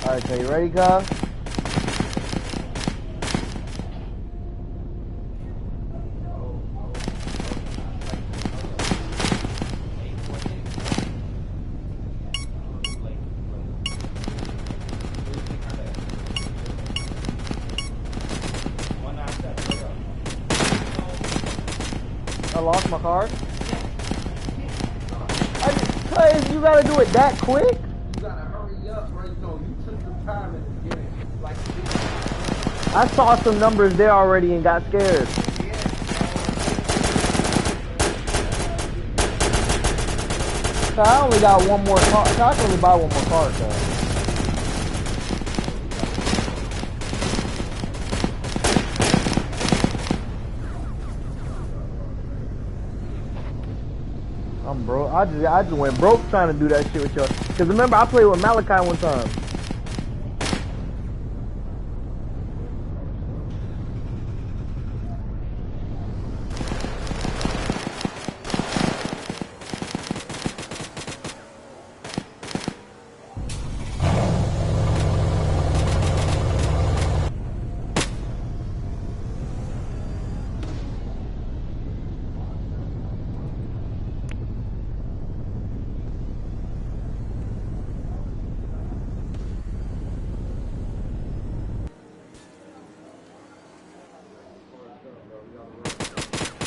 Alright, so you ready, cuz? I lost my card. Cuz, you gotta do it that quick? You gotta hurry up, right? No, you took the time in the beginning. Like, I saw some numbers there already and got scared. So I only got one more card. So I can only buy one more card, though. I'm broke. I just went broke trying to do that shit with y'all. Cause remember I played with Malachi one time.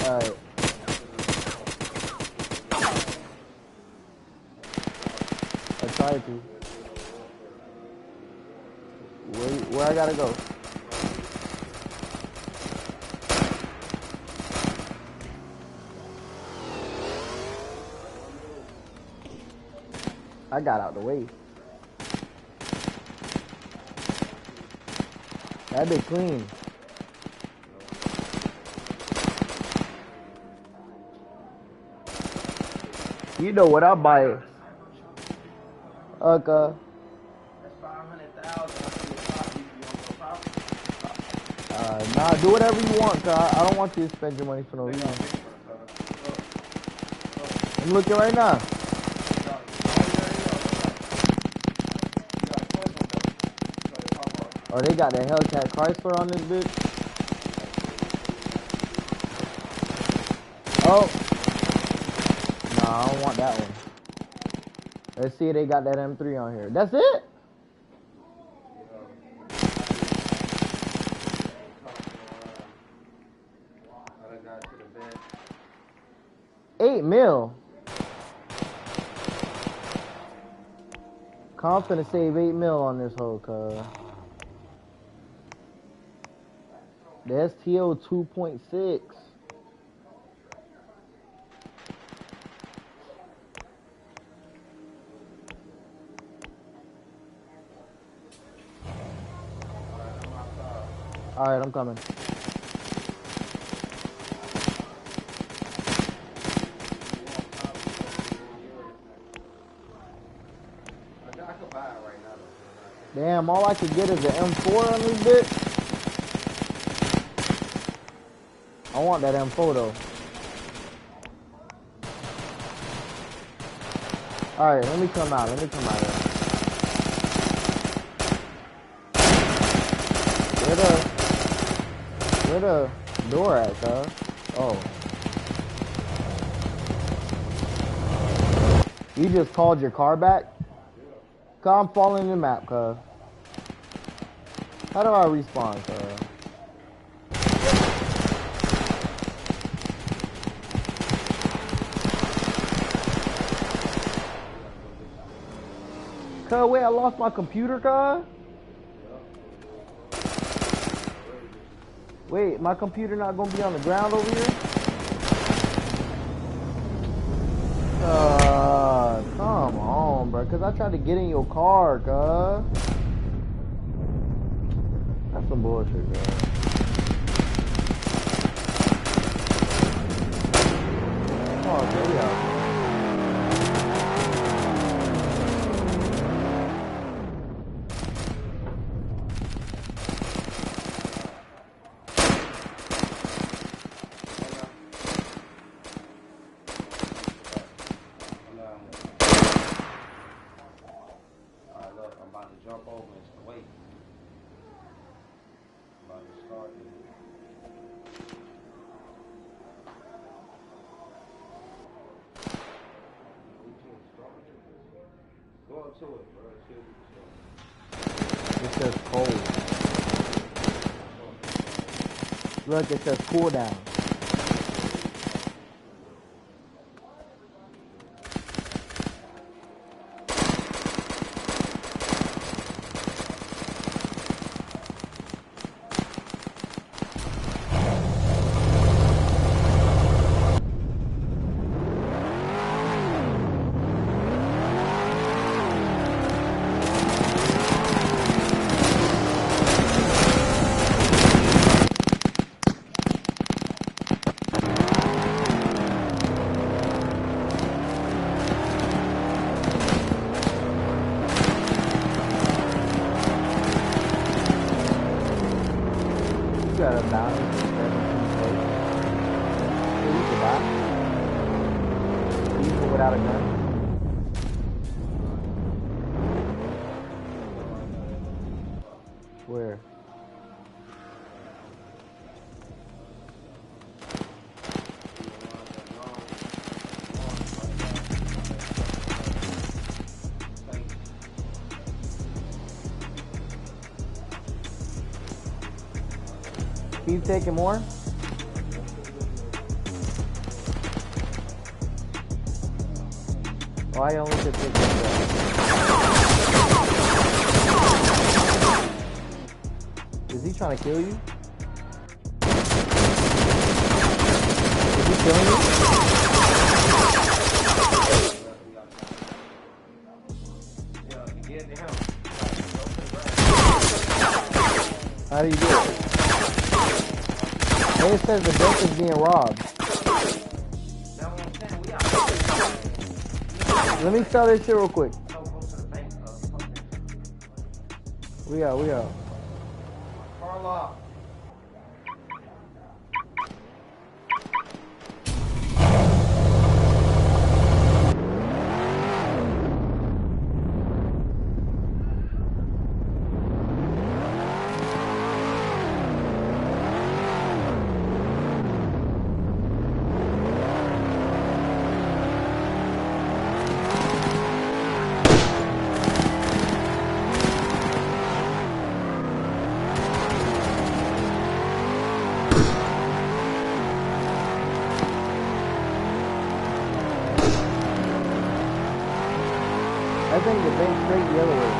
Alright. I tried to. Where I gotta go? I got out the way. That bit clean. You know what I buy it. Okay. that's 500,000. Nah, do whatever you want, cuz I don't want you to spend your money for no reason. I'm looking right now. Oh, they got that Hellcat Chrysler on this bitch. Oh. Nah, I don't want that one. Let's see if they got that M3 on here. That's it? $8 mil. Confident save $8 mil on this whole cuz. The STO 2.6. Alright, I'm coming. Damn, all I could get is an M4 on this bitch. I want that M4 though. Alright, let me come out. Let me come out here. Where the door at, cuz? Oh. You just called your car back? Cuz I'm following the map, cuz. How do I respawn, cuz? Cuz, wait, I lost my computer, cuz? Wait, my computer not gonna be on the ground over here? Come on, bro. Cause I tried to get in your car, cuz. That's some bullshit, bro. Oh, okay, yeah. jump over and wait. About to start it. Go up to it, bro. It says cold. Look, it says cool down. You got a bounty for 17 plates. Hey, you can buy. People without a gun. Where? Keep taking more? Why you only could take one? Is he trying to kill you? Is he killing you? How do you do it? Hey, it says the bank is being robbed. Let me sell this shit real quick. We out. Carla. I think the bank's straight the other way.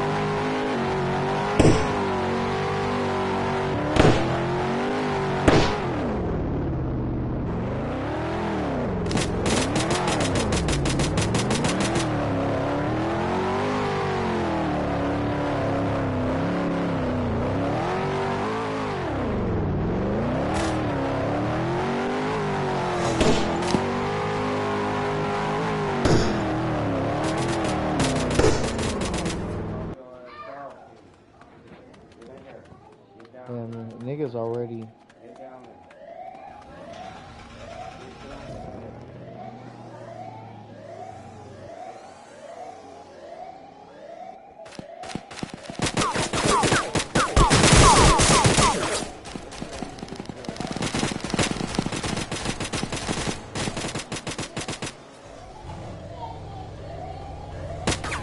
Yeah, man, niggas already.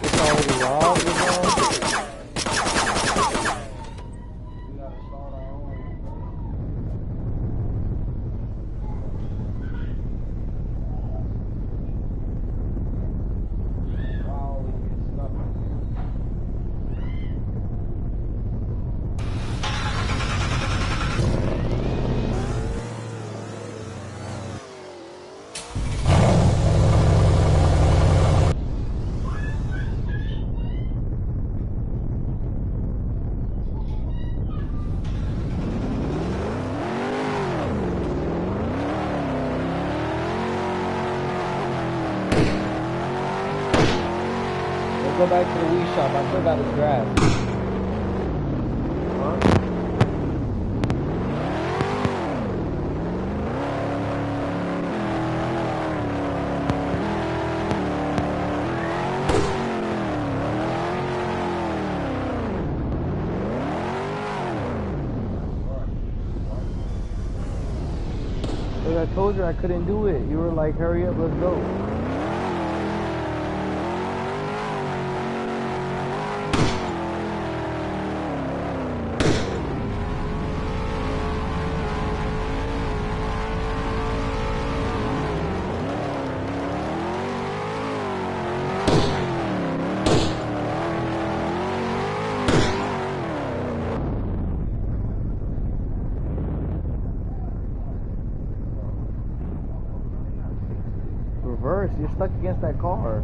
It's already robbed, you know? Go back to the weed shop. I still got his grass. I told you I couldn't do it. You were like, hurry up, let's go. Reverse, you're stuck against that car.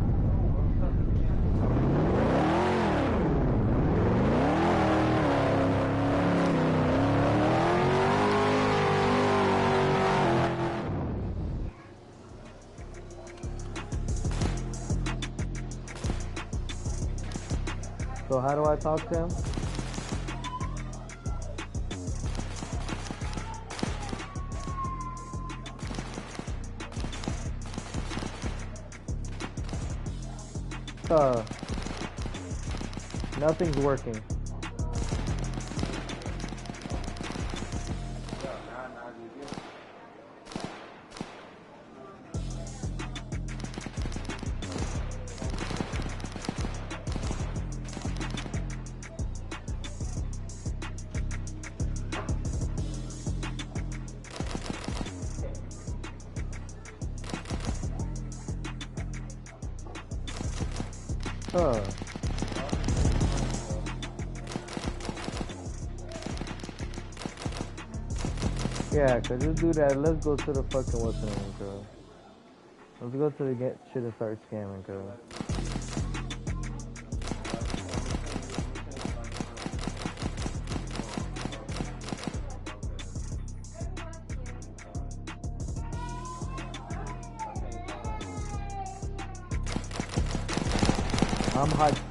So how do I talk to him? Nothing's working. Yeah, cause just do that. Let's go to the fucking what's the name, girl. Let's go to the get shit and start scamming, girl.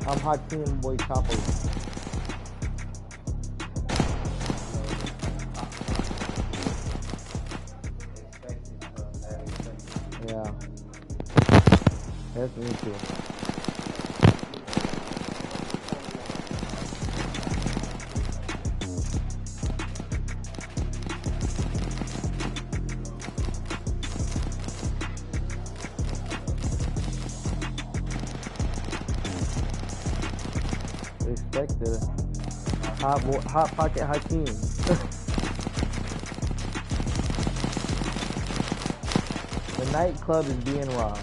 I'm hot team boy Chapo. Yeah. That's me too. Expected. Hot pocket Hakeem. The nightclub is being robbed.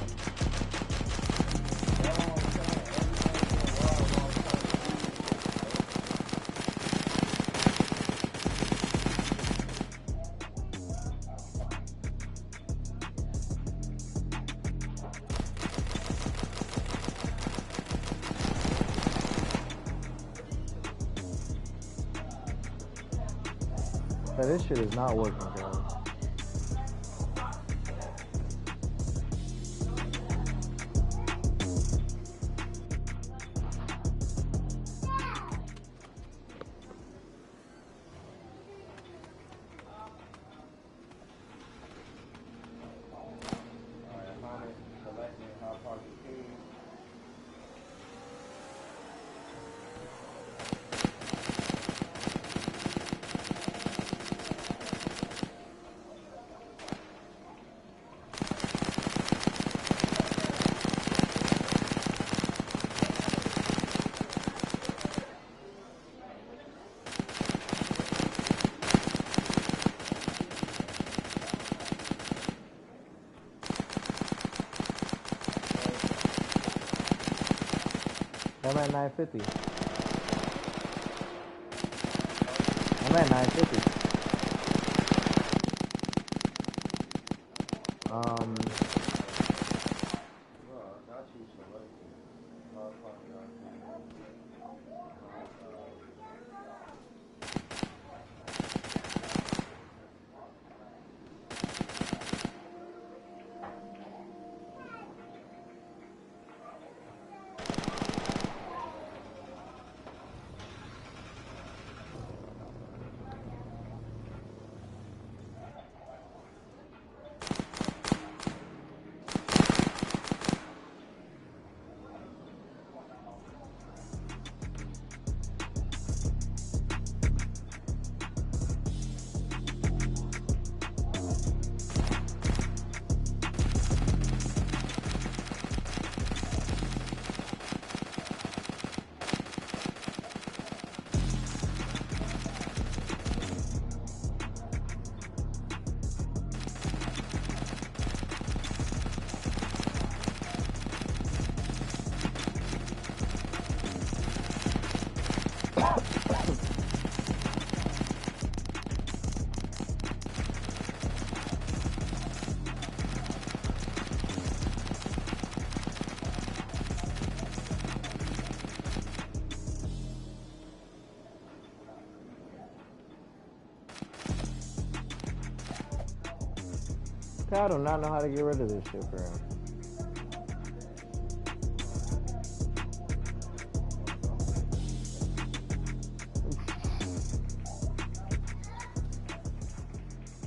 But this shit is not working, bro. I'm at 950. I'm at 950. I do not know how to get rid of this shit for him.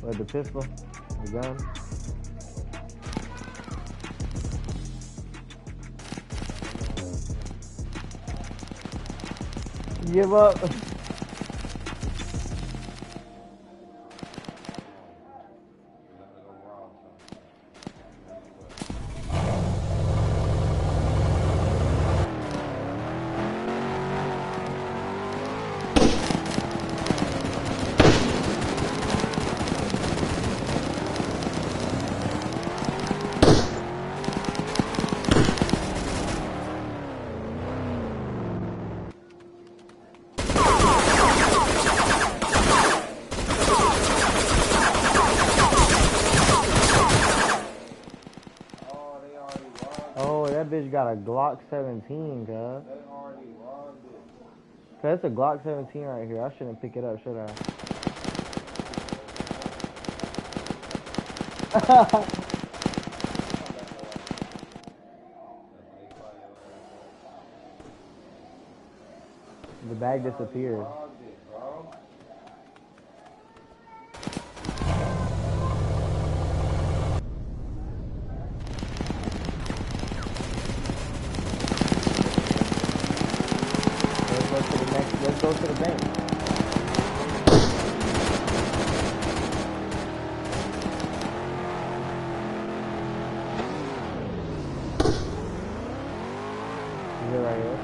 What, the pistol? The gun? Give up. That bitch got a Glock 17, cuz. They already robbed it. Cuz it's a Glock 17 right here. I shouldn't pick it up, should I? The bag disappeared. Let's go to the bank. Is it right here?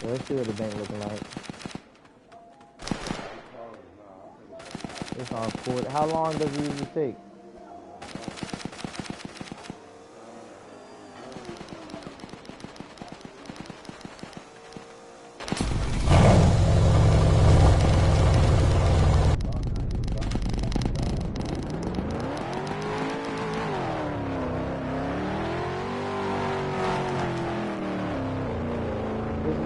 Let's see what the bank looking like. It's on cool. How long does it usually take?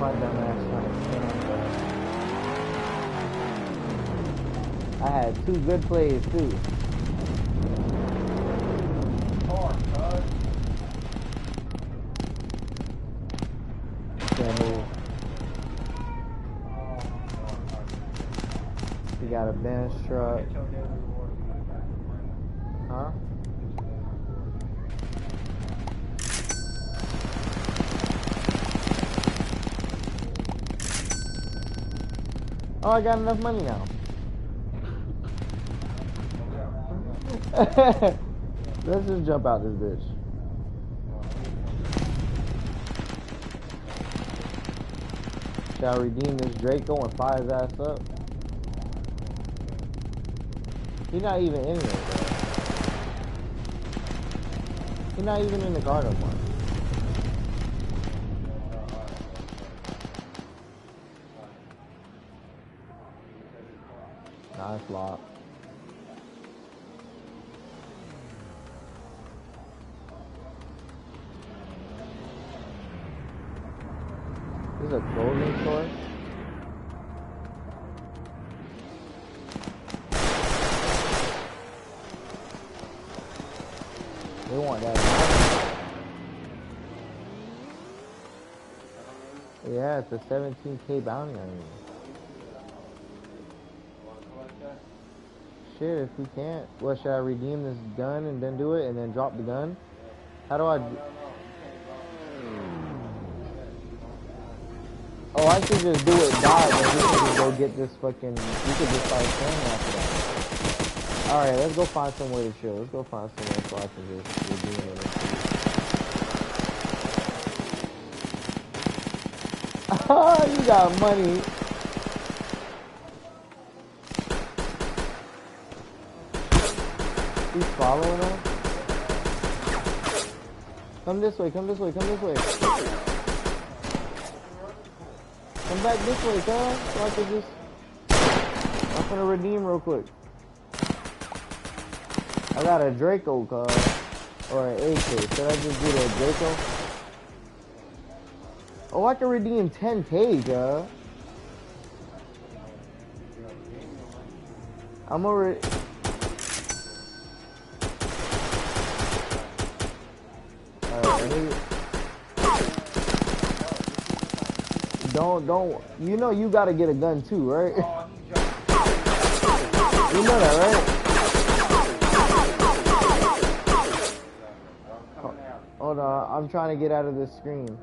My dumb ass trying to stand, I had 2 good plays too. Can't move. You got a bench truck. Huh? Oh, I got enough money now. Let's just jump out this bitch. Shall I redeem this Draco and fire his ass up? He's not even in here, bro. He's not even in the car no more. Nah, it's locked. This is a clothing store? They want that. Yeah, it's a 17K bounty on you. Shit, if we can't, what, should I redeem this gun and then do it and then drop the gun? How do I do? Oh, I should just do it, die, then we can just go get this fucking, we could just start playing after that. Alright, let's go find somewhere to chill. Let's go find somewhere so I can just redeem it. Oh, you got money. He's following us? Come this way, come this way, come this way. Come back this way, cuz. So I can just... I'm gonna redeem real quick. I got a Draco, cuz. Or an AK. Should I just do the Draco? Oh, I can redeem 10K, cuz. I'm already... Don't, you know you gotta get a gun too, right? You know that, right? Hold on, I'm trying to get out of this screen.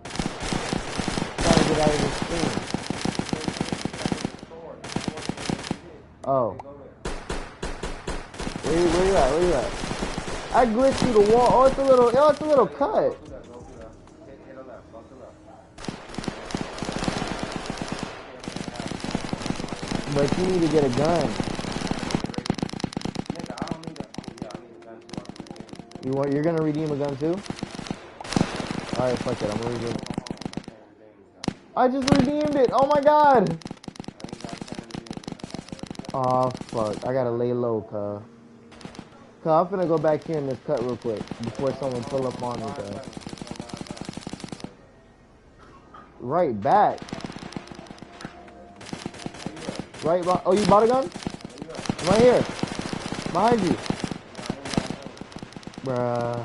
Trying to get out of this screen. Oh. Where you at? Where you at? I glitched through the wall. Oh, it's a little cut. But you need to get a gun. You're gonna redeem a gun too? Alright, fuck it, I'm gonna redeem. I just redeemed it! Oh my god! Oh fuck, I gotta lay low, cuz. I'm finna go back here in this cut real quick before someone pull up on me, cuz. Right back. Right, oh, you bought a gun? I'm right here. Behind you. Bruh.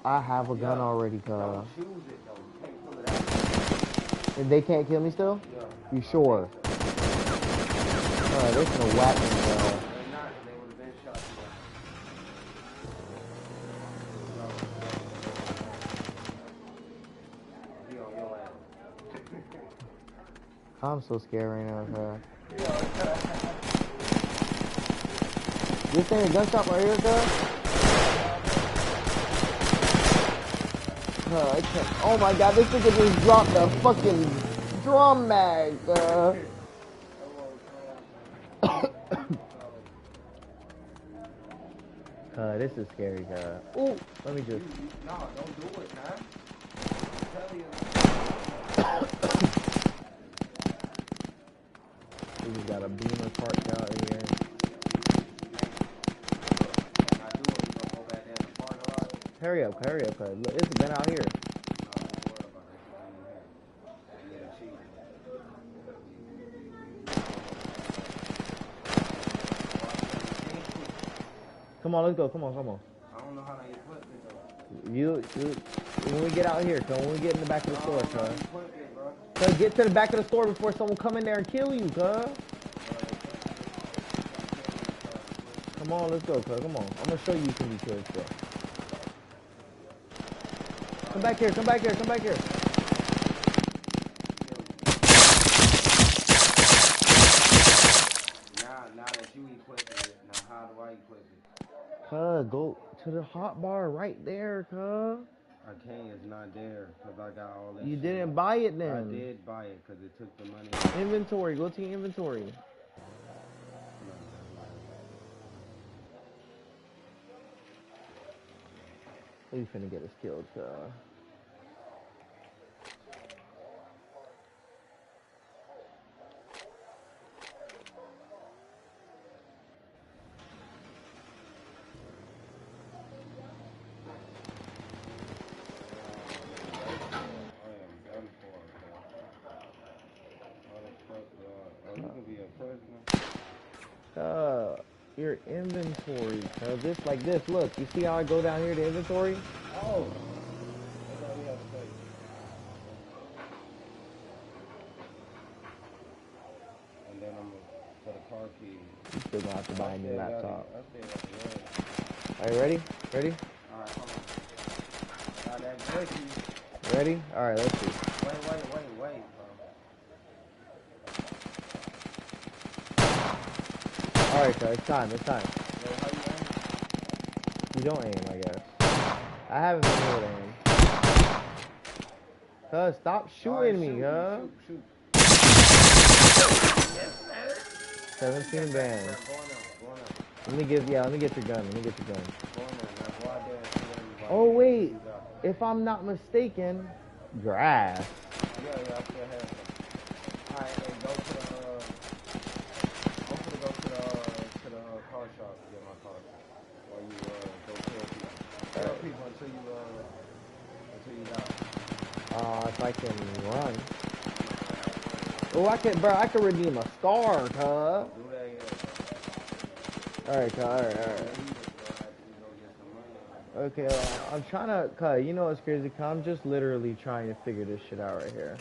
I have a gun already, cuz. And they can't kill me still? You sure? They're gonna whack me, bro. I'm so scared right now, cuz. This ain't a gun shop right here, cuz? I can't. Oh my god, this nigga just dropped the fucking drum mag, this is scary, guy. Ooh, let me just. No, don't do it, man. I'm telling you. We just got a beamer parked out here. Hurry up, cuz. Look, it's been out here. Come on, let's go. Come on. I don't know how to equip it though. You, when we get out here, cuz, when we get in the back of the store, cuz. Cuz, get to the back of the store before someone come in there and kill you, cuz. Come on, let's go, cuz. Come on. I'm gonna show you can be killed, cuz. Come back here. Now that you equip it, now how do I equip it? Cuz, go to the hot bar right there, cuz. I can't, it's not there, because I got all that You shit. didn't buy it then. I did buy it, because it took the money. Inventory, go to your inventory. We finna get us killed, cuz. Your inventory, cuz. This like this. Look, you see how I go down here to inventory? Oh. And then I'm for the car key. You still gonna have to buy a new laptop. Are you ready? Ready? Alright, hold on. Got that glitchy. Ready? Alright, let's see. Wait, bro. Alright, cuz, it's time. Wait, how you aim? You don't aim, I guess. I haven't been here with him. Cuz, stop shooting me, huh? Shoot. 17 bands. Go on now. Let me get your gun. Let me get your gun. Go on now. Now go out there and shoot everybody. Oh, wait. You got If I'm not mistaken, grass. Yeah, I still have some. Alright, hey, go to the, I'm gonna go to the car shop to get my car. While you, go kill people. Kill people until you die. If I can run. Oh, I can redeem a scar, cuz. Do that, yeah. Alright, alright. Okay, I'm trying to, cuz, you know what's crazy? Cuz I'm just literally trying to figure this shit out right here.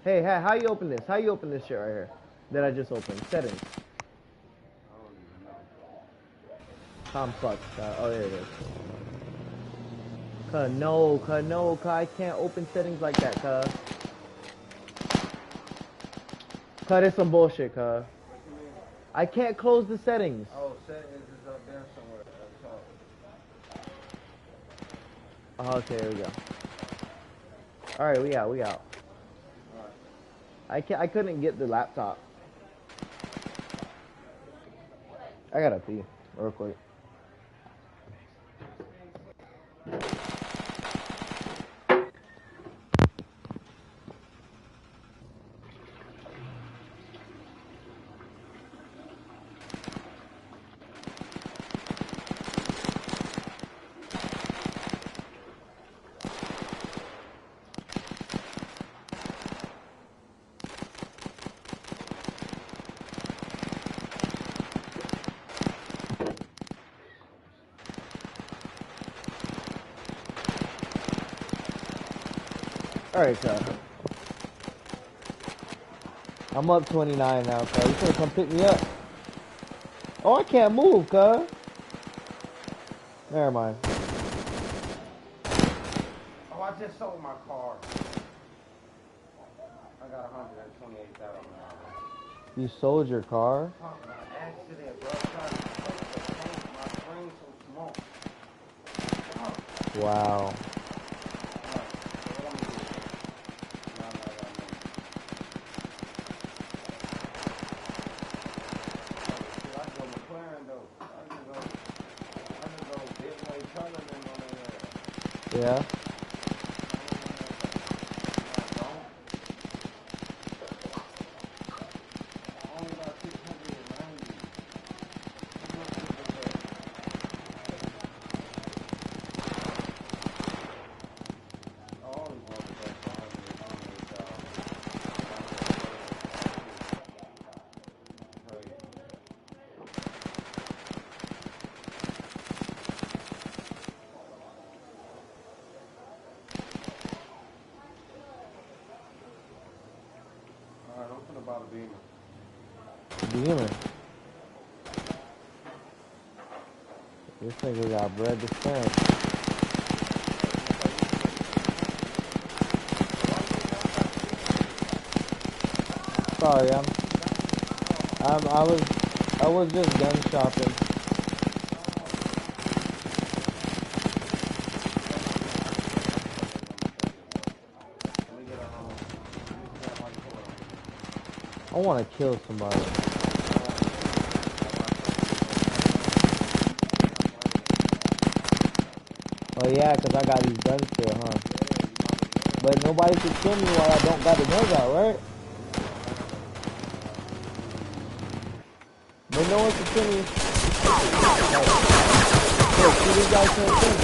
Hey, how you open this? How you open this shit right here? That I just opened. Settings. I don't even know. Complex. Oh, there it is. Cuz, no, I can't open settings like that, cuz. Cuz, it's some bullshit, cuz. What you mean? I can't close the settings. Oh, settings is up there somewhere. That's all. Oh, okay, here we go. Alright, we out. Alright. I couldn't get the laptop. I gotta pee real quick. Alright, cuz. I'm up 29 now, cuz. You finna come pick me up? Oh, I can't move, cuz. Never mind. Oh, I just sold my car. I got 128,000 dollars. You sold your car? Talking about accident, bro. Trying to take the paint. My screen so small. Wow. Yeah. Beamer. This nigga got bread to spend. Sorry, I was just gun shopping. I want to kill somebody. Oh yeah, cause I got these guns still, huh? But nobody can kill me while I don't got the guns out, right? But no one can kill me. Look, see, these guys can't kill me.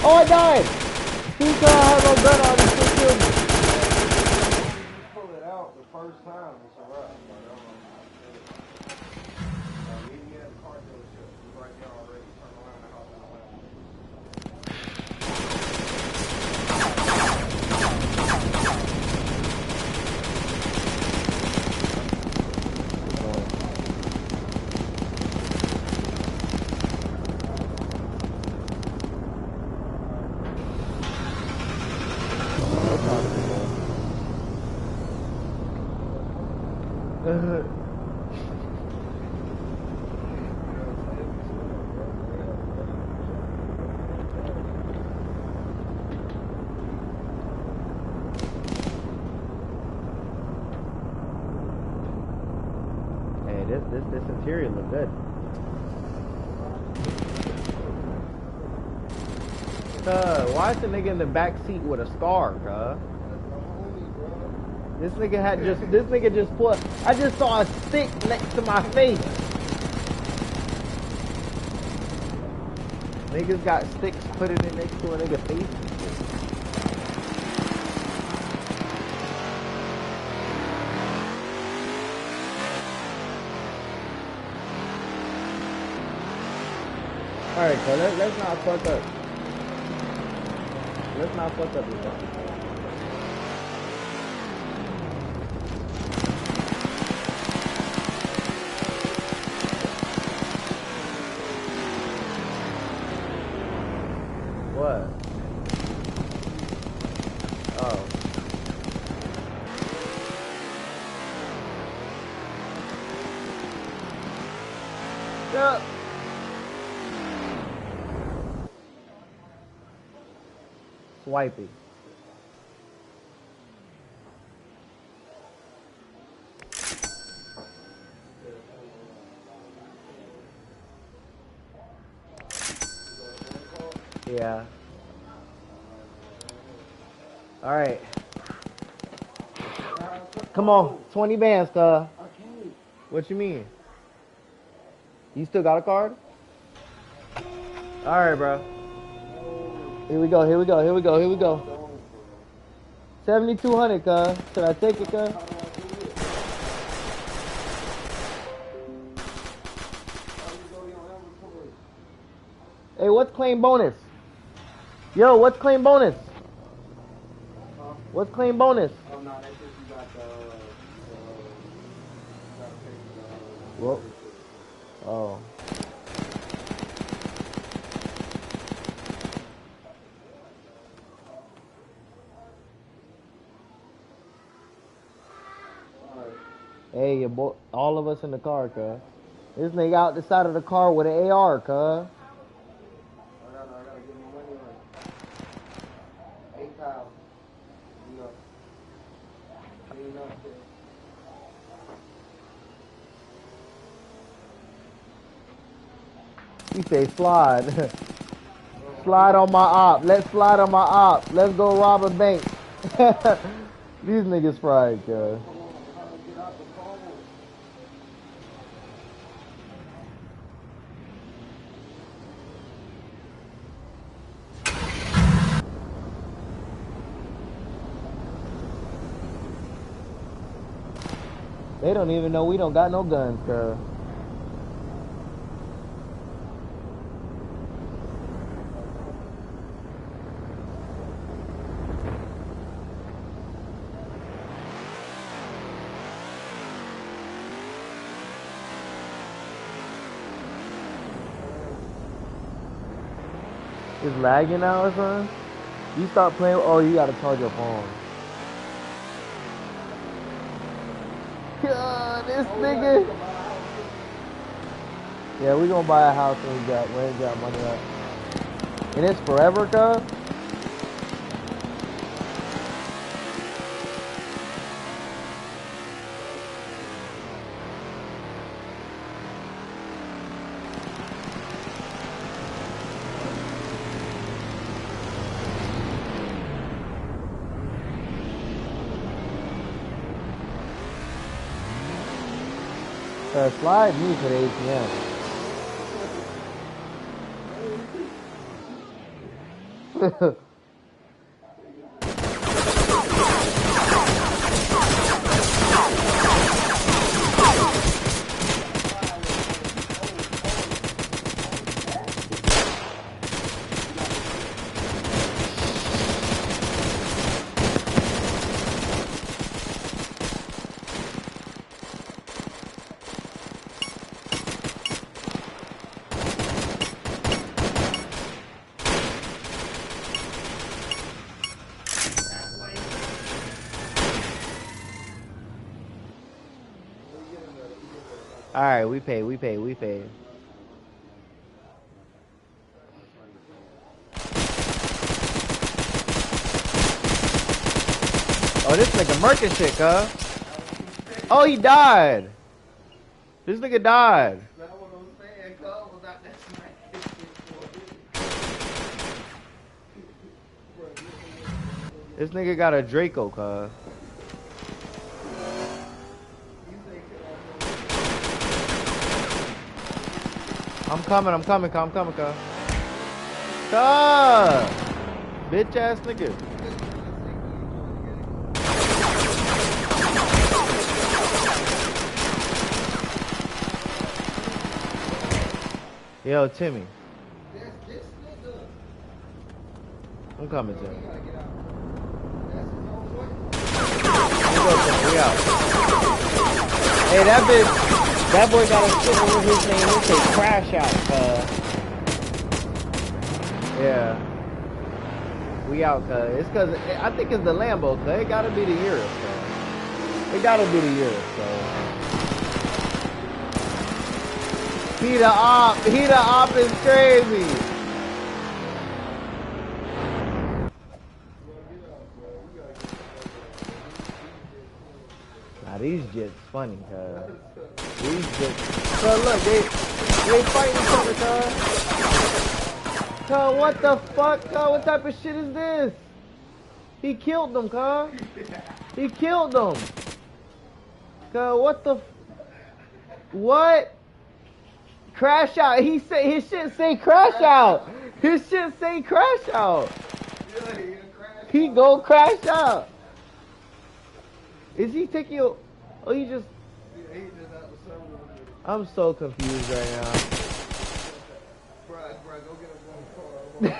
Oh, I died! See, so I have no gun on, he still killed me. Pull it out the first time, it's a wrap. Meet me at the car dealership. It's right there already. Turn around the house and This interior look good. Why is the nigga in the back seat with a scar, This nigga just put. I just saw a stick next to my face. Niggas got sticks put it in next to a nigga face. Alright, so let's not fuck up. Let's not fuck up this one. What? Oh. Yeah. Swipey. Yeah. All right. Come on, 20 bands, What you mean? You still got a card? All right, bro. Here we go. 7,200, Should I take it, Hey, what's claim bonus? Yo, what's claim bonus? What's claim bonus? Oh, no, that's just you got the Whoa. Oh. Hey, all of us in the car, This nigga out the side of the car with an AR, I gotta get my money right. 8 pounds. You say slide. Slide on my op. Let's slide on my op. Let's go rob a bank. These niggas fried, They don't even know we don't got no guns, It's lagging now or something? You stop playing, oh, you gotta charge your phone. God, this nigga. Yeah, we gonna buy a house when we ain't got money up. And it's forever, Slide me for the ATM. Alright, we pay. Oh, this nigga murking shit, Oh, he died. This nigga died. That's what I'm saying. Cub was out there smacking shit. This nigga got a Draco, cuz. I'm coming, cuz. Cuz! Bitch ass nigga. Yo, Timmy. I'm coming, Timmy. We out. Hey, that boy got a shit over his name. He say crash out, yeah. We out, cuz. It's cuz, I think it's the Lambo, cuz. It gotta be the Urus, cuz. It gotta be the Urus, cuz. He the op is crazy. Nah, these jets funny, cuz. These jets. Cuz, look, they fighting each other, cuz. Cuz, what the fuck, cuz? What type of shit is this? He killed them, cuz. He killed them. Cuz, what the what? Crash out. He said his shit say crash out. His shit say crash out. He go crash out. Is he taking you? Oh, he just. I'm so confused right now.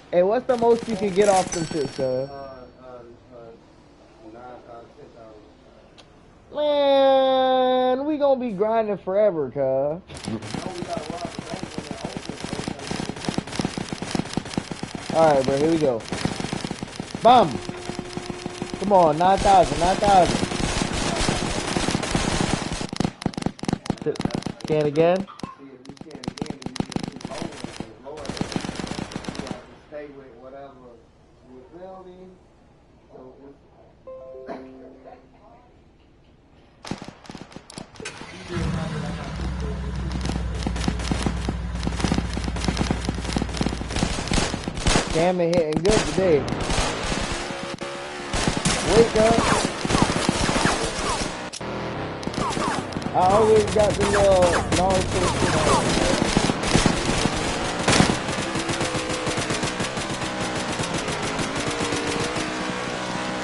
Hey, what's the most you can get off them shit, sir? Man, we gonna be grinding forever, cuz. Alright, bro, here we go. Bum! Come on, 9,000, 9,000. Can again? Damn it, hitting good today. Wake up. I always got the little Naruto shit on.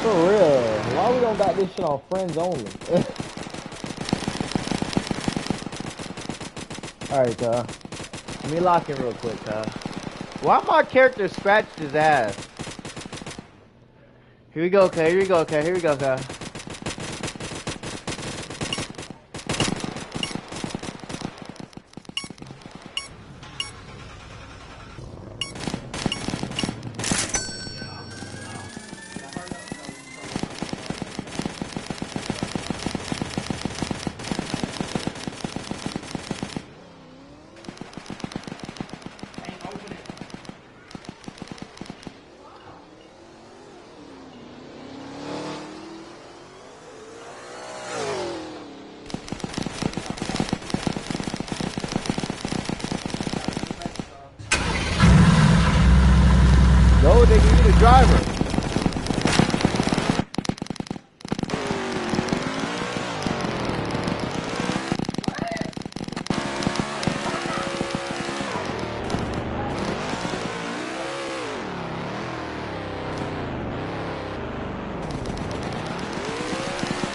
For real. Why we don't got this shit on friends only? Alright, let me lock in real quick, Why my character scratched his ass? Here we go, okay, here we go, okay, here we go, okay. Go, they give you the driver.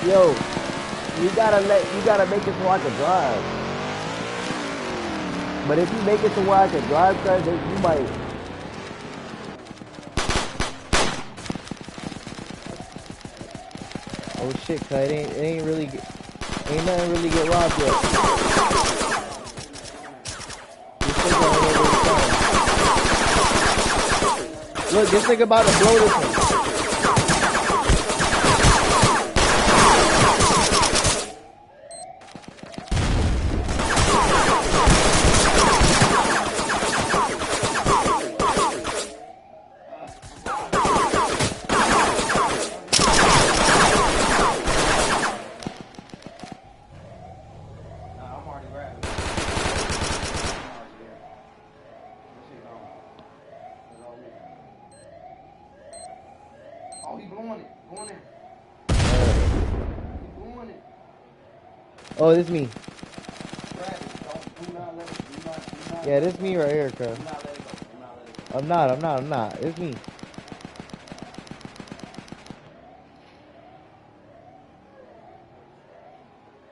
Yo, you gotta make it so I can drive. But if you make it to where I can drive, cause you might. Oh shit, cuz it ain't nothing really get robbed yet. Look, this nigga about to blow this one. Oh, he blowing it. Go in there. He blowing it. Oh, this is me. Grab it. Do not let it. Do not Yeah, this is me right here, cuz. do not let it go. Do not let it go. I'm not. It's me.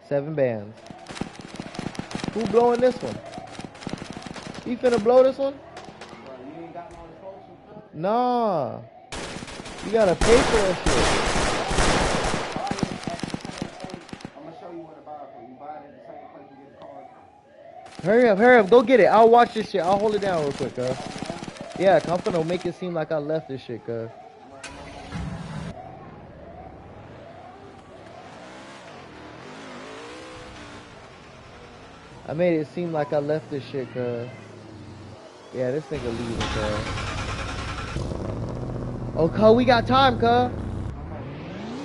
Seven bands. Who blowing this one? You finna blow this one? Bro, you ain't got no explosives, bro? Nah. You gotta pay for that shit. Buy it at the same place. I'm gonna show you where to buy it from. You buy it at the same place you get the card from. Hurry up. Go get it. I'll watch this shit. I'll hold it down real quick, cuz. Yeah, I'm finna make it seem like I left this shit, cuz. I made it seem like I left this shit, cuz. Yeah, this nigga leaving, cuz. Oh, cuz, we got time, cuz.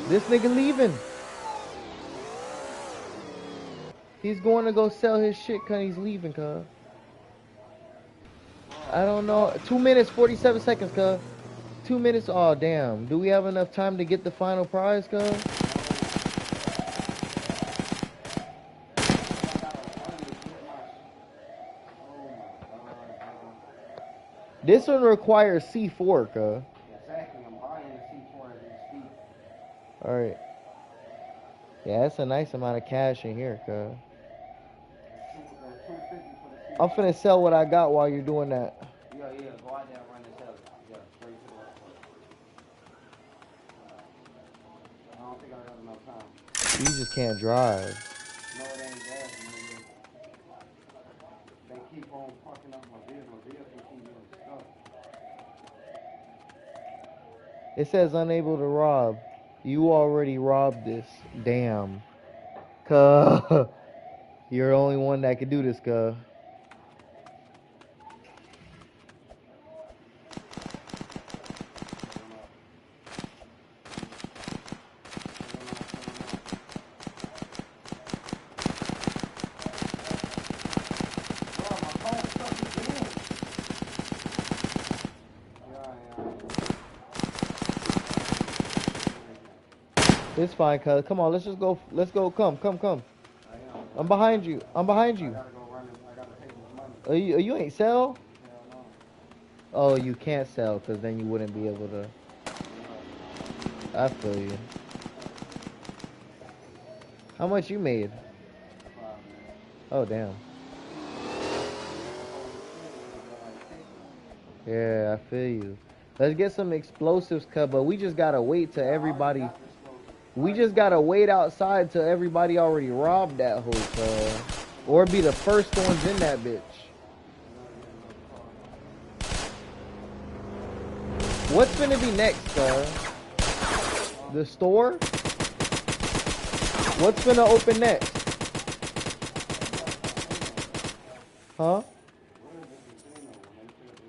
This nigga leaving. He's going to go sell his shit, cuz he's leaving, cuz. I don't know. 2 minutes, 47 seconds, cuz. 2 minutes. Oh, damn. Do we have enough time to get the final prize, cuz? This one requires C4, cuz. Exactly. I'm buying the C4 as we speak. Alright. Yeah, that's a nice amount of cash in here, cuz. $250 for the C4. I'm finna sell what I got while you're doing that. Yeah. Go out there and run and sell it. Yeah, straight to the right place. I don't think I got enough time. You just can't drive. No, it ain't gas, nigga. They keep on fucking up my vehicle. My vehicle keep getting stuck. It says unable to rob. You already robbed this. Damn. Cuz. You're the only one that can do this, cuz. It's fine, cuz. Come on, let's just go. Let's go. Come. I'm behind you. I gotta go run it. I gotta pay this money. You ain't sell? Hell no. Oh, you can't sell, cuz then you wouldn't be able to. I feel you. How much you made? Oh, damn. Yeah, I feel you. Let's get some explosives, cuz, but we just gotta wait till everybody. We just gotta wait outside till everybody already robbed that hoe, cuz. Or be the first ones in that bitch. What's gonna be next, cuz? The store? What's gonna open next? Huh?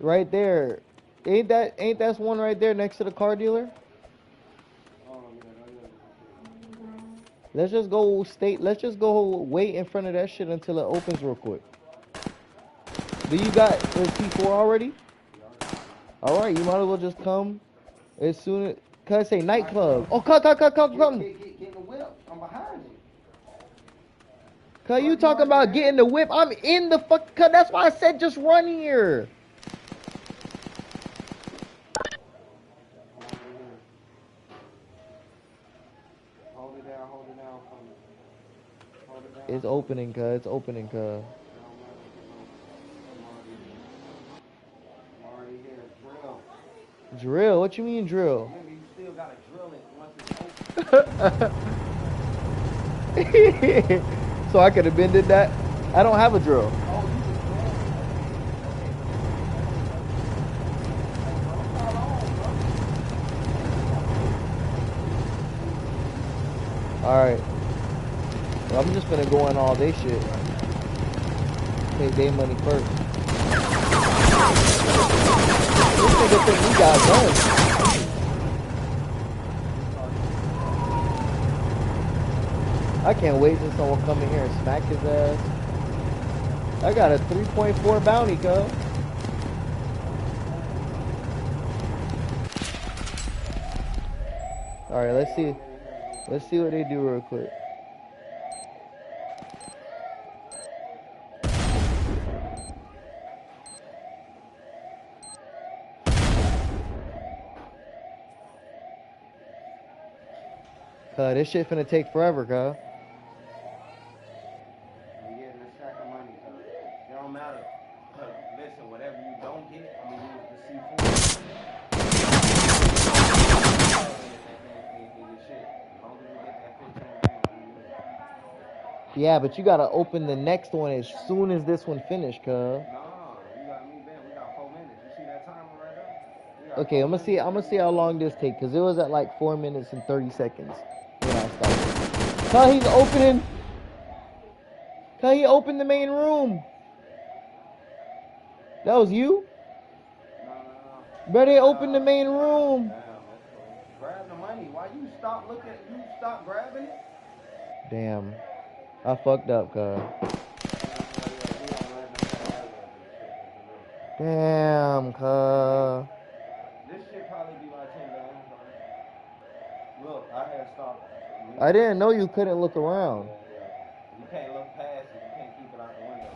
Right there. Ain't that one right there next to the car dealer? Let's just go wait in front of that shit until it opens real quick. Do you got the T4 already? Alright, you might as well just come as soon as, cuz say nightclub. Oh, come. Get in the whip. I'm behind you. Cuz you talking about getting the whip. I'm in the fuck, cuz that's why I said just run here. Hold it down for me. Hold it down. It's opening, cuz. I'm already here. Drill. Drill? What you mean drill? Nigga, you still gotta drill it once it's open. So I could have been did that. I don't have a drill. Oh, you just Alright. Well, I'm just gonna go in all day shit. Take day money first. This nigga think we got guns. I can't wait till someone come in here and smack his ass. I got a 3.4 bounty, cuz. Alright, let's see. Let's see what they do real quick. This shit finna take forever, cuz. I'm getting a stack of money, cuz. It don't matter. Cuz, listen, whatever you don't get, I'm gonna use the C4. Yeah, but you gotta open the next one as soon as this one finished, cuz. Nah, you got me, man. We got 4 minutes. You see that timer right there? Okay, I'm gonna see how long this take, cause it was at like 4 minutes and 30 seconds when I started. Cuz he's opening. Cuz he opened the main room. That was you? No. Bro, they opened the main room. Damn, that's cool. Grab the money. Why you stop looking? You stop grabbing it? Damn. I fucked up, cuz. Damn, cuz. This shit probably be like 10 bands. Look, I had stopped. I didn't know you couldn't look around. Yeah. You can't look past it. You can't keep it out the window.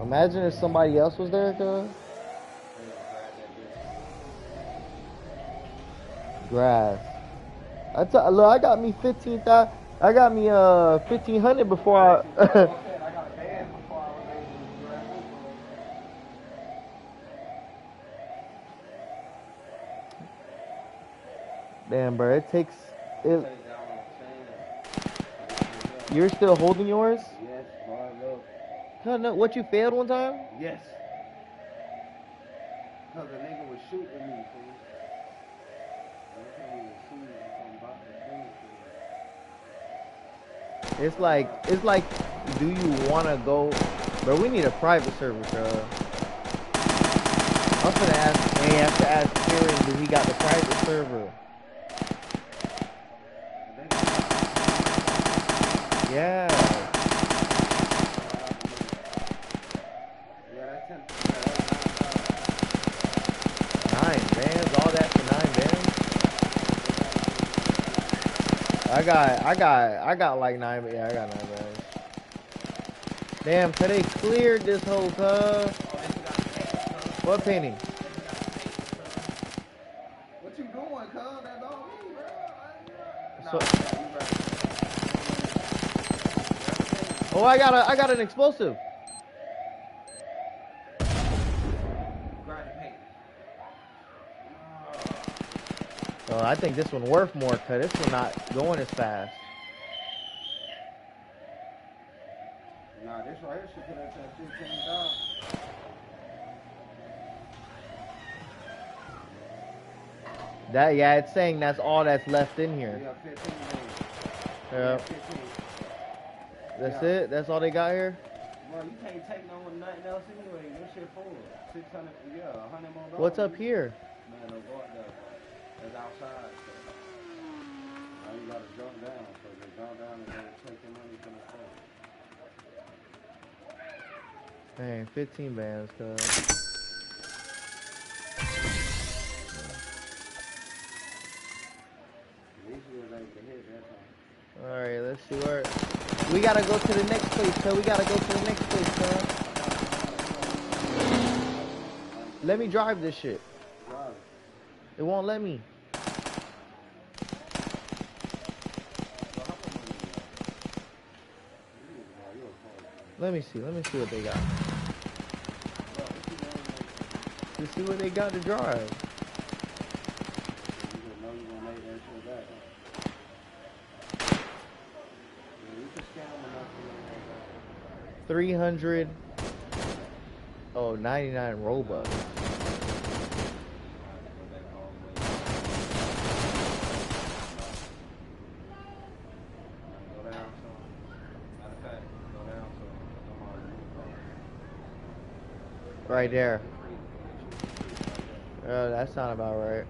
Imagine if somebody else was there, cuz. Grass. Look, I got me 15,000. I got me 1,500 before I. I got a band before I was able to grab it. Damn, bro, it takes. You're still holding yours? Yes, boy, look. No, what, you failed one time? Yes. Cause the nigga was shooting me, fool. I can't even see if I'm about to finish it. It's like, do you wanna go? Bro, we need a private server, bro. I'm gonna ask. Hey, I have to ask Kieran, do he got the private server? Yeah. Yeah, that's 9 bands, all that for 9 bands. I got like 9. Yeah, I got 9 bands. Damn, cause they cleared this whole cuz. What painting? What you doing, cuz? That's all me, bro. So, oh, I got an explosive. Oh, I think this one worth more, cause this one not going as fast. Nah, this right here should put us at 15,000. That, yeah, it's saying that's all that's left in here. Yeah, 15 days. Yeah. 15. That's it? That's all they got here? Well, you can't take no nothing else anyway. This shit full. 600, yeah, 100 more dollars. What's up here? Man, they'll go up there. It's outside. So. Now you gotta jump down. So they jump down and then take your money from the phone. Dang, 15 bands, cuz. Alright, let's see where. We gotta go to the next place, cuz. We gotta go to the next place, cuz. Let me drive this shit. It won't let me. Let me see what they got. Let's see what they got to drive. 300. Oh, 99 Robux. Right there. Oh, that's not about right.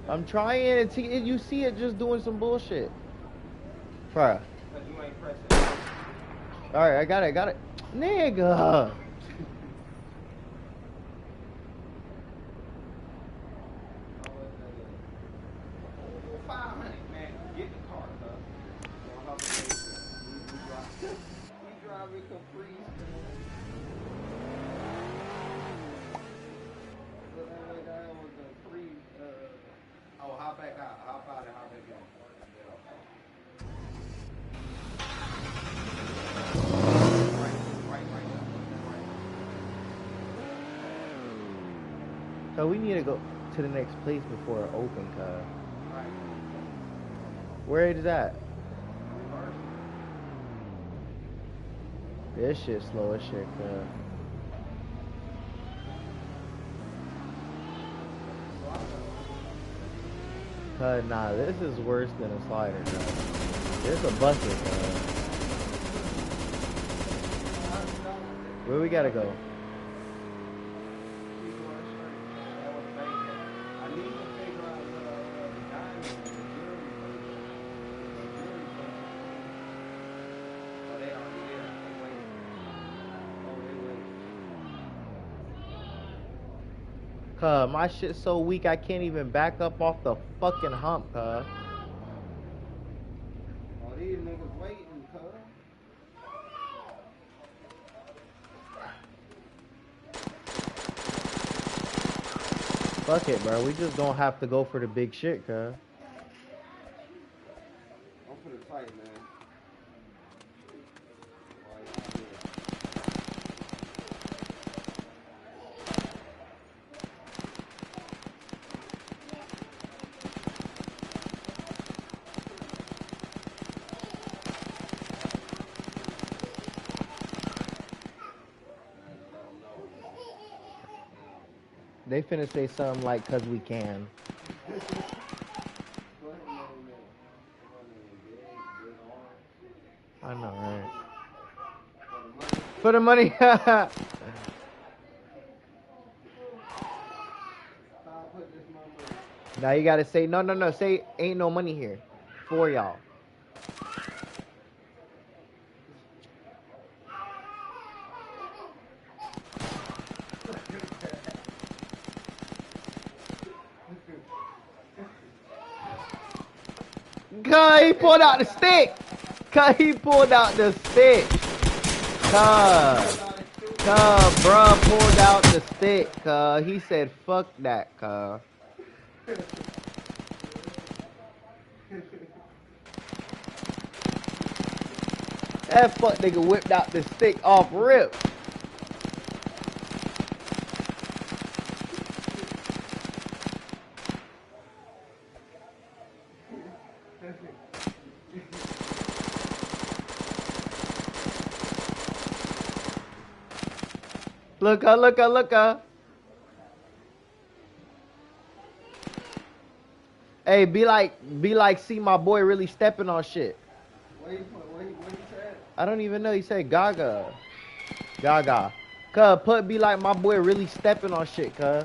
I'm trying it. You see it just doing some bullshit. Bruh. Alright, I got it. Nigga. driving Caprice. Oh, hop back out. Hop out and hop back in. So we need to go to the next place before it open, cuz. Where is that? This shit slow as shit, cuz. Cuz, nah, this is worse than a slider, cuz. This a bucket, cuz. Where we gotta go? Cuz, my shit's so weak I can't even back up off the fucking hump, cuz. Oh, these niggas waiting, cuz. Fuck it, bro. We just don't have to go for the big shit, cuz. I'm for the fight, man. They finna say something like, cause we can. I know, right? For the money. Now you gotta say, no, say ain't no money here. For y'all. Cuz, he pulled out the stick. Cuz, he pulled out the stick. Cuz, bruh pulled out the stick. Cuz, he said, fuck that, cuz. That fuck nigga whipped out the stick off rip. Look. Hey, be like, see my boy really stepping on shit. What he said? I don't even know. He said Gaga. Cuz, be like my boy really stepping on shit, cuz.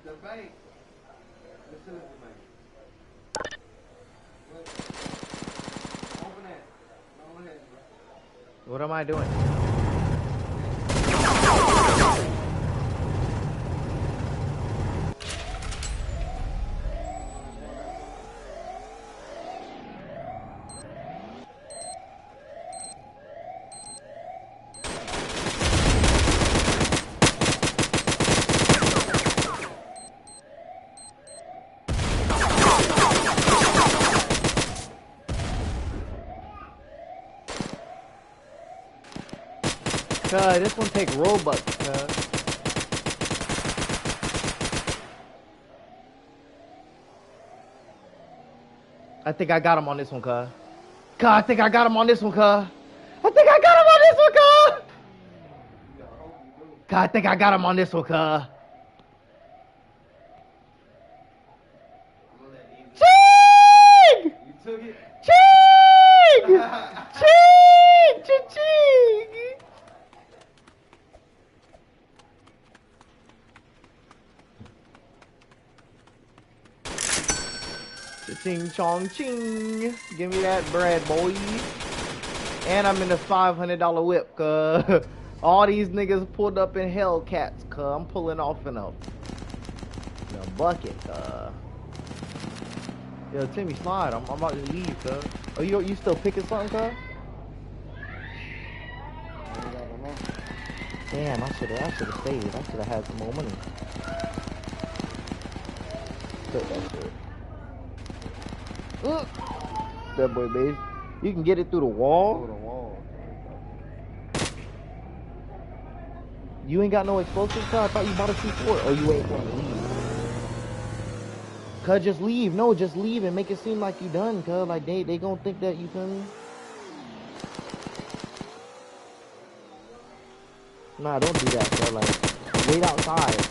The bank. This is the bank. Open that. Go ahead, bro. What am I doing? Cuz, this one take Robux, cuz. I think I got him on this one, cuz. I think I got him on this one, cuz. I think I got him on this one, cuz. I think I got him on this one, cuz. Ching! Ching! Ching! Ching chong ching. Give me that bread, boy. And I'm in the $500 whip, cuz. All these niggas pulled up in Hellcats, cuz. I'm pulling off in a bucket, cuz. Yo, Timmy, slide. I'm about to leave, cuz. Oh, you still picking something, cuz? Damn, I should have stayed. I should have had some more money. Took that shit. That boy, baby. You can get it through the wall? Through the wall. You ain't got no explosives, cuz? I thought you bought a C4. Oh, you ain't gonna leave. Cuz, just leave. No, just leave and make it seem like you done, cuz. Like, they gonna think that you feel me? Nah, don't do that, cuz. Like, wait outside.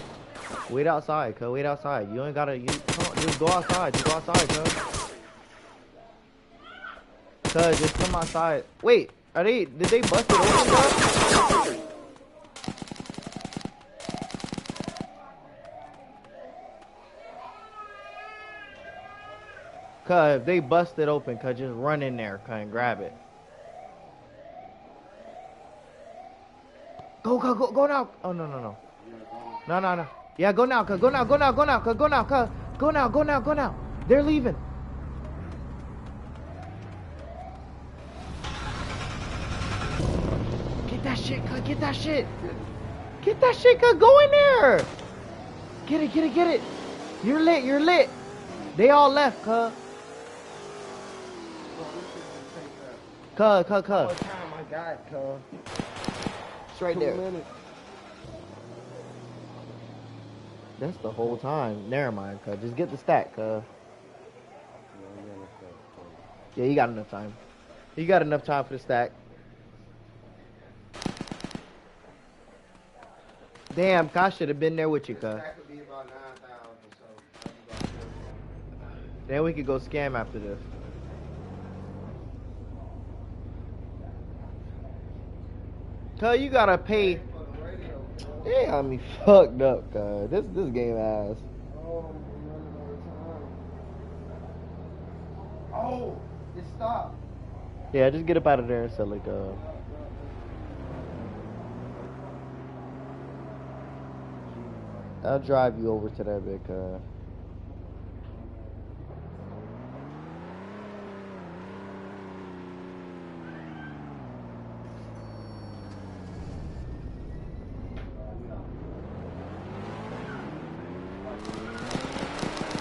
Wait outside, cuz. Wait outside. You ain't gotta, come on, just go outside. Just go outside, cuz. Cuz, just come outside. Wait, did they bust it open, cuz? Cuz, if they bust it open, cuz, just run in there, cuz, and grab it. Go now. Oh, no. No. Yeah, go now, cuz, go now, cuz. Go now. They're leaving. Get that shit, cuz, get that shit. Get that shit, cuz, go in there. Get it. You're lit. They all left, cuz. Cuz. What time I got, cuz? It's right there. 2 minutes. That's the whole time. Never mind, cuz. Just get the stack, cuz. Yeah, you got enough time. You got enough time for the stack. Damn, I should have been there with you, cuz. Stack would be about 9,000, so. Then we could go scam after this. Cuz, you gotta pay. They got me fucked up, cuz. This game ass. Oh, it stopped. Yeah, just get up out of there and sell it, cuz. I'll drive you over to that bit, cuz.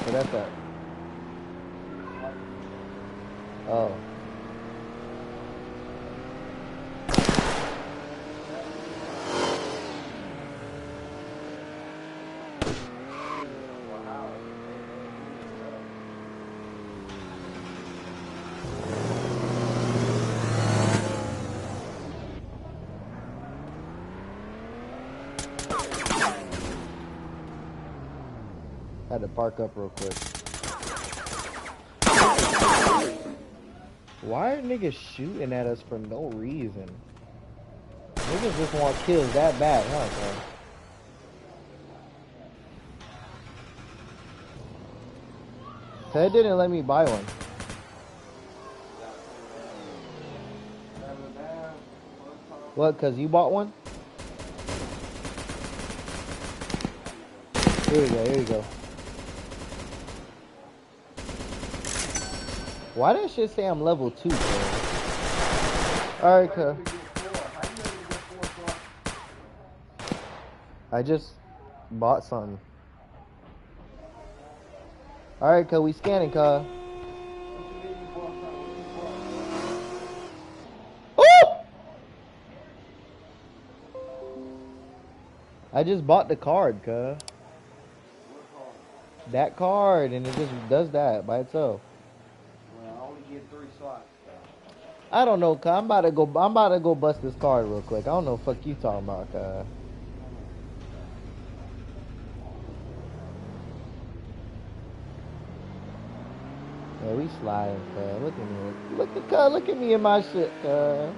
So that's that. Oh. Had to park up real quick. Why are niggas shooting at us for no reason? Niggas just want kills that bad, huh, bro? Ted didn't let me buy one. What, cause you bought one? Here you go. Why that shit say I'm level 2, bro? Alright, cuz. I just bought something. Alright, cuz, we scanning, cuz. I just bought the card, cuz. That card, and it just does that by itself. Well, I only get 3 slots. I don't know, cuz. I'm about to go bust this card real quick. I don't know what the fuck you talking about, cuz. Yeah, we sliding, cuz. Look at me. Look at me in my shit, cuz.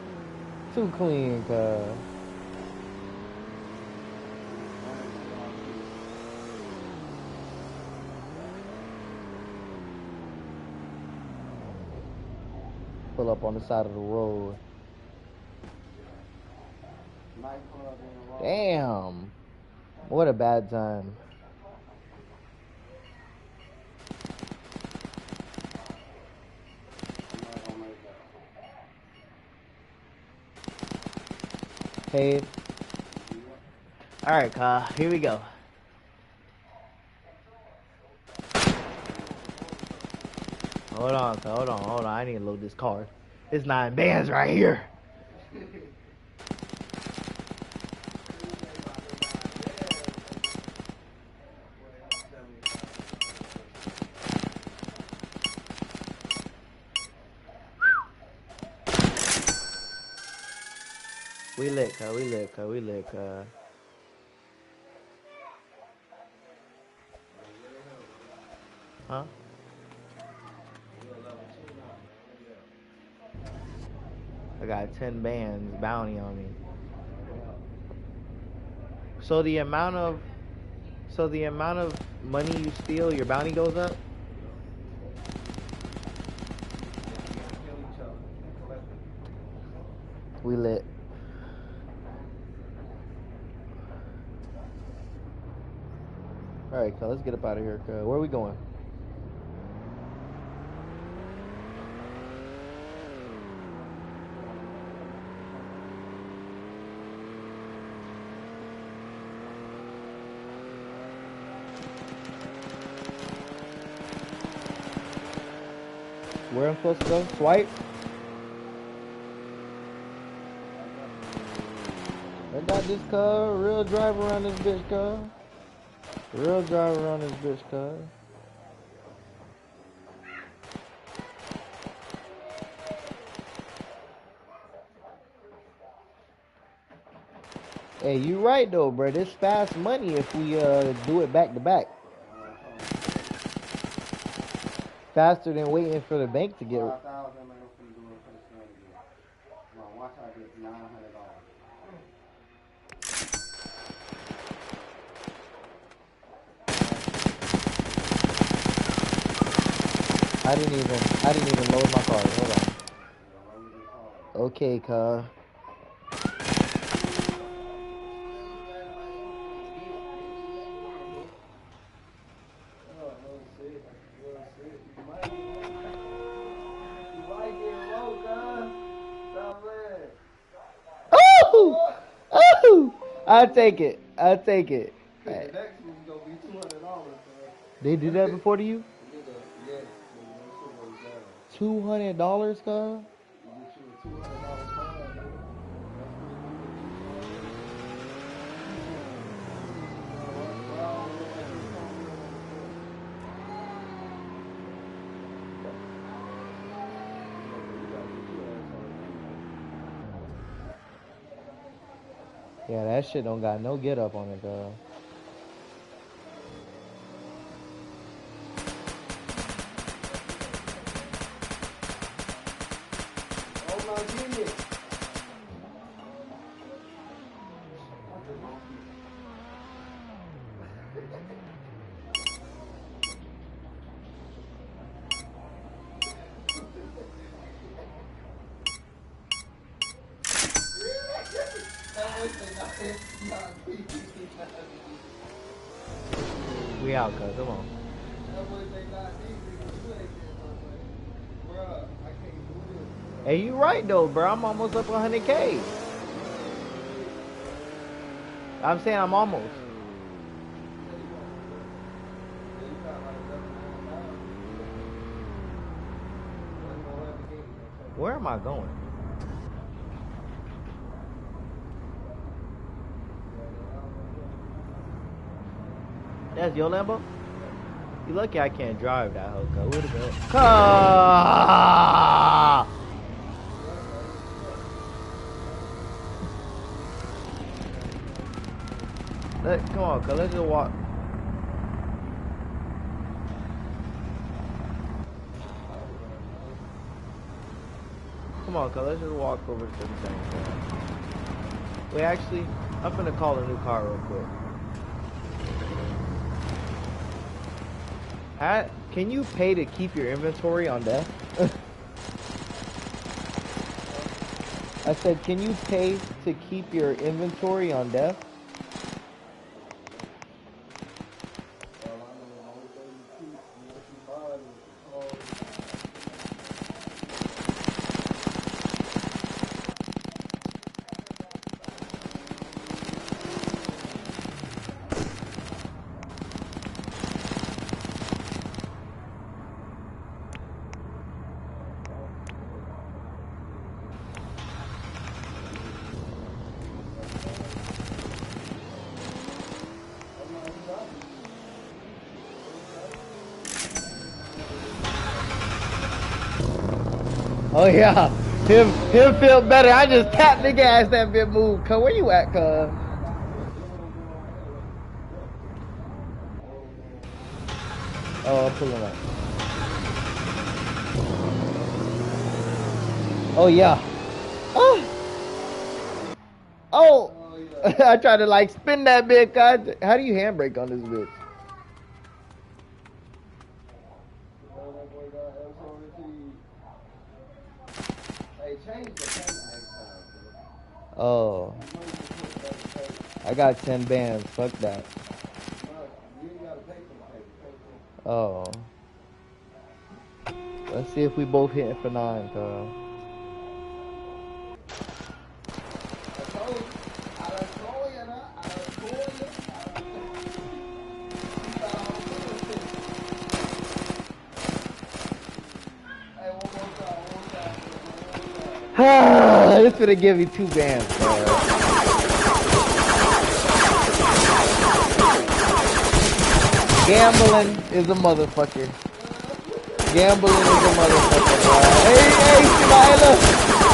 Too clean, cuz. Pull up on the side of the road. Damn. What a bad time. Hey. Alright, cuz. Here we go. Hold on, cuz. Hold on. I need to load this card. It's 9 bands right here. We lit, cuz. We lit, cuz. Huh? I got 10 bands bounty on me. So the amount of money you steal, your bounty goes up? We lit. Alright, cuz, let's get up out of here, cuz. Where are we going? Where I'm supposed to go? Swipe? I got this, cuz. Real driver around this bitch, cuz. Real driver around this bitch, cuz. Hey, you right though, bro. This fast money if we do it back to back. Faster than waiting for the bank to get. I didn't even load my card. Hold on. Okay, cuz. Oh! Oh! I'll take it. The next one's gonna be $200. They did that before to you? Yes. $200, cuz? Yeah, that shit don't got no get up on it, cuz. We out, cuz. Come on. Hey, you right though, bro. I'm almost up 100K. I'm saying I'm almost. Where am I going? That's your Lambo? You lucky I can't drive that hoe, cuz. Where'd it go? Come on, cuz. Let's just walk. Come on, cuz. Let's just walk over to the thing. Wait, actually, I'm finna call a new car real quick. Can you pay to keep your inventory on death? I said, can you pay to keep your inventory on death? Oh yeah, him feel better. I just tapped the gas, that bit move. Cuz, where you at, cuz? Oh, I'm pulling up. Oh yeah. Oh. Oh. I tried to like spin that bit, cuz. How do you handbrake on this bitch? Oh. I got 10 bands. Fuck that. Oh. Let's see if we both hitting for 9, cuz. It's gonna give me 2 bands, cuz. Gambling is a motherfucker. Gambling is a motherfucker, bro. Hey, see that? Look.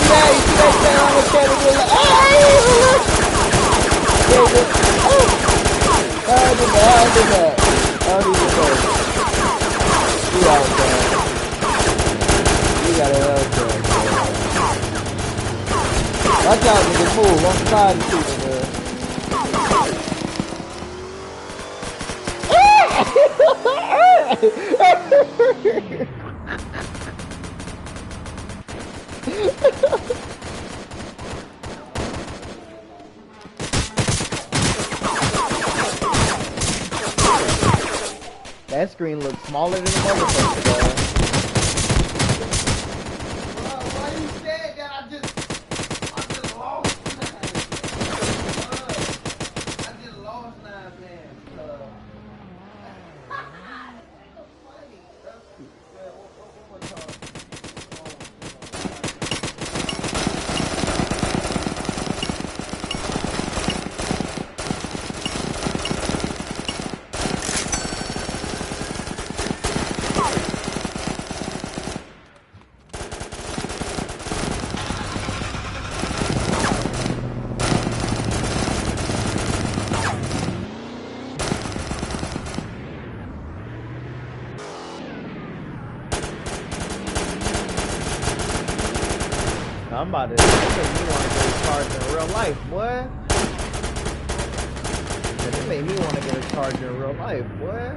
See that thing on the camera? I did that. I don't even know. You out there. You got it out there, man. Watch out, nigga. Move. I'm trying to shoot him, man. That screen looks smaller than the motherfucker, bro. Why you said that? I just lost 9 man. I'm about to make me want to get a charge in real life, boy. It made me want to get a charge in real life, boy.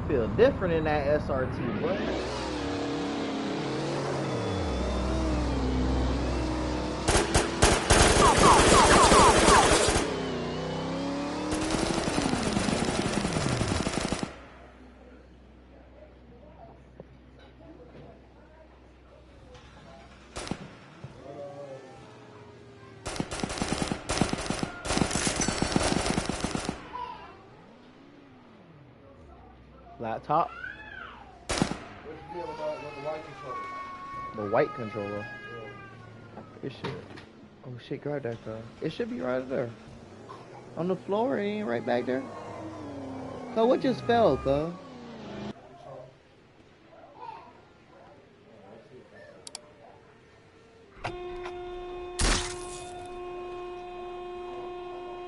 Feel different in that SRT, boy. Laptop. What's the deal about the white controller? The white controller. Yeah. It should. Oh shit, grab that car. It should be right there. On the floor, it ain't right back there. So what just fell, cuz?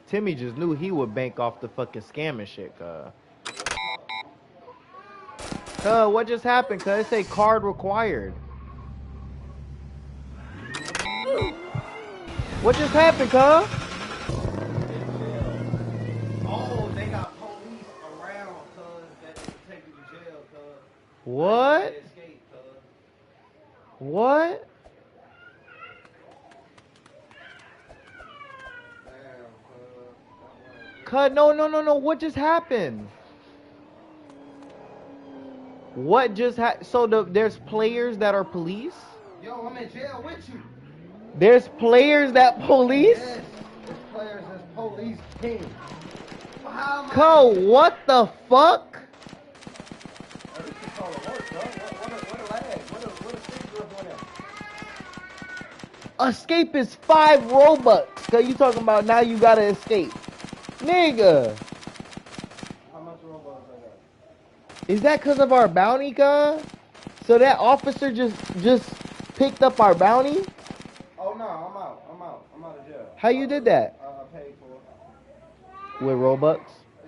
Timmy just knew he would bank off the fucking scamming shit, cuz. What just happened? Cuz it say card required. What just happened, cuz? Oh, they got police around, cuz, that can take you to jail, cuz. What? Escape, cuz. What? Damn, Cuz, no. What just happened? What just happened? So there's players that are police? Yo, I'm in jail with you. There's players that police? Yes, there's players, there's police king. How am I? Cuz, what the fuck? Oh, this is called a work, bro. What a lag? What a stick grip on that? Escape is 5 Robux. Cuz you talking about now you gotta escape. Nigga. How much robots I got? Is that cuz of our bounty, cuz? So that officer just picked up our bounty? Oh no, I'm out. I'm out of jail. How you did that? I paid for it. With Robux?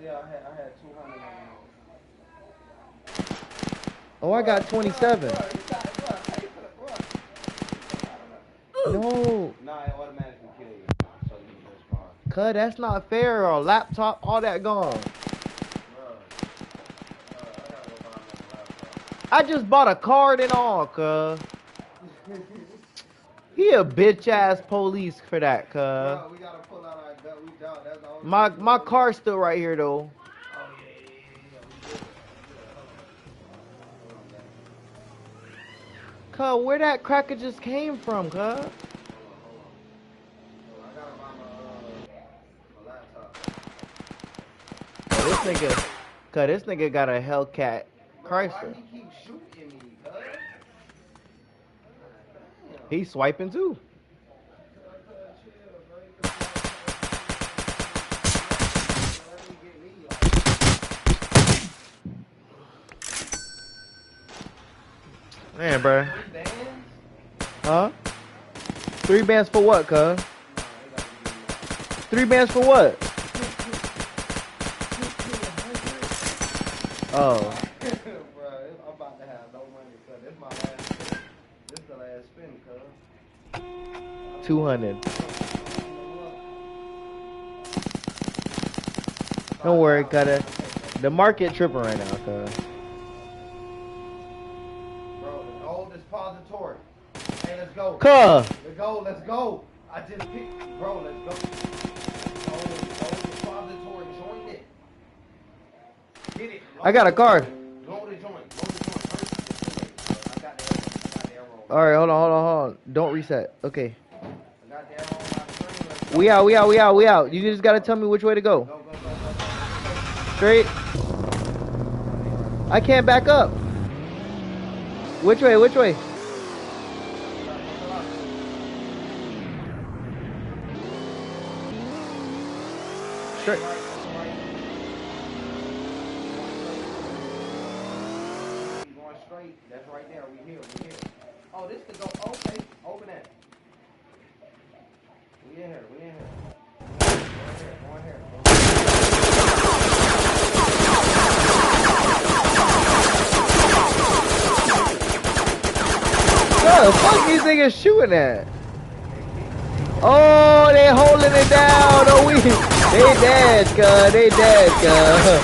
Yeah, I had 200 on it. Oh, I got 27. No. Nah, it automatically kill you. So you just fine. Cuz, that's not fair. Our laptop, all that gone. I just bought a card and all, cuz. He a bitch ass police for that, cuz. Bro, we gotta pull out our gun. We don't. That's the only My car's still right here though. Oh yeah. Cuz, where that cracker just came from, cuz? I gotta buy my laptop. This nigga got a Hellcat Chrysler. Why he keep shooting me, cuz? He's swiping too. Man, bro. 3 bands? Huh? 3 bands for what, cuz? 3 bands for what? Oh. Bro, I'm about to have no money, cuz. This my last spin. This the last spin, cuz. 200. Don't worry, cuz. The market tripping right now, cuz. Bro, the gold depository. Hey, let's go. Cuz. Let's go. I just picked. Bro, let's go. Gold depository. Join it. Get it. I got a card. Go to join. I got the arrow. Alright, hold on. Don't reset. Okay. I got the arrow on my screen. Let's go. We out. You just gotta tell me which way to go. Go. Straight. I can't back up. Which way? Straight. Going straight. That's right there. We here. Oh, this to go. Okay. Open that. We in here. Go in here. What the fuck these niggas shooting at? Oh, they holding it down. Oh, they dead, cuz.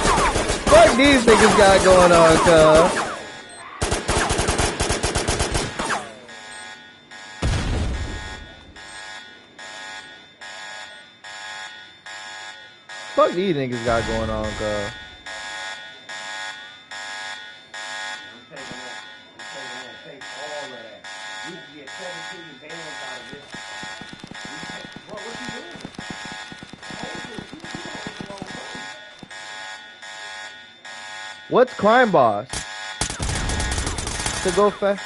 Fuck these niggas got going on, cuz. Fuck these niggas got going on, cuz. Take all of that. You can get 17 bands out of this. Bro, what you doing? What's Crime Boss? To go fast.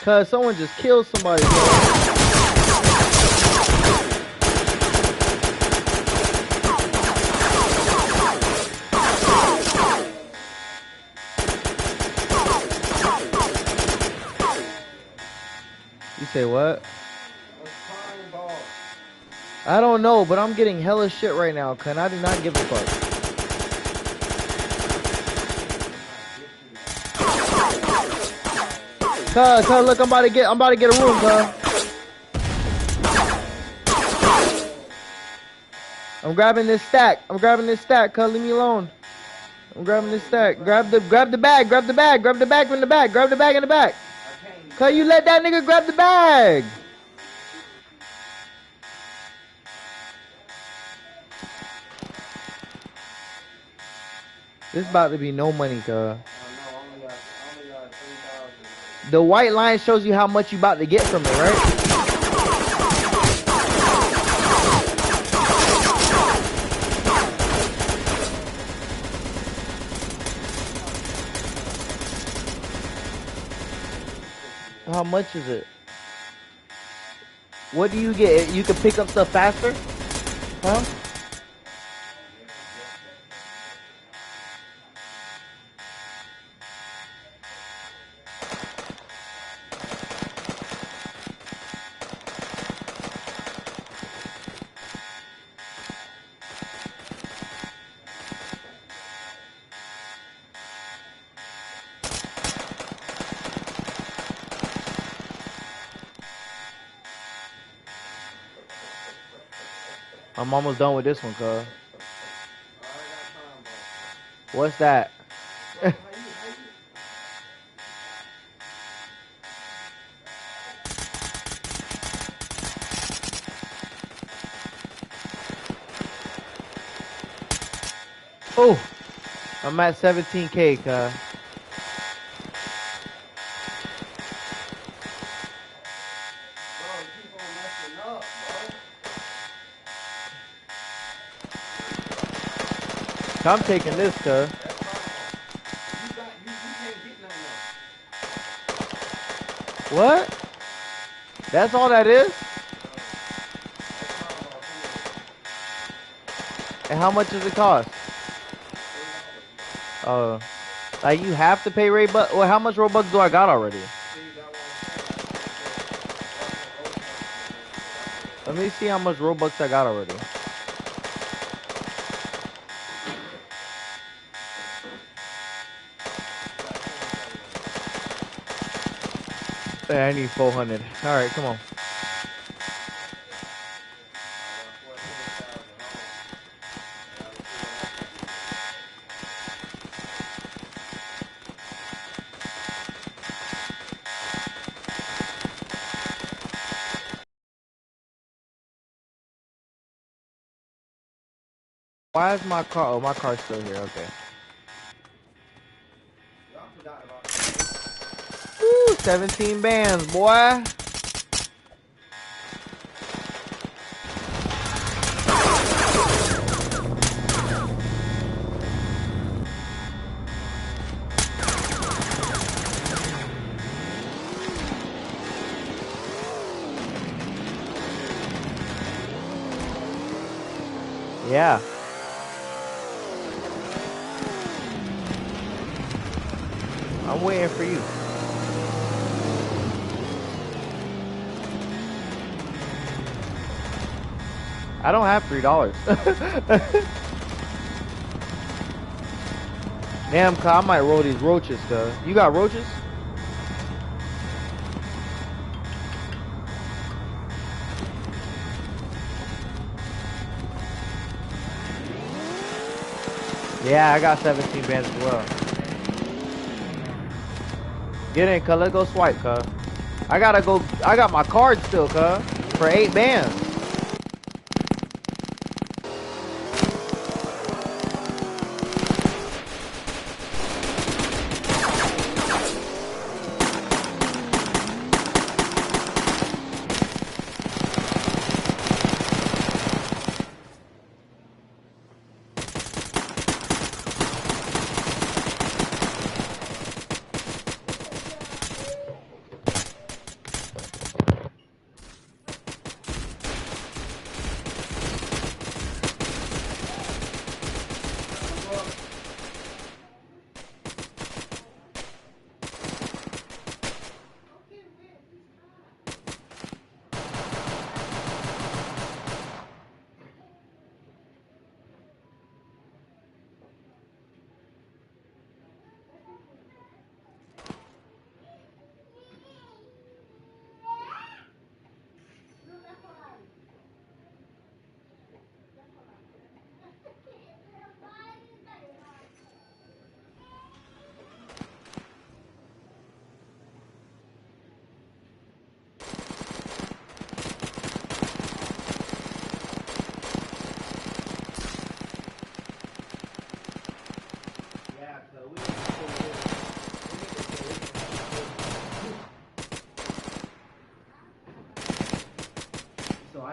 Cause someone just killed somebody. You say what? What's crying ball? I don't know, but I'm getting hella shit right now, cuz I do not give a fuck. Cuz, look, I'm about to get a room, cuz. I'm grabbing this stack, cuz. Leave me alone. I'm grabbing this stack. Grab the bag from the back. Grab the bag in the back. Cuz you let that nigga grab the bag. This about to be no money, cuz. I only got 3,000. The white line shows you how much you about to get from it, right? How much is it? What do you get? You can pick up stuff faster? Huh? I'm almost done with this one, cuz. What's that? Oh, I'm at 17K, cuz. I'm taking this, cuz. What? That's all that is? And how much does it cost? Like you have to pay Robux. Well, how much Robux do I got already? Let me see how much Robux I got already. Hey, I need 400. All right, come on. Why is my car? Oh, my car's still here. Okay. Woo, 17 bands, boy. Yeah. I'm waiting for you. I don't have $3. Damn, I might roll these roaches, cuz. You got roaches? Yeah, I got 17 bands as well. Get in, cuz. Let's go swipe, cuz. I got my card still, cuz. For 8 bands.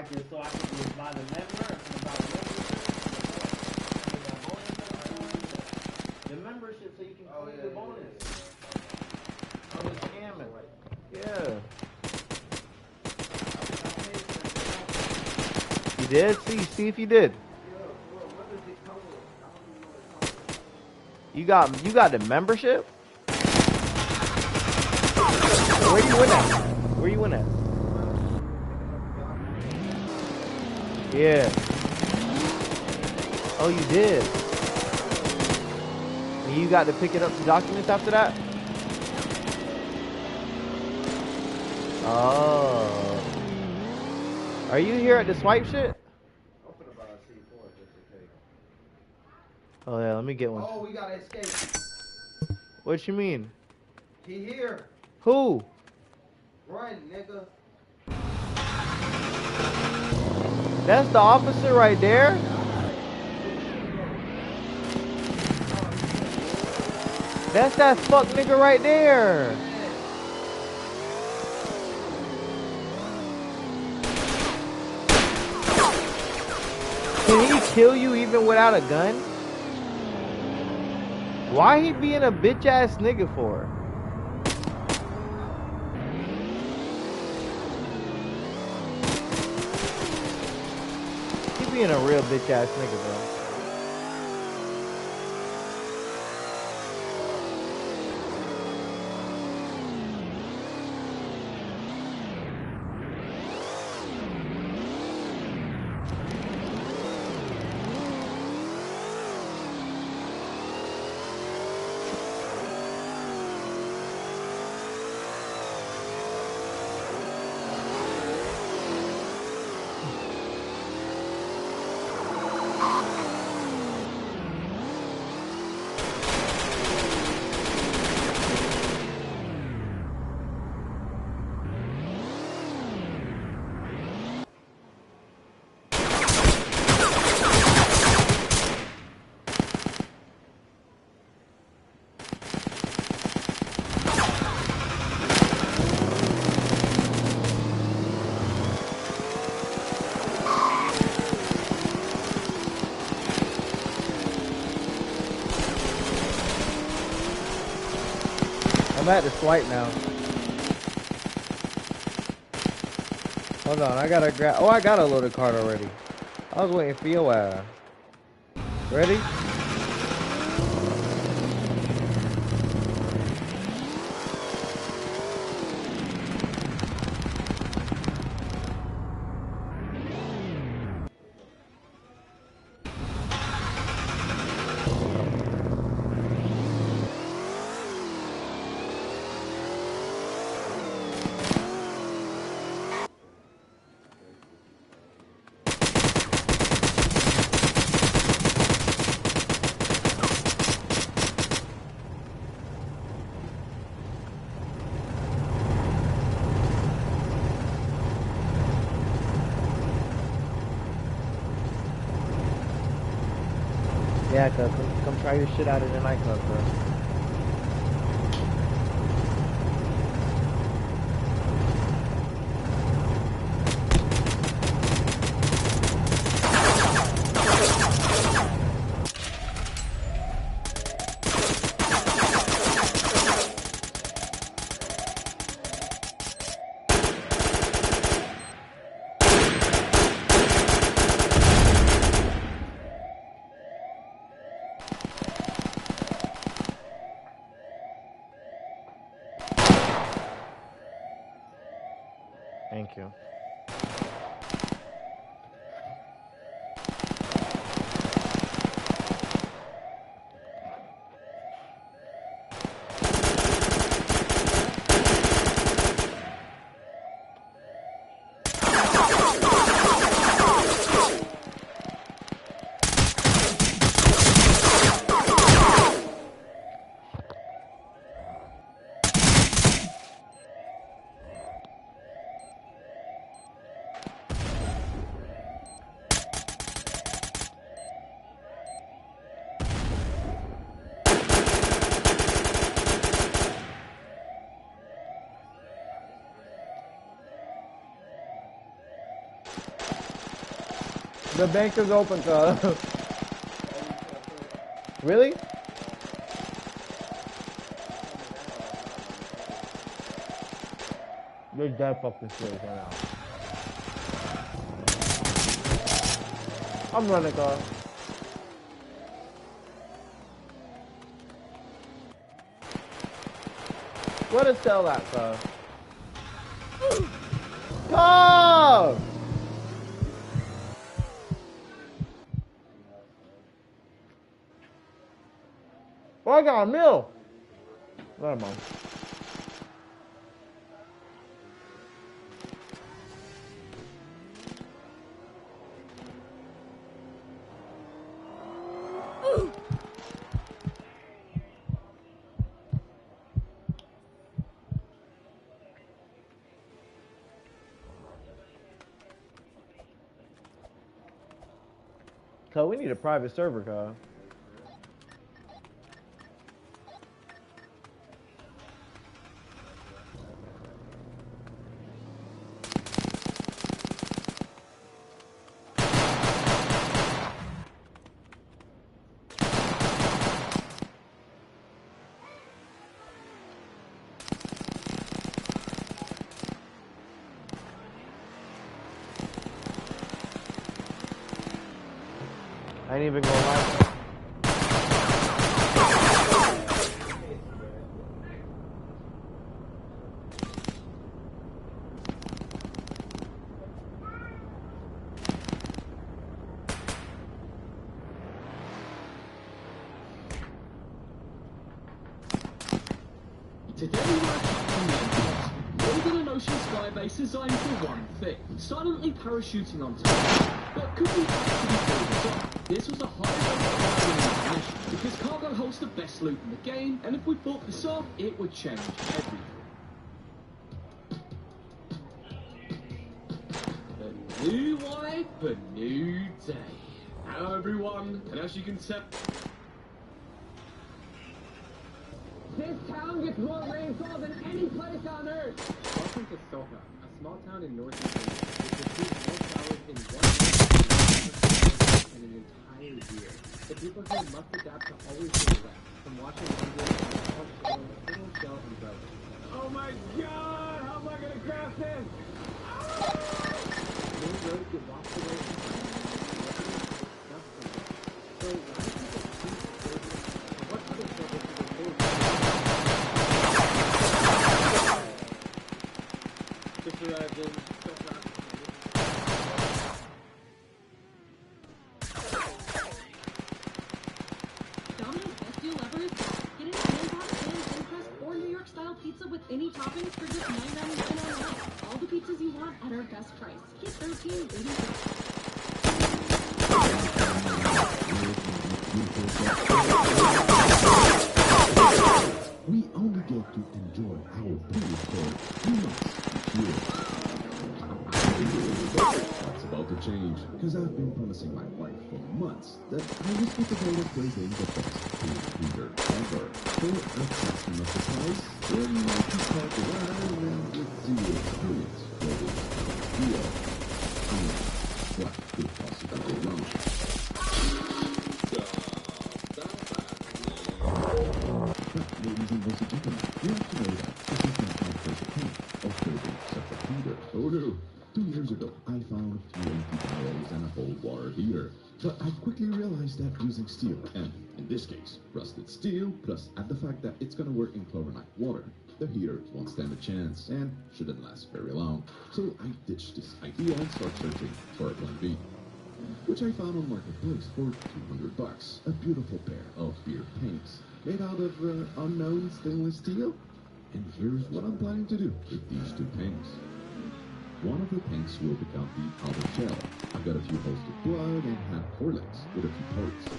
Like this, so I can just buy the member and buy the membership. The membership, so you can claim the bonus. Oh, the scamming. Yeah. You did? See if you did. You got the membership? Where you win at? Where you win at? Yeah. Oh, you did. And you got to pick it up the documents after that? Oh. Are you here at the swipe shit? I'm finna buy a C4 just in case. Oh yeah, let me get one. Oh, we gotta escape. What you mean? He here. Who? Run, nigga. That's the officer right there? That's that fuck nigga right there. Can he kill you even without a gun? Why he being a bitch ass nigga for? He being a real bitch ass nigga, bro. I'm at the swipe now. Hold on, I gotta grab. Oh, I got a loaded card already. I was waiting for your ass. Ready? Yeah, cuz come try your shit out in the nightclub, bro. Thank you. The bank is open, cuz. Really? You're dead fucking serious right now. I'm running, cuz. Where the cell at, cuz? Cuz! Oh, I got a meal. Never mind. Cuz, we need a private server, cuz. I ain't even gonna lie. Today we're attacking the Empire. Building an ocean skybase designed for one thing, silently parachuting on top. But could we actually pull this off? This was a high-level mission because cargo holds the best loot in the game, and if we pulled this off, it would change everything. A new life, a new day. Hello everyone, and as you can tell, this town gets more rainfall than any place on Earth! Welcome to Soka, a small town in northeast India, which receives more flowers in one in an entire year. The people here must adapt to always being wet, from washing laundry to little shell umbrellas. Oh my god! How am I gonna grab this? Main roads get washed away in time, so why do people choose to what other troubles do they face? Just arrived in so fast. Domino's best deal ever is back. Get an hands-on pan, thin crust, or New York style pizza with any toppings for just $9.99 online. All the pizzas you want at our best price. Get 13.80. We only get to enjoy our previous for 2 months each year. That's about to change, because I've been promising my wife for months that I was going to play the best computer ever. For a fraction of the price, then you can start around and with zero experience for this deal. What could possibly go wrong? But, ladies and gentlemen, you have to know that this is not my first attempt of building such a heater. Oh no! 2 years ago, I found a few empty barrels and a whole water heater. But I quickly realized that using steel, and in this case, rusted steel, plus add the fact that it's gonna work in chlorinated water, the heater won't stand a chance and shouldn't last very long. So I ditched this idea and started searching for a plan B, which I found on Marketplace for $200. A beautiful pair of beer tanks made out of unknown stainless steel. And here's what I'm planning to do with these 2 tanks. One of the tanks will become the outer shell. I've got a few holes to plug and have Horlicks with a few ports.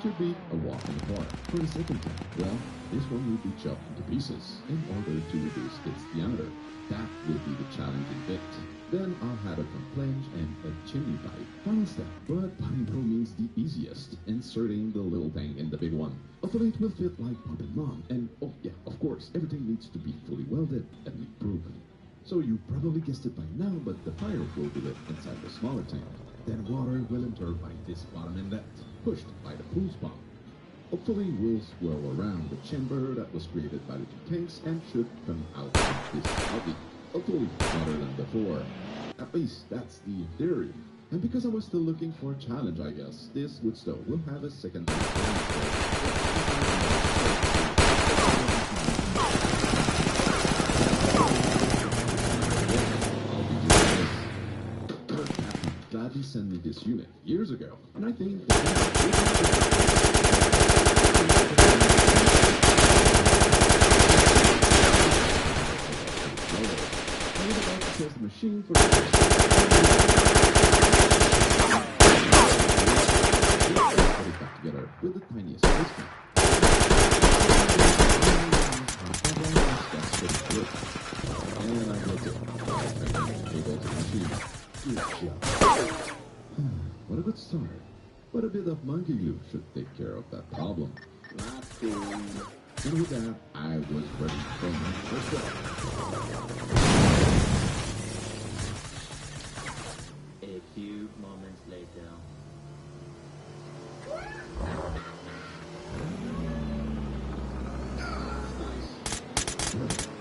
Should be a walk in the park. For the second tank, well, this one will be chopped into pieces in order to reduce its diameter. That will be the challenging bit. Then I'll have a flange and a chimney pipe. Final step, but by no means the easiest, inserting the little tank in the big one. Hopefully it will fit like Pop and Mom. And oh yeah, of course, everything needs to be fully welded and leak-proof. So you probably guessed it by now, but the fire will be lit inside the smaller tank. Then water will enter by this bottom inlet, pushed by the hose pump. Hopefully will swirl around the chamber that was created by the two tanks and should come out of this outlet. Hopefully better than before. At least that's the theory. And because I was still looking for a challenge, I guess, this Woodstone will have a second gladly sent me this unit years ago, and I think I was about to test the machine for the put it back together with the tiniest system. And I built it. I built the machine. Good job. What a good start. But a bit of monkey glue should take care of that problem. Not cool. And with that, I was ready for my first step. A few moments later.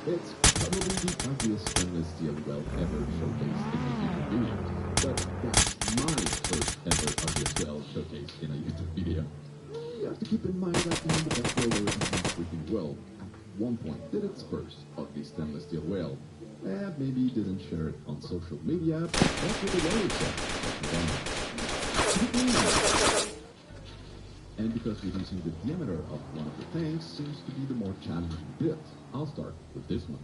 It's probably the ugliest stainless steel well ever showcased in a YouTube video. But that's my first ever ugliest well showcased in a YouTube video. You have to keep in mind that even the best welder in the freaking world at one point did its first ugly stainless steel well. And maybe didn't share it on social media, but that's what the welder said. And because reducing the diameter of one of the tanks seems to be the more challenging bit, I'll start with this one.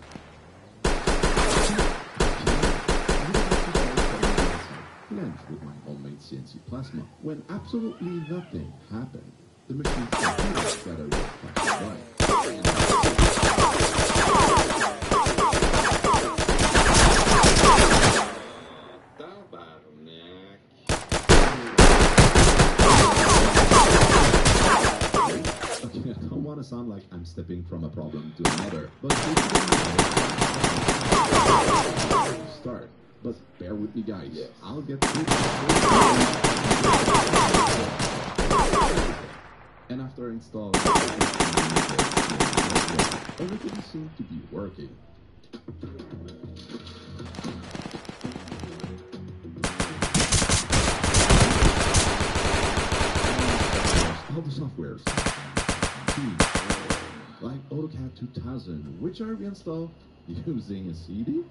Lens with my homemade CNC plasma. When absolutely nothing happened, the machine's computer got a red flash right. Okay, I don't want to sound like I'm stepping from a problem to another, but start. But bear with me, guys. Yes. I'll get through this. And after installing everything seemed to be working. All the softwares, like AutoCAD 2000, which I reinstalled using a CD.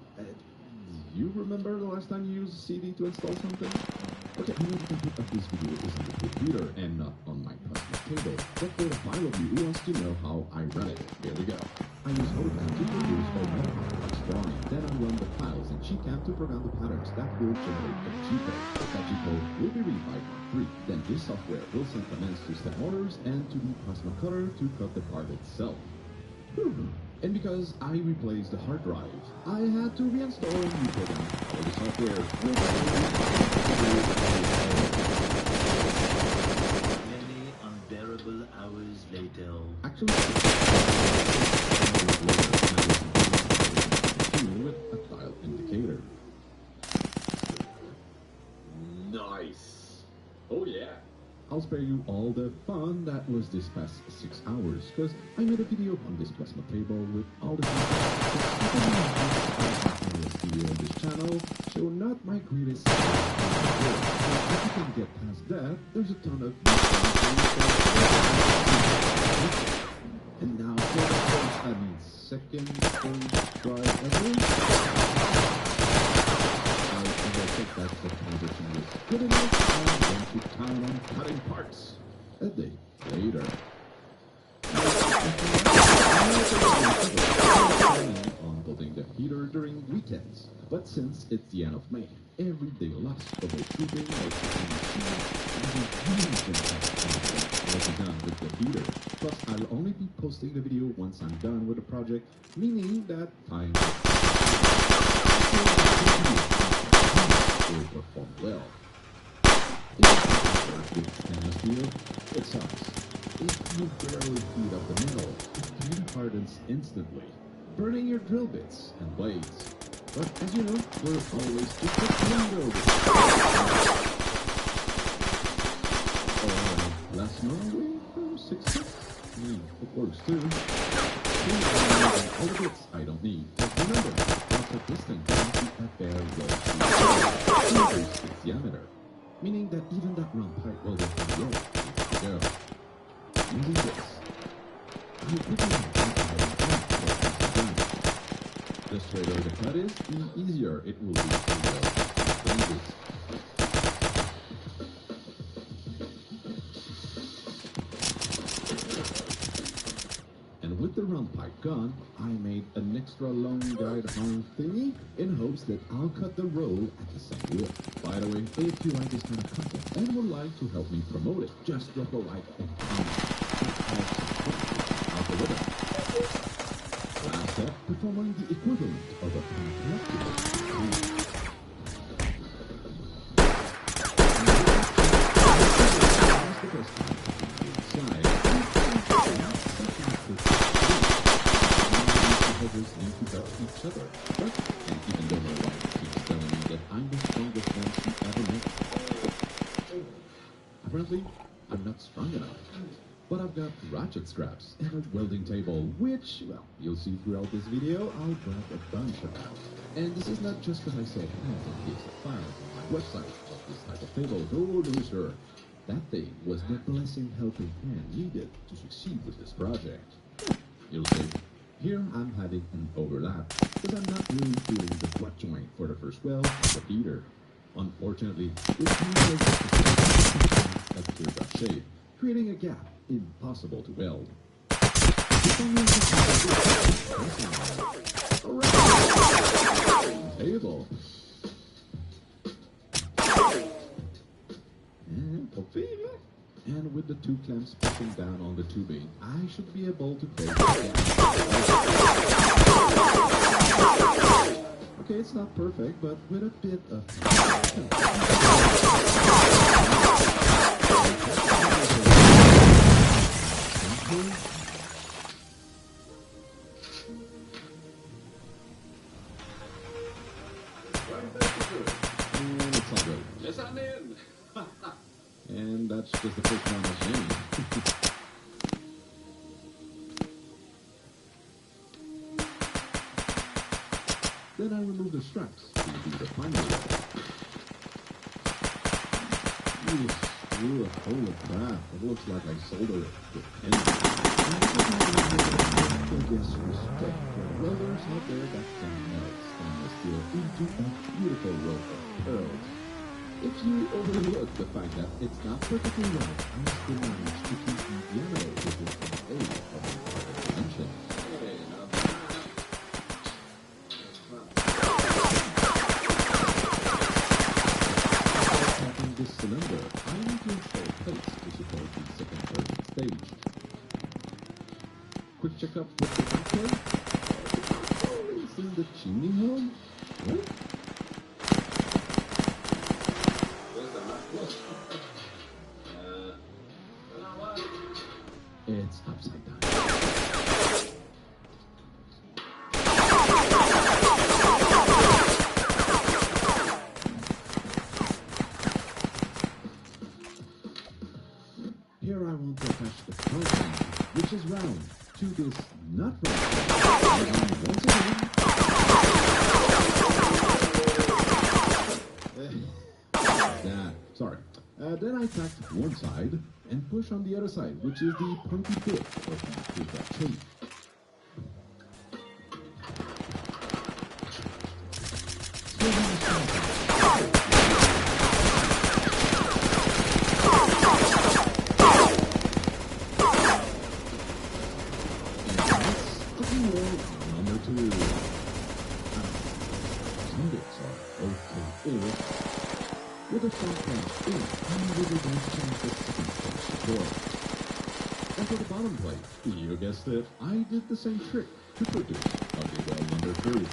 Do you remember the last time you used a CD to install something? Okay, I know the content of this video is on the computer and not on my personal table, but for the file of you who wants to know how I run it, here we go. I use AutoCAD to produce a model drawing, then I run the files in GCAM to program the patterns that will generate a G-code. That G-code will be read by part 3. Then this software will send commands to step motors and to the plasma cutter to cut the part itself. And because I replaced the hard drive, I had to reinstall a new program for the software. Many unbearable hours later. Actually, with a dial indicator. Nice. Oh yeah. I'll spare you all the fun that was this past 6 hours, because I made a video on this plasma table with all the video on this channel, so not my greatest skill. If you can get past that, there's a ton of and now for the first, second try ever. I think that the transition was good enough and went to town on cutting parts. A day later. On building the heater during weekends, but since it's the end of May, every day lost troubleshooting or done with the heater. Plus, I'll only be posting the video once I'm done with the project, meaning that time will perform well. It sucks. If you barely heat up the metal, it can hardens instantly, burning your drill bits and blades. But as you know, we're always just a window. Last Norway from 6-6. It works too. All the bits I don't need. But remember, also distance must be a bare roll. 2 diameter. Meaning that even that round pipe will get the roll. Go. Using this. I quickly the straighter the cut is, the easier it will be to this. And with the round pipe gone, I made an extra long guide horn thingy in hopes that I'll cut the roll at the same width. By the way, if you like this kind of content and would like to help me promote it, just drop a like and comment. Last step, performing the equivalent of a each other. But, and even though my wife keeps telling me that I'm the strongest man she ever met, apparently, I'm not strong enough. But I've got ratchet scraps and a welding table, which, well, you'll see throughout this video, I'll grab a bunch about. And this is not just because I said hands and gives a file on my website of this type of table. No, no, sir. That thing was the blessing helping hand needed to succeed with this project. You'll see. Here I'm having an overlap, because I'm not really feeling the butt joint for the first weld of the heater. Unfortunately, it's a teardrop shape, creating a gap impossible to weld. Table. And with the 2 clamps pushing down on the tubing, I should be able to close the gap. Okay, it's not perfect, but with a bit of... It's all good. Yes, I'm in! And that's just the first one of many. Then I remove the straps to do the final work. Holy crap, it looks like I soldered it with pins. I guess respect for welders out there that can melt stainless steel into a beautiful row of pearls. If you overlook the fact that it's not perfectly right, I still managed to keep the diameter within an eighth of the dimension. Tapping this cylinder, I need to install plates to support the second version stage. Quick checkup with the backplate. It's in the chimney hole. What? It's upside down. Here I want to attach the program, which is round, to this not round. Once again. Sorry. Then I tack one side and push on the other side, which is the pointy bit of the teardrop shape. Number 2. Some bits are okay-ish. With a front plate in, and with a nice chance of second plate support. And for the bottom plate, you guessed it, I did the same trick to produce ugly well number 3.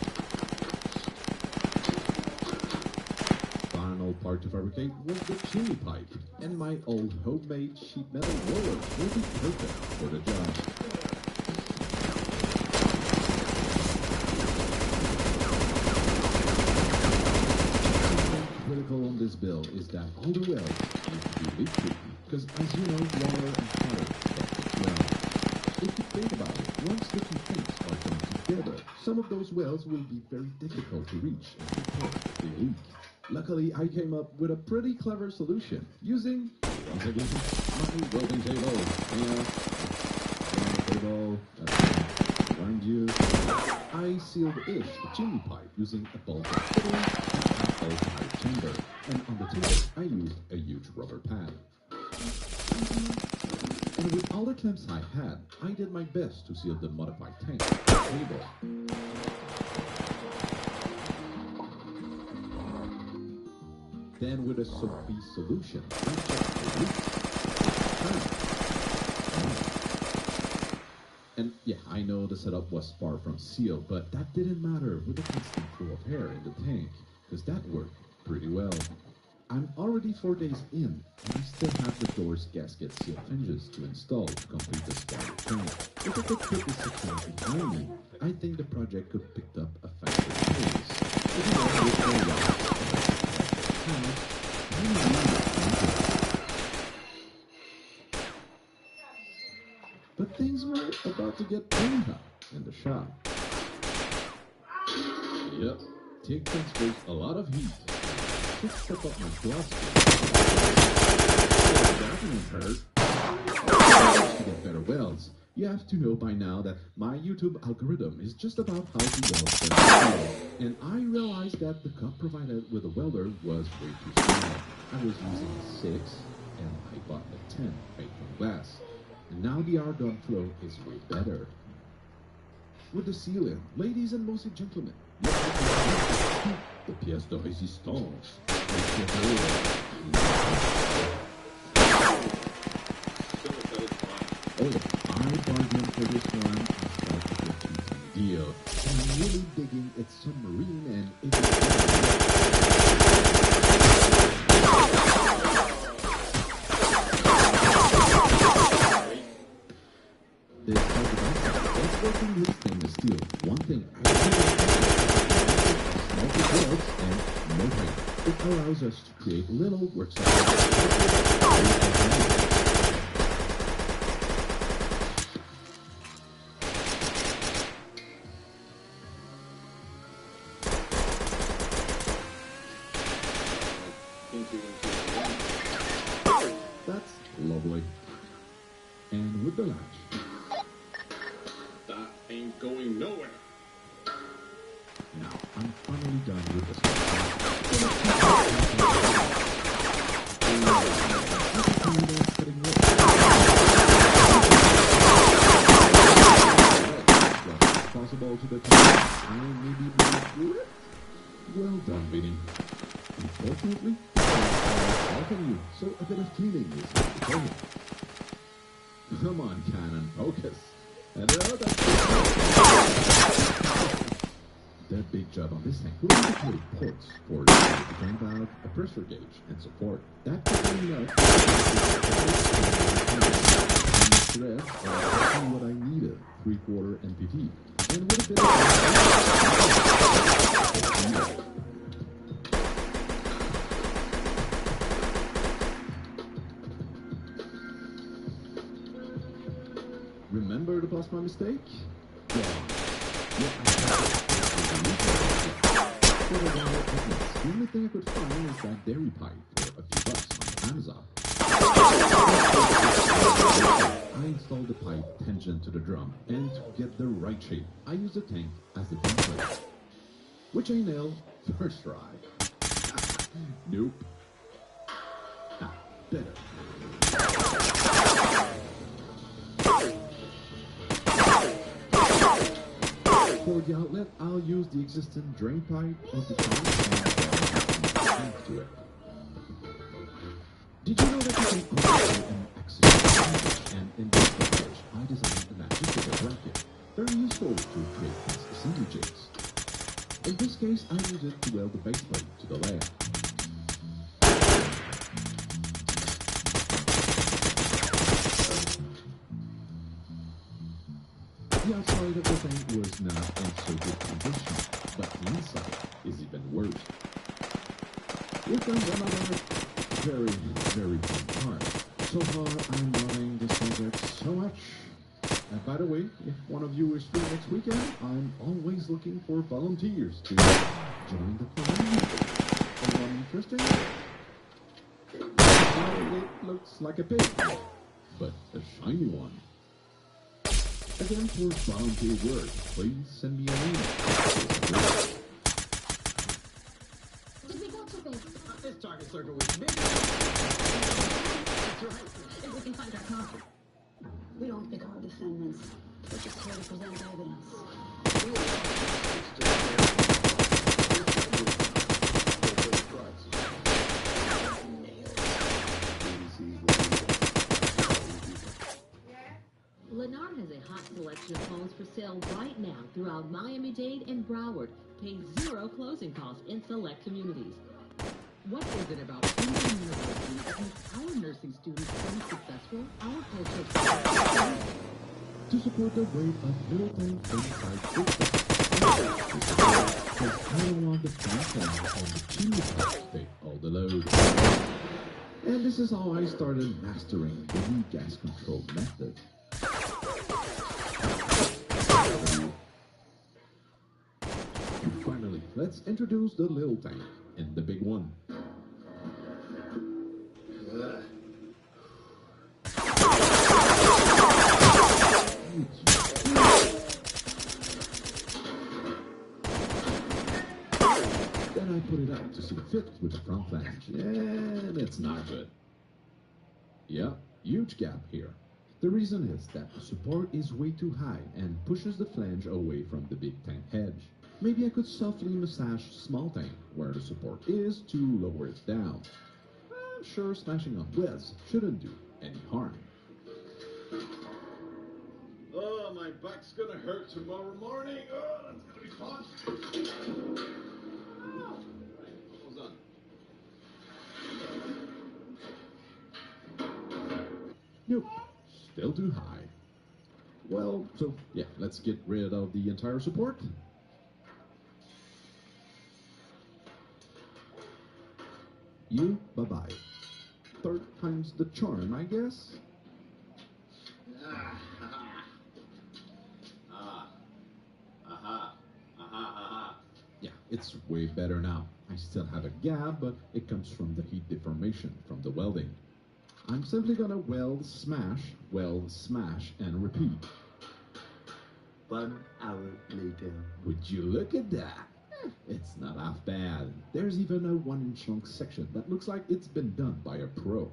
Final part to fabricate was the chimney pipe, and my old homemade sheet metal roller will be perfect for the job. Critical on this build is that all the welds need to be leak-proof because as you know, water and fire affect the ground. If you think about it, once the two things are joined together, some of those wells will be very difficult to reach and repair if they leak. Luckily, I came up with a pretty clever solution using, once again, my welding table. Table, mind you, I sealed-ish the chimney pipe using a bolt of fiddle and a pipe chamber, and on the table I used a huge rubber pad. And with all the clamps I had, I did my best to seal the modified tank to the table. Then with a soapy solution, I checked the leak. And yeah, I know the setup was far from sealed, but that didn't matter with the constant flow of air in the tank, because that worked pretty well. I'm already 4 days in, and I still have the door's gasket seal hinges to install to complete the spider tank. If I could put this section behind me, I think the project could pick up a faster pace. If you know, with no but things were about to get turned up in the shop. Yep, TIG transfers a lot of heat. Just step up my gloss. That won't hurt. To get better welds, you have to know by now that my YouTube algorithm is just about how to weld better steel. And I realized that the cup provided with a welder was way too small. I was using a 6, and I bought a 10 made from glass. And now the argon flow is way better. With the seal in, ladies and mostly gentlemen, the pièce de résistance. Oh, I bargained for this one and tried to get you some deal. I'm really digging its submarine and it's working with stainless steel. One thing I really like is and no height. It allows us to create little works of art. That's lovely. And with the latch. That ain't going nowhere. Now, I'm finally done with this. Possible to the top. I maybe through it? Well done, Vinny. Unfortunately, how can you? So a bit of cleaning is important. Come on, Cannon, focus. That big job on this tank will indicate ports for the drain valve, a pressure gauge, and support. That pretty much threads are exactly what I needed, 3/4 NPT. And with a bit of remember the plasma mistake? Yeah. The only thing I could find is that dairy pipe for a few bucks on Amazon. I installed the pipe tangent to the drum, and to get the right shape, I used the tank as the template, which I nailed first try. Nope. Ah, better. For the outlet, I'll use the existing drain pipe of the tank and to it. Did you know that you can also do an access and in this package, I designed an adjustable bracket, very useful to create fast assembly jigs. In this case, I use it to weld the base plate to the layer. The outside of the tank was not in so good condition, but the inside is even worse. Here comes another very, very fun part. So far, I'm loving this project so much. And by the way, if one of you is free next weekend, I'm always looking for volunteers to join the plan. Anyone interested? Well, it looks like a pig, but a shiny one. Again, for volunteer work, please send me an email. Did we go too big? This target circle was big. That's right. If we can find our copy. We don't pick our defendants. We're just here to present evidence. Lennar has a hot selection of homes for sale right now throughout Miami-Dade and Broward. Pay zero closing costs in select communities. What is it about Cleveland University that makes our nursing students so successful? Our culture To support the weight of little things inside big things. Because I don't want the front end on the chimney pipe to take all the load. And this is how I started mastering the new gas control method. And finally, let's introduce the little tank and the big one. Then I put it out to see the fit with the front flange, and it's not good. Yeah, huge gap here. The reason is that the support is way too high and pushes the flange away from the big tank hedge. Maybe I could softly massage small tank where the support is to lower it down. I'm sure smashing on wheels shouldn't do any harm. Oh, my back's gonna hurt tomorrow morning. Oh, that's gonna be fun. Oh, right, almost done. Nope, still too high. Well, so yeah, let's get rid of the entire support. You, bye-bye. Third time's the charm, I guess. Yeah, it's way better now. I still have a gap, but it comes from the heat deformation from the welding. I'm simply gonna weld, smash, and repeat. 1 hour later. Would you look at that? It's not half bad. There's even a 1-inch long section that looks like it's been done by a pro.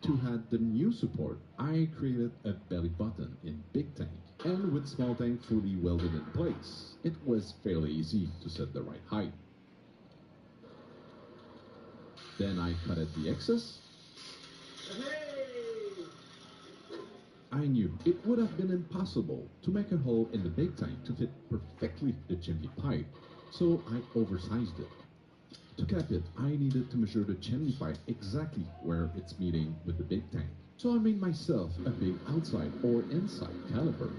To add the new support, I created a belly button in big tank, and with small tank fully welded in place, it was fairly easy to set the right height. Then I cut at the excess. I knew it would have been impossible to make a hole in the big tank to fit perfectly the chimney pipe, so I oversized it. To cap it, I needed to measure the chimney pipe exactly where it's meeting with the big tank. So I made myself a big outside or inside caliper.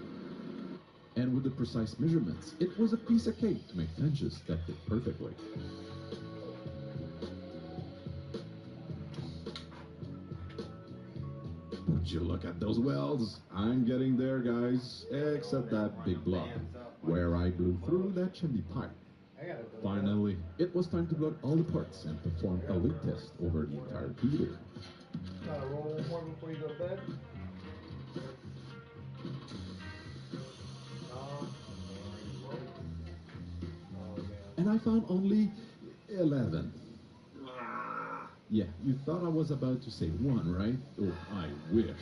And with the precise measurements, it was a piece of cake to make flanges that fit perfectly. Would you look at those welds? I'm getting there, guys, except that big block, where I blew through that chimney pipe. Finally, it was time to plug all the parts and perform a leak test over the entire heater. Gotta roll one more before you go to bed. And I found only 11. Yeah, you thought I was about to say 1, right? Oh, I wish.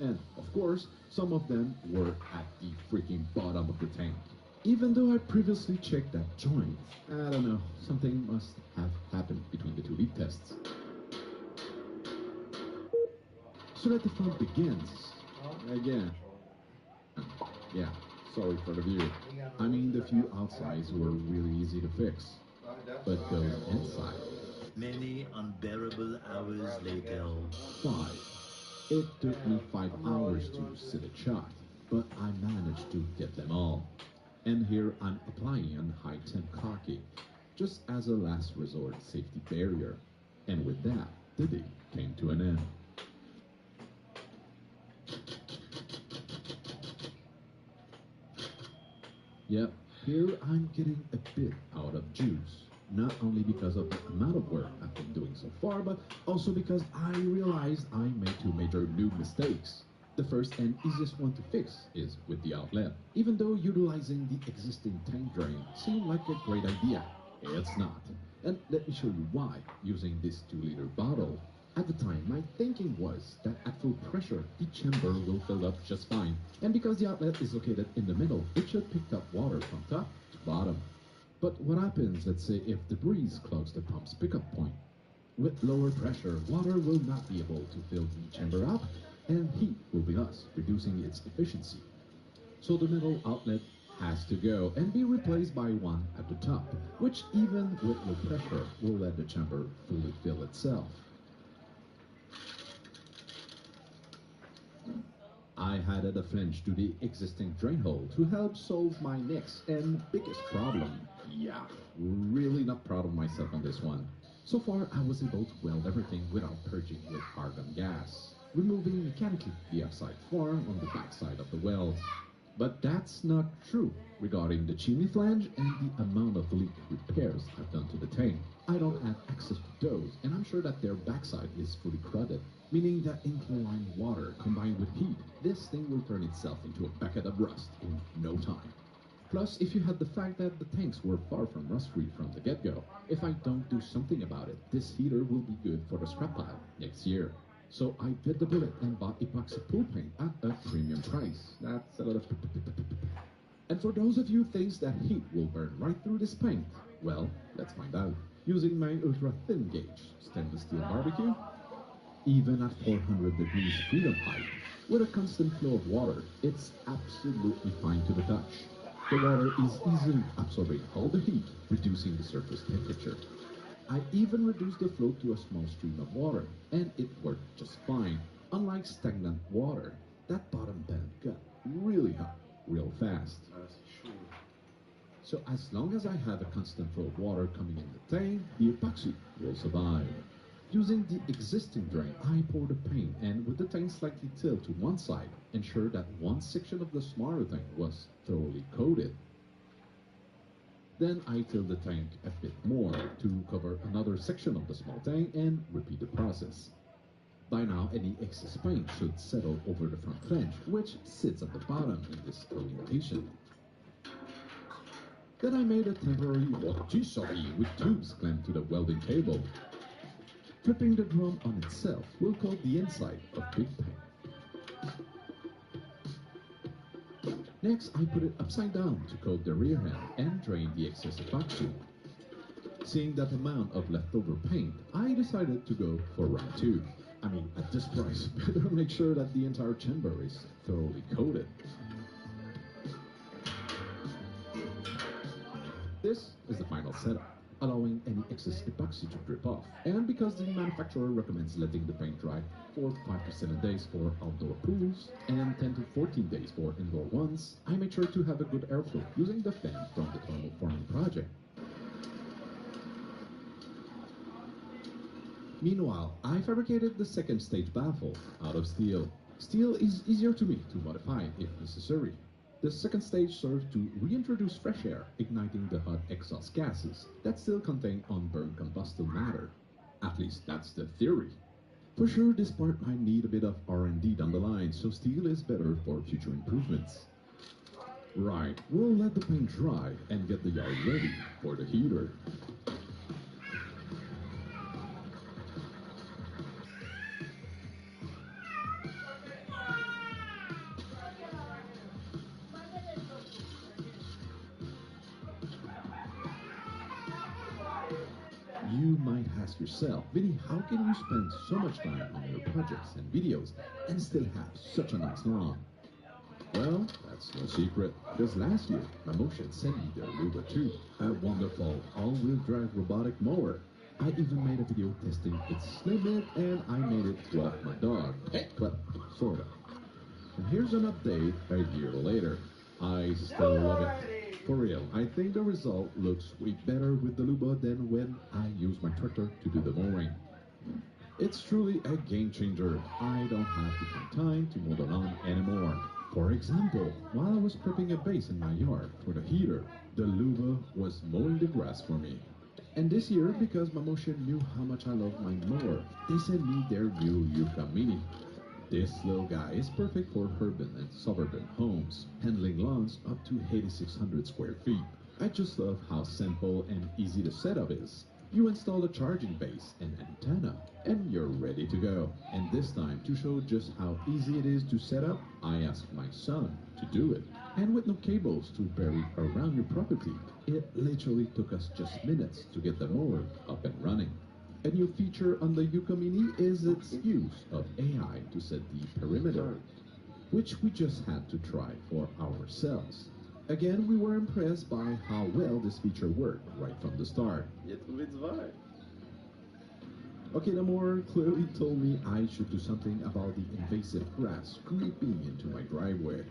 And, of course, some of them were at the freaking bottom of the tank. Even though I previously checked that joint, I don't know, something must have happened between the two leak tests. So that the fun begins. Again. Yeah, sorry for the view. I mean, the few outsides were really easy to fix. But those inside. Many unbearable hours later. 5. It took me 5 hours to sit a shot, but I managed to get them all. And here I'm applying a high-temp caulking, just as a last resort safety barrier. And with that, the day came to an end. Yep, here I'm getting a bit out of juice. Not only because of the amount of work I've been doing so far, but also because I realized I made two major new mistakes. The first and easiest one to fix is with the outlet. Even though utilizing the existing tank drain seemed like a great idea, it's not. And let me show you why, using this 2-liter bottle. At the time, my thinking was that at full pressure, the chamber will fill up just fine. And because the outlet is located in the middle, it should pick up water from top to bottom. But what happens, let's say, if the breeze clogs the pump's pickup point? With lower pressure, water will not be able to fill the chamber up, and heat will be lost, reducing its efficiency. So the middle outlet has to go and be replaced by one at the top, which even with low pressure will let the chamber fully fill itself. I added a flange to the existing drain hole to help solve my next and biggest problem. Yeah, really not proud of myself on this one. So far, I was able to weld everything without purging with argon gas, removing mechanically the oxide form on the backside of the weld. But that's not true regarding the chimney flange and the amount of leak repairs I've done to the tank. I don't have access to those, and I'm sure that their backside is fully crowded, meaning that in chlorine water combined with heat, this thing will turn itself into a bucket of rust in no time. Plus, if you had the fact that the tanks were far from rust-free from the get-go, if I don't do something about it, this heater will be good for the scrap pile next year. So I bit the bullet and bought epoxy pool paint at a premium price. That's a lot of... And for those of you who think that heat will burn right through this paint, well, let's find out. Using my ultra-thin gauge stainless steel barbecue, even at 400 degrees freedom height, with a constant flow of water, it's absolutely fine to the touch. The water is easily absorbing all the heat, reducing the surface temperature. I even reduced the flow to a small stream of water, and it worked just fine. Unlike stagnant water, that bottom bend got really hot, real fast. That's true. So as long as I have a constant flow of water coming in the tank, the epoxy will survive. Using the existing drain, I poured the paint and with the tank slightly tilted to one side, ensure that one section of the smaller tank was thoroughly coated. Then I tilt the tank a bit more to cover another section of the small tank and repeat the process. By now, any excess paint should settle over the front flange, which sits at the bottom in this orientation. Then I made a temporary rotisserie with tubes clamped to the welding cable. Flipping the drum on itself will coat the inside of big tank. Next, I put it upside down to coat the rear end and drain the excess epoxy. Seeing that amount of leftover paint, I decided to go for round 2. I mean, at this price, better make sure that the entire chamber is thoroughly coated. This is the final setup, allowing any excess epoxy to drip off. And because the manufacturer recommends letting the paint dry 4 to 5 to 7 days for outdoor pools and 10 to 14 days for indoor ones, I made sure to have a good airflow using the fan from the thermoforming project. Meanwhile, I fabricated the second stage baffle out of steel. Steel is easier to me to modify if necessary. The second stage serves to reintroduce fresh air, igniting the hot exhaust gases that still contain unburned combustible matter. At least that's the theory. For sure, this part might need a bit of R&D down the line, so steel is better for future improvements. Right, we'll let the paint dry and get the yard ready for the heater. You might ask yourself, Vinny, how can you spend so much time on your projects and videos and still have such a nice lawn? Well, that's no secret, because last year, Mamotion sent me the Luba 2, a wonderful all-wheel drive robotic mower. I even made a video testing its limit, and I made it walk my dog. Well, sort of. And here's an update a year later. I still love it. For real, I think the result looks way better with the Luba than when I use my tractor to do the mowing. It's truly a game changer. I don't have to find time to mow the lawn anymore. For example, while I was prepping a base in my yard for the heater, the Luba was mowing the grass for me. And this year, because Mamotion knew how much I love my mower, they sent me their new Yuka Mini. This little guy is perfect for urban and suburban homes, handling lawns up to 8,600 square feet. I just love how simple and easy the setup is. You install the charging base and antenna, and you're ready to go. And this time, to show just how easy it is to set up, I asked my son to do it. And with no cables to bury around your property, it literally took us just minutes to get the mower up and running. A new feature on the Yuka Mini is its use of AI to set the perimeter, which we just had to try for ourselves. Again, we were impressed by how well this feature worked right from the start. Okay, the mower clearly told me I should do something about the invasive grass creeping into my driveway.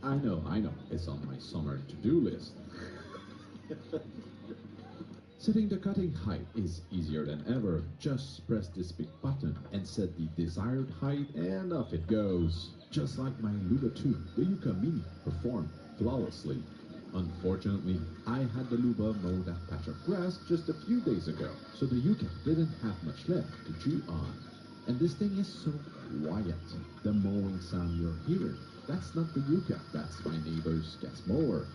I know, it's on my summer to-do list. Setting the cutting height is easier than ever. Just press this big button and set the desired height and off it goes. Just like my Luba 2, the Yuka Mini performed flawlessly. Unfortunately, I had the Luba mow that patch of grass just a few days ago, so the Yuka didn't have much left to chew on. And this thing is so quiet. The mowing sound you're hearing, that's not the Yuka, that's my neighbor's gas mower.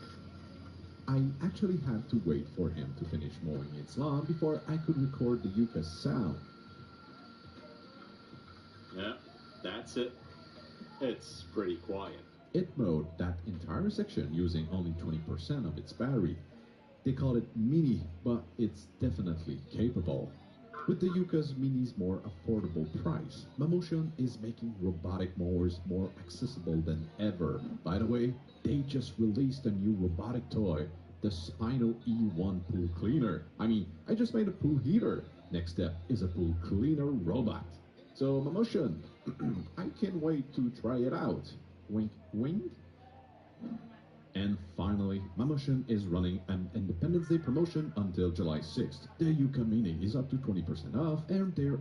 I actually had to wait for him to finish mowing its lawn before I could record the Yuka's sound. Yeah, that's it. It's pretty quiet. It mowed that entire section using only 20% of its battery. They call it mini, but it's definitely capable. With the Yuka's Mini's more affordable price, Mamotion is making robotic mowers more accessible than ever. By the way, they just released a new robotic toy, the Spino E1 pool cleaner. I just made a pool heater. Next step is a pool cleaner robot. So Mamotion, I can't wait to try it out. Wink, wink. And finally, Mamotion is running an Independence Day promotion until July 6th. The Yuka Mini is up to 20% off, and they're...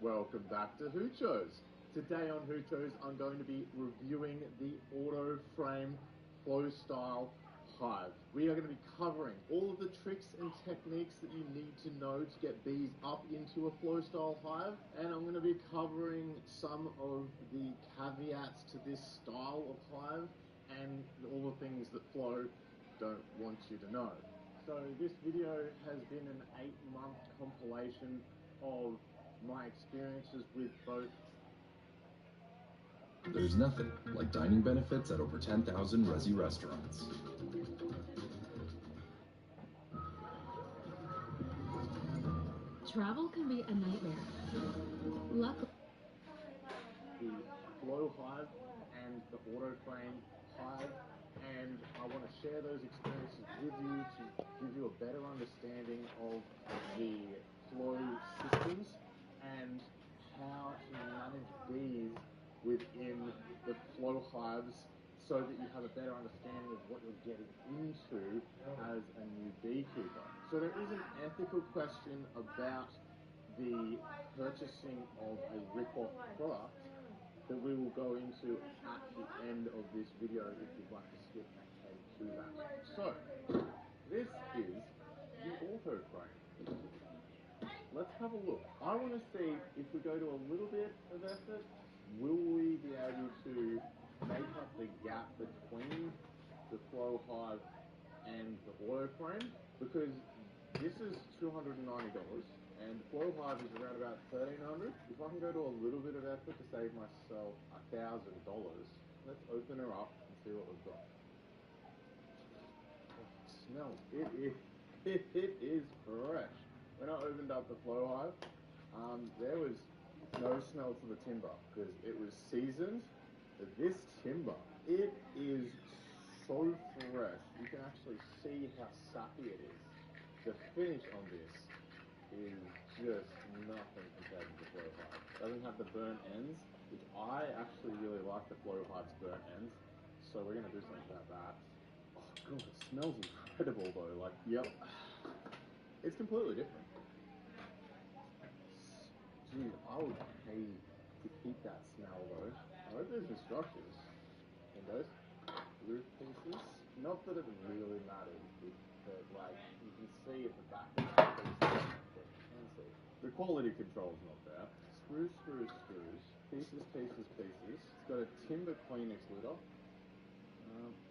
Welcome back to Hoochos. Today on Hoochos, I'm going to be reviewing the auto frame flow style hive. We are going to be covering all of the tricks and techniques that you need to know to get bees up into a flow style hive, and I'm going to be covering some of the caveats to this style of hive and all the things that Flow don't want you to know. So this video has been an 8-month compilation of my experiences with both. There's nothing like dining benefits at over 10,000 Resi restaurants. Travel can be a nightmare. Luckily, The Flow hive and the auto frame hive, and I want to share those experiences with you to give you a better understanding of the flow systems and how to manage bees within the flow hives so that you have a better understanding of what you're getting into as a new beekeeper. So there is an ethical question about the purchasing of a rip-off product that we will go into at the end of this video if you'd like to skip ahead to that. So, this is the auto frame. Let's have a look. I want to see if we go to a little bit of effort, will we be able to make up the gap between the Flow hive and the auto frame? Because this is $290 and the Flow hive is around about $1,300. If I can go to a little bit of effort to save myself $1,000, let's open her up and see what we've got. Oh, it smells. It is fresh. When I opened up the Flow hive, there was no smell to the timber because it was seasoned. But this timber, it is so fresh. You can actually see how sappy it is. The finish on this is just nothing compared to the Flow hive. It doesn't have the burnt ends, which I actually really like the Flow hive's burnt ends. So we're going to do something about that. Oh god, it smells incredible though. Like, yep. It's completely different. Gee, I would pay to keep that smell though. I hope there's instructions in those roof pieces. Not that it really matters, but like you can see at the back of the piece, you can see. The quality control's not there. Screws, screws, screws. Pieces, pieces, pieces. It's got a timber Kleenex litter.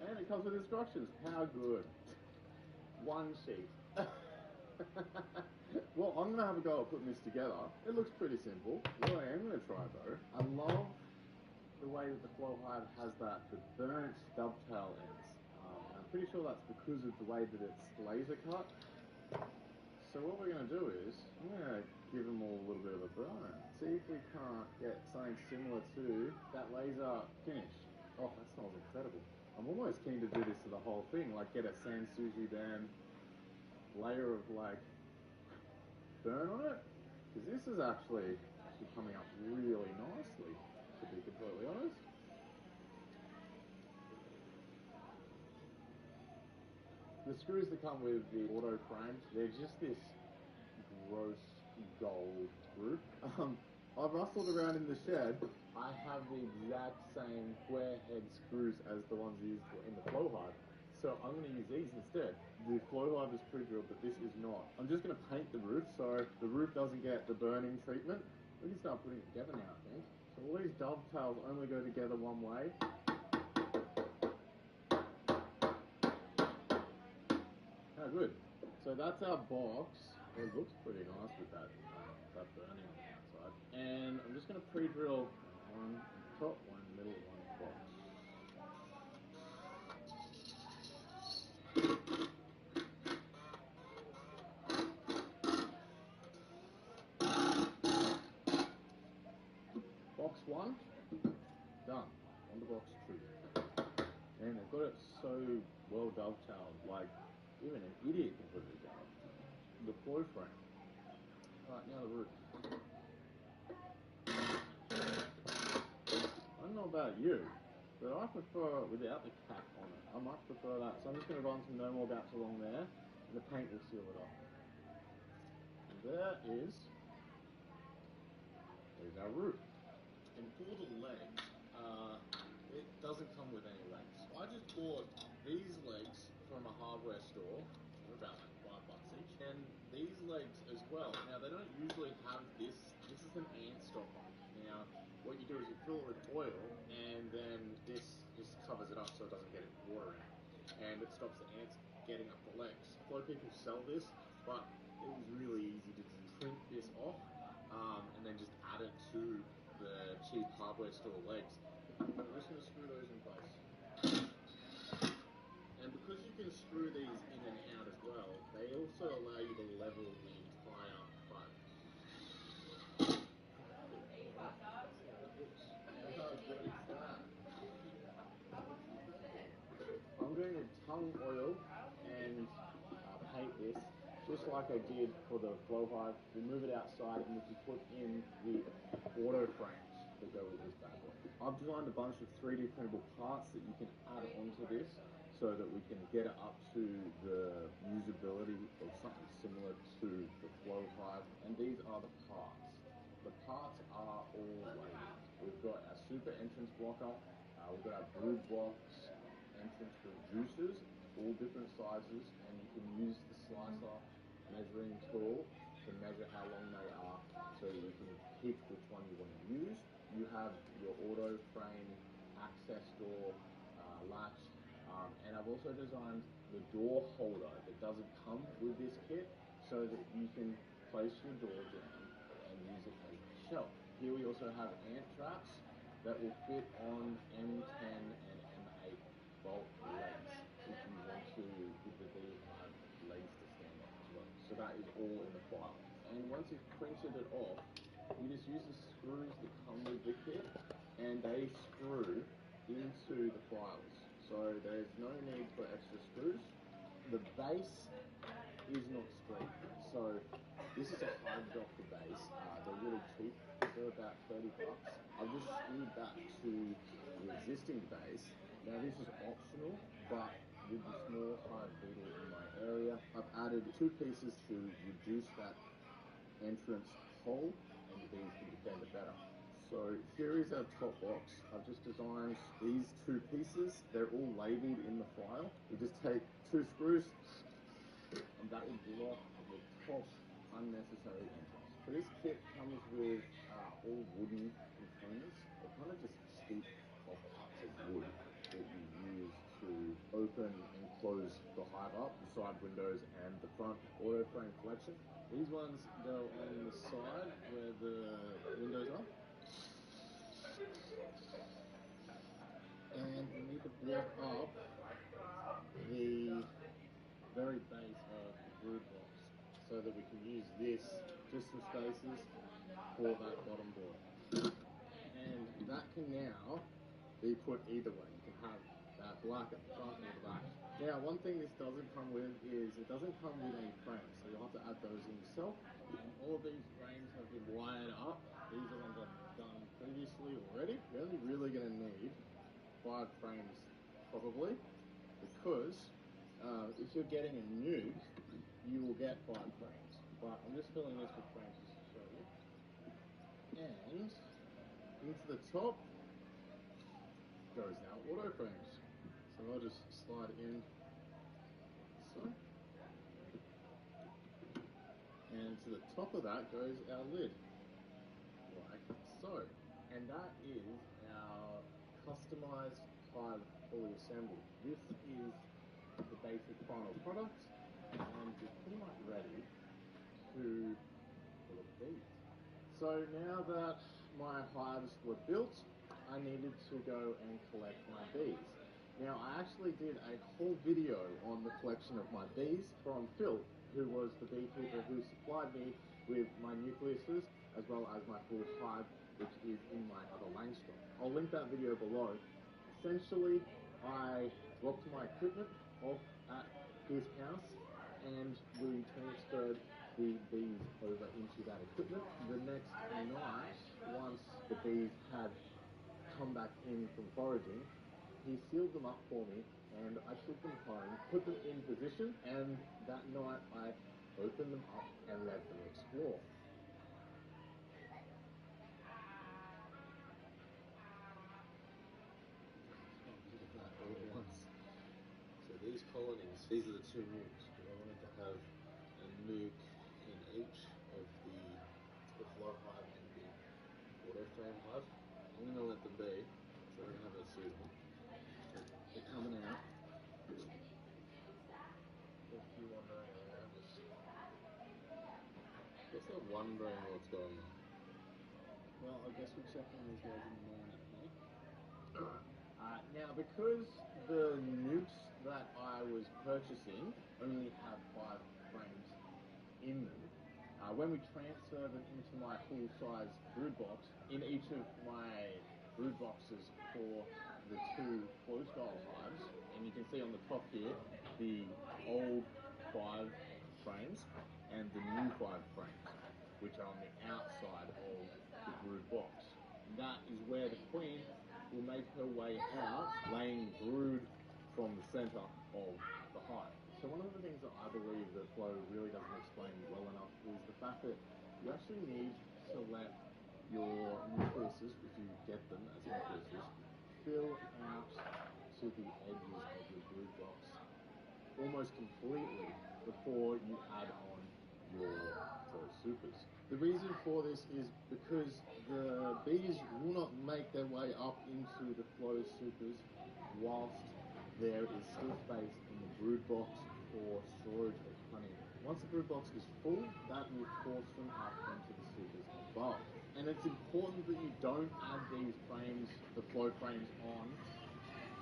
And it comes with instructions. How good. One sheet. Well, I'm going to have a go at putting this together. It looks pretty simple. What I am going to try though, I love the way that the Flow Hive has the burnt dovetail ends. And I'm pretty sure that's because of the way that it's laser cut. So what we're going to do is, I'm going to give them all a little bit of a burn. See if we can't get something similar to that laser finish. Oh, that smells incredible. I'm almost keen to do this to the whole thing, like get a Sansuji band layer of like burn on it. Because this is actually coming up really nicely, to be completely honest. The screws that come with the auto frames, they're just this gross gold group. I've rustled around in the shed. I have the exact same square head screws as the ones used in the Flow Hive. So I'm going to use these instead. The Flow Hive is pre-drilled, but this is not. I'm just going to paint the roof so the roof doesn't get the burning treatment. We can start putting it together now, I think. So all these dovetails only go together one way. Oh, good. So that's our box. It looks pretty nice with that burning on the outside. And I'm just going to pre-drill one top, one middle, one box. Box 1, done. On to box 2. And they've got it so well dovetailed, like even an idiot can put it together. The flow frame. Alright, now the roof. I don't know about you, but I prefer without the cap on it. I much prefer that. So I'm just going to run some no more gaps along there, and the paint will seal it off. And there's our roof. And for the legs, it doesn't come with any legs. I just bought these legs from a hardware store. They're about like $5 each. And these legs as well. Now they don't usually have this. This is an ant stopper. Now what you do is you fill it with oil, and then this just covers it up so it doesn't get water in it, and it stops the ants getting up the legs. A lot of people sell this, but it was really easy to just print this off, and then just add it to the cheap hardware store legs. I'm just going to screw those in place. And because you can screw these in and out as well, they also allow you to level the entire pipe. I'm going to tongue oil and paint this just like I did for the Flow Hive. We'll move it outside and we can put in the auto frames that go with this bad boy. I've designed a bunch of 3D printable parts that you can add onto this so that we can get it up to the usability of something similar to the Flow Hive. And these are the parts. The parts are all labeled. We've got our super entrance blocker, we've got our brood box, entrance reducers, all different sizes, and you can use the slicer measuring tool to measure how long they are so that you can pick which one you want to use. You have your auto frame access door latch, and I've also designed the door holder that doesn't come with this kit so that you can place your door down and use it as a shelf. Here we also have ant traps that will fit on M10 and M8 bolt legs if you want to give the beehive legs to stand on as well. So that is all in the file. And once you've printed it off, you just use the screws that come with the kit and they screw into the files. So there's no need for extra screws. The base is not straight, so this is a $100 base. They're really cheap. They're about $30. I've just screwed that to the existing base. Now this is optional, but with the small hive beetle in my area, I've added 2 pieces to reduce that entrance hole and bees can defend it better. So here is our top box. I've just designed these two pieces. They're all labeled in the file. We just take 2 screws and that will block the top unnecessary entrance. So this kit comes with all wooden containers. They're kind of just cheap offcuts of wood that you use to open and close the hive up, the side windows and the front auto frame collection. These ones go on the side where the windows are. And we need to block up the very base of the brood box so that we can use this, just some spaces, for that bottom board. And that can now be put either way. You can have that black at the front or the back. Now, one thing this doesn't come with is it doesn't come with any frames, so you'll have to add those in yourself. And all of these frames have been wired up. These are ones I've done previously already. You're only really going to need 5 frames, probably, because if you're getting a nuke, you will get 5 frames. But I'm just filling this with frames just to show you. And into the top goes our auto frames. So I'll just slide in so. And to the top of that goes our lid, like so. And that is our customized hive fully assembled. This is the basic final product, and it's pretty much ready to pull up bees. So now that my hives were built, I needed to go and collect my bees. Now I actually did a whole video on the collection of my bees from Phil, who was the beekeeper who supplied me with my nucleuses as well as my full hive, which is in my other Langstroth. I'll link that video below. Essentially, I dropped my equipment off at his house and we transferred the bees over into that equipment. The next night, once the bees had come back in from foraging, he sealed them up for me and I took them home, put them in position, and that night I opened them up and let them explore. All at once. So these colonies, these are the 2 nukes, but I wanted to have a nuke in each of the flow hive and the auto frame hive. I'm going to let them be, so I don't have a season. They're coming out. If you wondering around, just not wondering what's going on. Well, I guess we're checking these guys in the morning, huh? Now, because the nukes that I was purchasing only have 5 frames in them, when we transfer them into my full-size brood box, in each of my brood boxes for the 2 flow-style hives, and you can see on the top here the old 5 frames and the new 5 frames, which are on the outside of the brood box. And that is where the queen will make her way out, laying brood from the center of the hive. So one of the things that I believe that Flo really doesn't explain well enough is the fact that you actually need to let your nucleuses, if you get them as nucleuses, fill out to the edges of your brood box almost completely before you add on your flow supers. The reason for this is because the bees will not make their way up into the flow supers whilst there is still space in the brood box for storage of honey. Once the brood box is full, that will force them up into the supers above. And it's important that you don't add these frames, the flow frames, on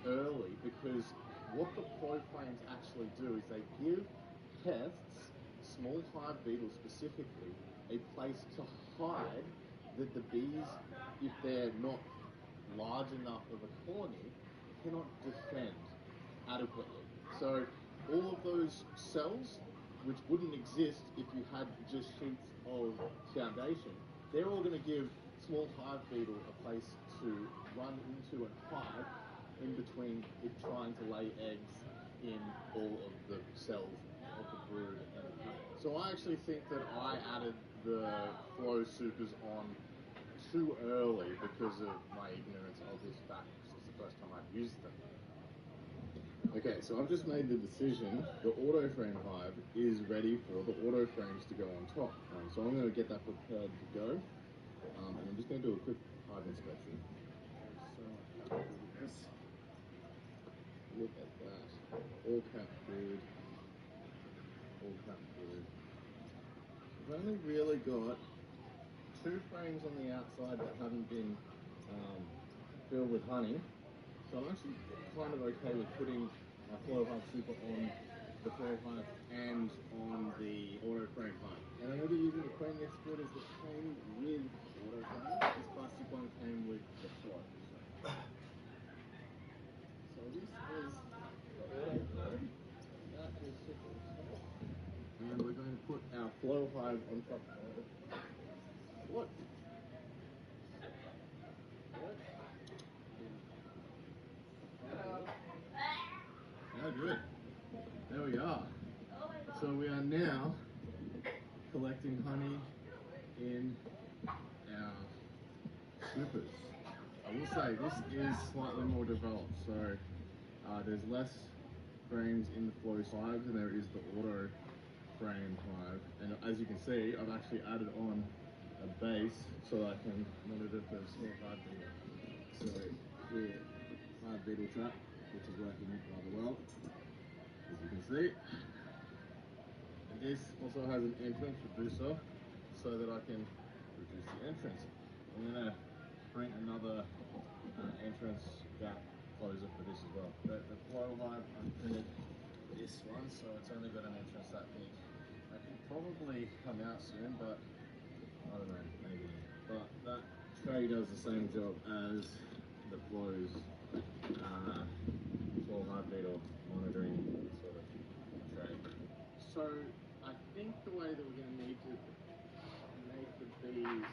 early, because what the flow frames actually do is they give pests, small hive beetles specifically, a place to hide that the bees, if they're not large enough of a colony, cannot defend adequately. So all of those cells, which wouldn't exist if you had just sheets of foundation, they're all going to give small hive beetle a place to run into and hide in between it trying to lay eggs in all of the cells of the brood and the honey. So I actually think that I added the flow supers on too early because of my ignorance of this fact, because it's the first time I've used them. Okay, so I've just made the decision. The auto frame hive is ready for the auto frames to go on top. So I'm going to get that prepared to go. And I'm just going to do a quick hive inspection. So much cat food in this. Look at that. All cat food. All cat food. I've only really got 2 frames on the outside that haven't been filled with honey. So I'm actually kind of okay with putting Flow Hive Super on the Flow Hive and on the Auto Frame Hive. And I'm going to be using the crane that split as the came with Auto Frame. This plastic one came with the Flow. So this is the Auto Frame. That is super top. And we're going to put our Flow Hive on top of what? Oh, good. There we are. So we are now collecting honey in our supers. I will say this is slightly more developed, so there's less frames in the flow hive than there is the auto frame hive. And as you can see, I've actually added on a base so I can monitor for small hive beetle. So here, hive beetle trap, which is working rather well, as you can see. And this also has an entrance reducer so that I can reduce the entrance. I'm going to bring another entrance gap closer for this as well. But the flow hive, I've printed this one, so it's only got an entrance that big. I can probably come out soon, but I don't know, maybe. But that tray does the same job as the flows flow hive beetle monitoring sort of tray. So I think the way that we're going to need to make the bees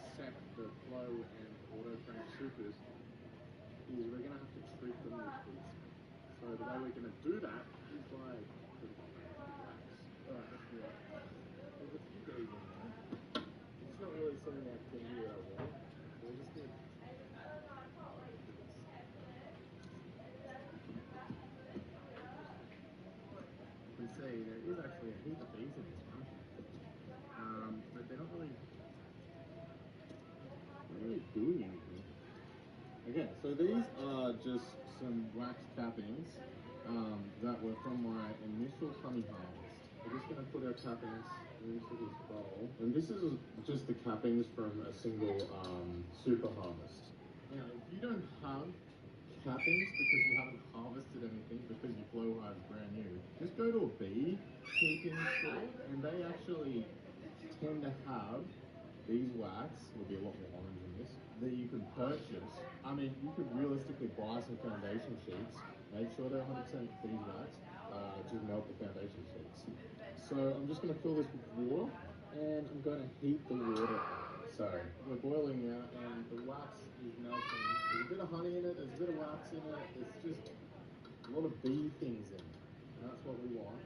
accept the flow and auto frame supers is we're going to have to treat them with these. So the way we're going to do that is by putting on wax. Alright, let's do that. There's a few bees in there. It's not really something like thingy that I want. We're just going to you can see there is actually a heap of bees in this one, but they're not really doing anything. Okay, so these are just some wax cappings that were from my initial honey harvest. We're just going to put our cappings into this bowl, and this is just the cappings from a single super harvest. Now, if you don't have cappings because you haven't harvested anything because your flow hive is brand new, just go to a bee keeping store and they actually tend to have beeswax, will be a lot more orange in this, that you can purchase. I mean, you could realistically buy some foundation sheets, make sure they're 100% beeswax, to melt the foundation sheets. So I'm just going to fill this with water and I'm going to heat the water. So we're boiling now and the wax is melting. There's a bit of honey in it, there's a bit of wax in it, there's just a lot of bee things in it. And that's what we want.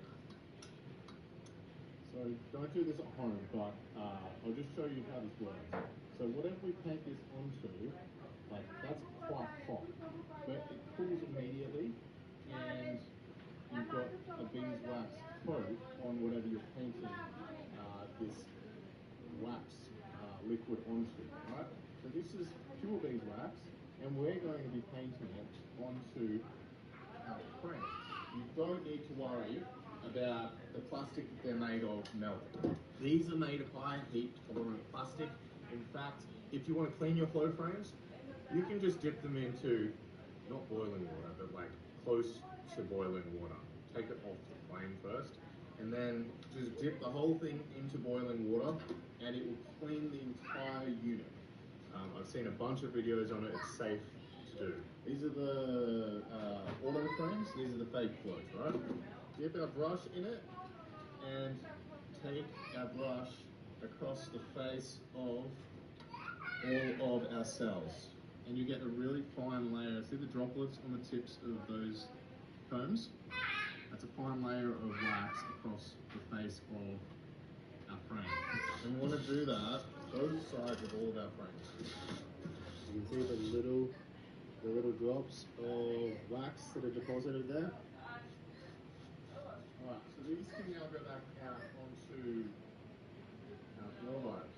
So don't do this at home, but I'll just show you how this works. So whatever we paint this onto, like that's quite hot, but it cools immediately and you've got a beeswax coat on whatever you're painting this wax liquid onto, right? So this is pure beeswax, and we're going to be painting it onto our frame. You don't need to worry about the plastic that they're made of melting. These are made of high heat tolerant plastic. In fact, if you want to clean your flow frames, you can just dip them into, not boiling water, but like close to boiling water. Take it off the flame first, and then just dip the whole thing into boiling water, and it will clean the entire unit. I've seen a bunch of videos on it, it's safe to do. These are the auto frames, these are the fake flows, right? Dip our brush in it, and take our brush across the face of all of our cells. And you get a really fine layer. See the droplets on the tips of those combs? That's a fine layer of wax across the face of our frame. And we want to do that both sides of all of our frames. You can see the little drops of wax that are deposited there. Alright, so these can now go back out onto our floor lights.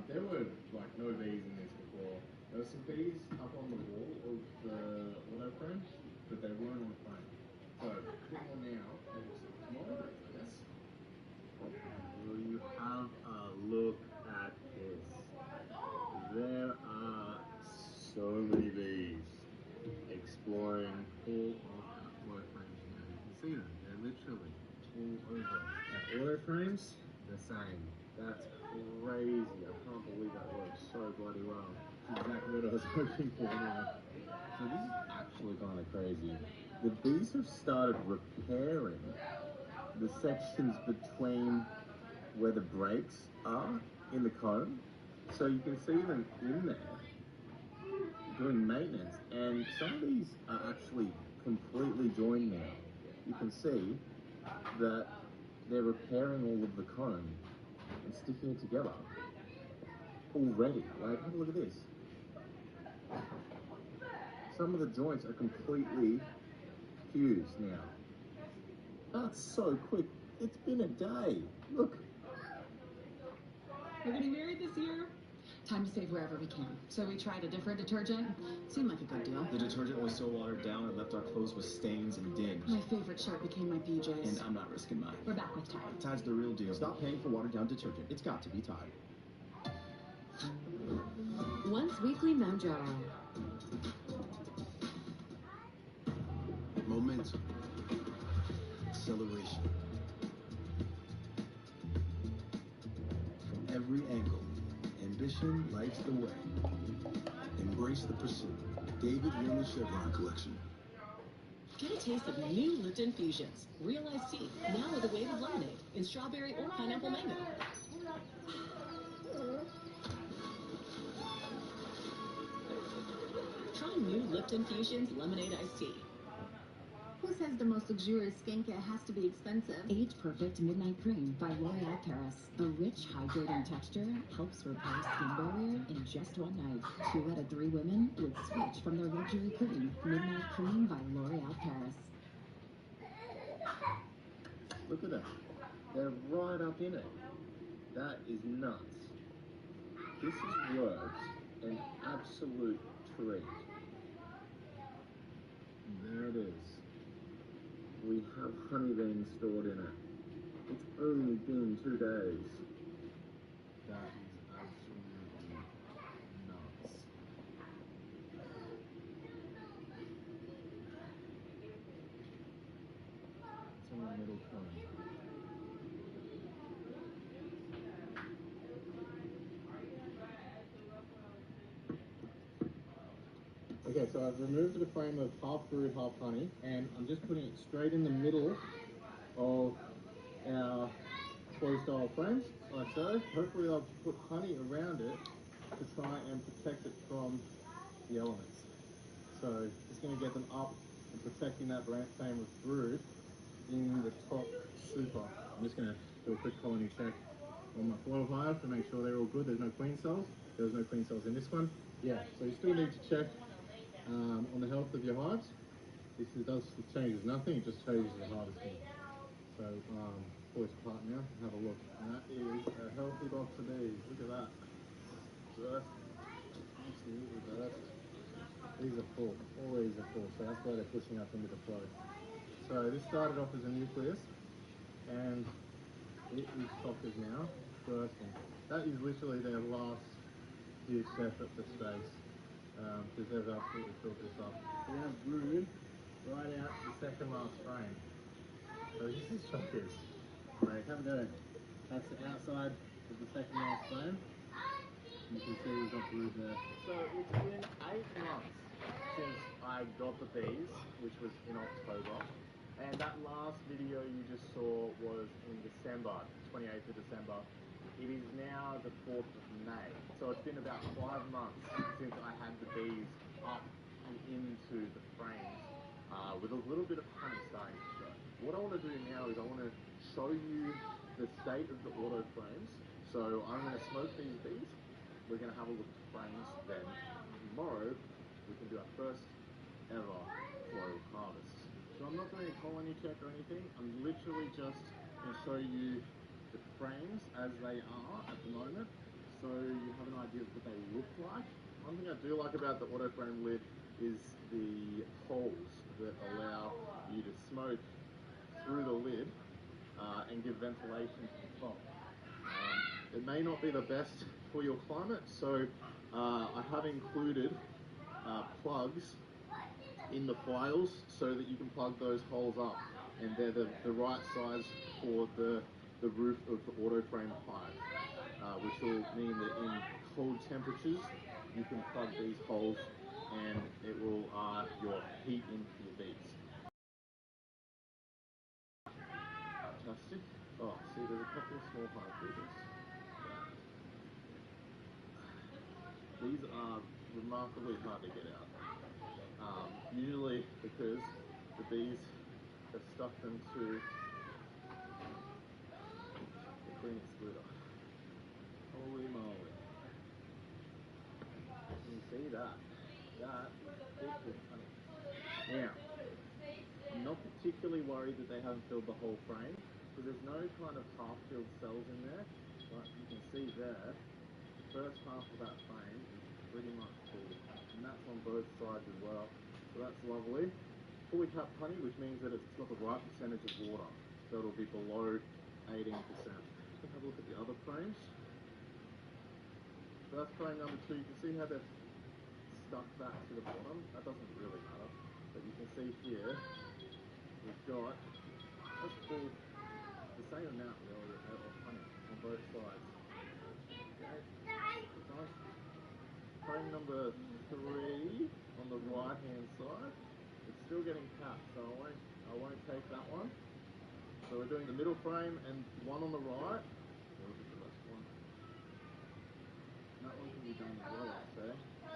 There were like no bees in this before. There were some bees up on the wall of the auto frame, but they weren't on the frame. So a bit more now, and we'll see tomorrow, I guess. Will you have a look at this? There are so many bees exploring all of our auto frames now. You can see them, they're literally all over. Our auto frames, the same. That's crazy. I can't believe that works so bloody well. That's exactly what I was hoping for anyway. So this is actually kind of crazy. The bees have started repairing the sections between where the brakes are in the comb. So you can see them in there doing maintenance. And some of these are actually completely joined now. You can see that they're repairing all of the comb and sticking it together already. Like, have a look at this. Some of the joints are completely fused now. That's so quick. It's been a day. Look. We're getting married this year. Time to save wherever we can. So we tried a different detergent. Seemed like a good deal. The detergent was so watered down it left our clothes with stains and dings. My favorite shirt became my PJs. And I'm not risking mine. We're back with Tide. Tide's the real deal. Stop paying for watered down detergent. It's got to be Tide. Once weekly mojo. Momentum. Acceleration. From every angle, ambition lights the way. Embrace the pursuit. David Remy Chevron Collection. Get a taste of new Lipton Fusions. Real iced tea, now with a wave of lemonade in strawberry or pineapple mango. Try new Lipton Fusions lemonade iced tea. Who says the most luxurious skincare has to be expensive? Age Perfect Midnight Cream by L'Oreal Paris. A rich, hydrating texture helps repair skin barrier in just one night. 2 out of 3 women would switch from their luxury cream. Midnight Cream by L'Oreal Paris. Look at that. They're right up in it. That is nuts. This is worth an absolute treat. There it is. We have honey beans stored in it. It's only been 2 days. That is absolutely nuts. It's in the middle cone. Okay, so I've removed the frame of half brood, half honey, and I'm just putting it straight in the middle of our closed style frames, like so. Hopefully I'll put honey around it to try and protect it from the elements. So just going to get them up and protecting that frame of brood in the top super. I'm just going to do a quick colony check on my foil hive to make sure they're all good. There's no queen cells. There was no queen cells in this one. Yeah, so you still need to check on the health of your hives. This changes nothing, it just changes the harvesting. So pull this apart now and have a look. And that is a healthy box of bees. Look at that. Burst. Absolutely burst. These are full. All these are full. So that's why they're pushing up into the flow. So this started off as a nucleus and it is chockers now, bursting. That is literally their last ditch effort for space. Because they've absolutely filled this up. We're going to brood right out the second last frame. So this is chockers. Right, have a go. That's the outside of the second last frame. You can see we've got brood there. So it's been 8 months since I got the bees, which was in October. And that last video you just saw was in December, 28th of December. It is now the 4th of May, so it's been about 5 months since I had the bees up and into the frames with a little bit of honey starting to show. What I want to do now is I want to show you the state of the auto frames. So I'm going to smoke these bees. We're going to have a look at the frames. Then tomorrow we can do our first ever flow harvest. So I'm not doing a colony check or anything. I'm literally just going to show you the frames as they are at the moment, so you have an idea of what they look like. One thing I do like about the auto frame lid is the holes that allow you to smoke through the lid and give ventilation to the top. It may not be the best for your climate, so I have included plugs in the files so that you can plug those holes up, and they're the right size for the roof of the auto frame hive, which will mean that in cold temperatures you can plug these holes and it will your heat into your bees. Fantastic. Oh, see, there's a couple of small hive beetles. These are remarkably hard to get out. Usually because the bees have stuck them to the green excluder. Holy moly. Can you see that? That is thick with honey. Now, I'm not particularly worried that they haven't filled the whole frame, because there's no kind of half-filled cells in there, but you can see there, the first half of that frame is pretty much full, and that's on both sides as well, so that's lovely. Fully capped honey, which means that it's got the right percentage of water, so it'll be below 18%. Let's have a look at the other frames. So that's frame number 2. You can see how they're stuck back to the bottom. That doesn't really matter, but you can see here we've got let's pull the same amount really of honey on both sides. Okay, nice. Frame number 3 on the right hand side, it's still getting capped, so I won't take that one. So we're doing the middle frame and one on the right. Look at the rest one. That one can be done as well, I'd say.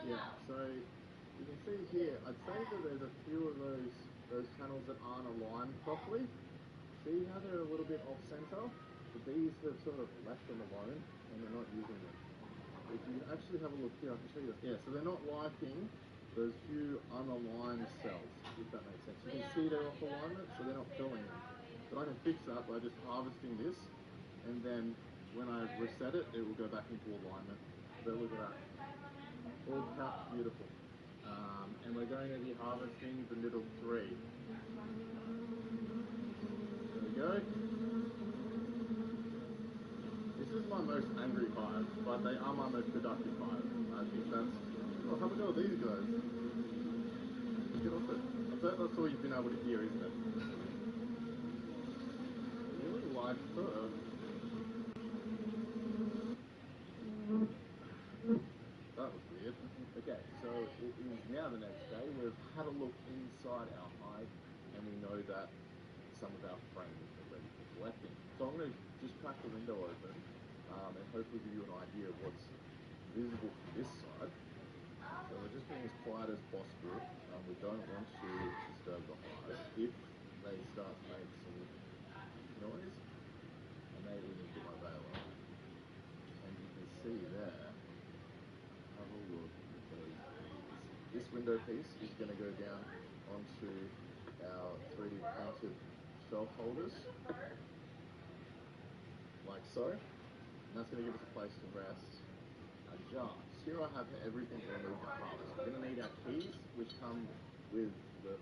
Yeah, so you can see here, I'd say that there's a few of those channels that aren't aligned properly. See how they're a little bit off center? The bees have sort of left them alone and they're not using them. If you actually have a look here, I can show you. Yeah, so they're not liking those few unaligned cells, if that makes sense. You can see they're off alignment, so they're not filling them. But I can fix that by just harvesting this, and then when I reset it, it will go back into alignment. But look at that. All capped, beautiful. And we're going to be harvesting the middle 3. There we go. This is my most angry hive, but they are my most productive hive. I think that's... Oh, have a go at these guys. Get off it. I bet that's all you've been able to hear, isn't it? Really like fur. That was weird. Okay, so it is now the next day. We've had a look inside our hive, and we know that some of our frames are ready for collecting. So I'm going to just crack the window open and hopefully give you an idea of what's visible from this side. So we're just being as quiet as possible. We don't want to disturb the hive. If they start to make some noise, I may even put my veil on. And you can see there, have a look at those bees. This window piece is going to go down onto our 3D printed shelf holders, like so. And that's going to give us a place to rest our jars. Here I have everything removed and harvested. We're going to need our keys, which come with the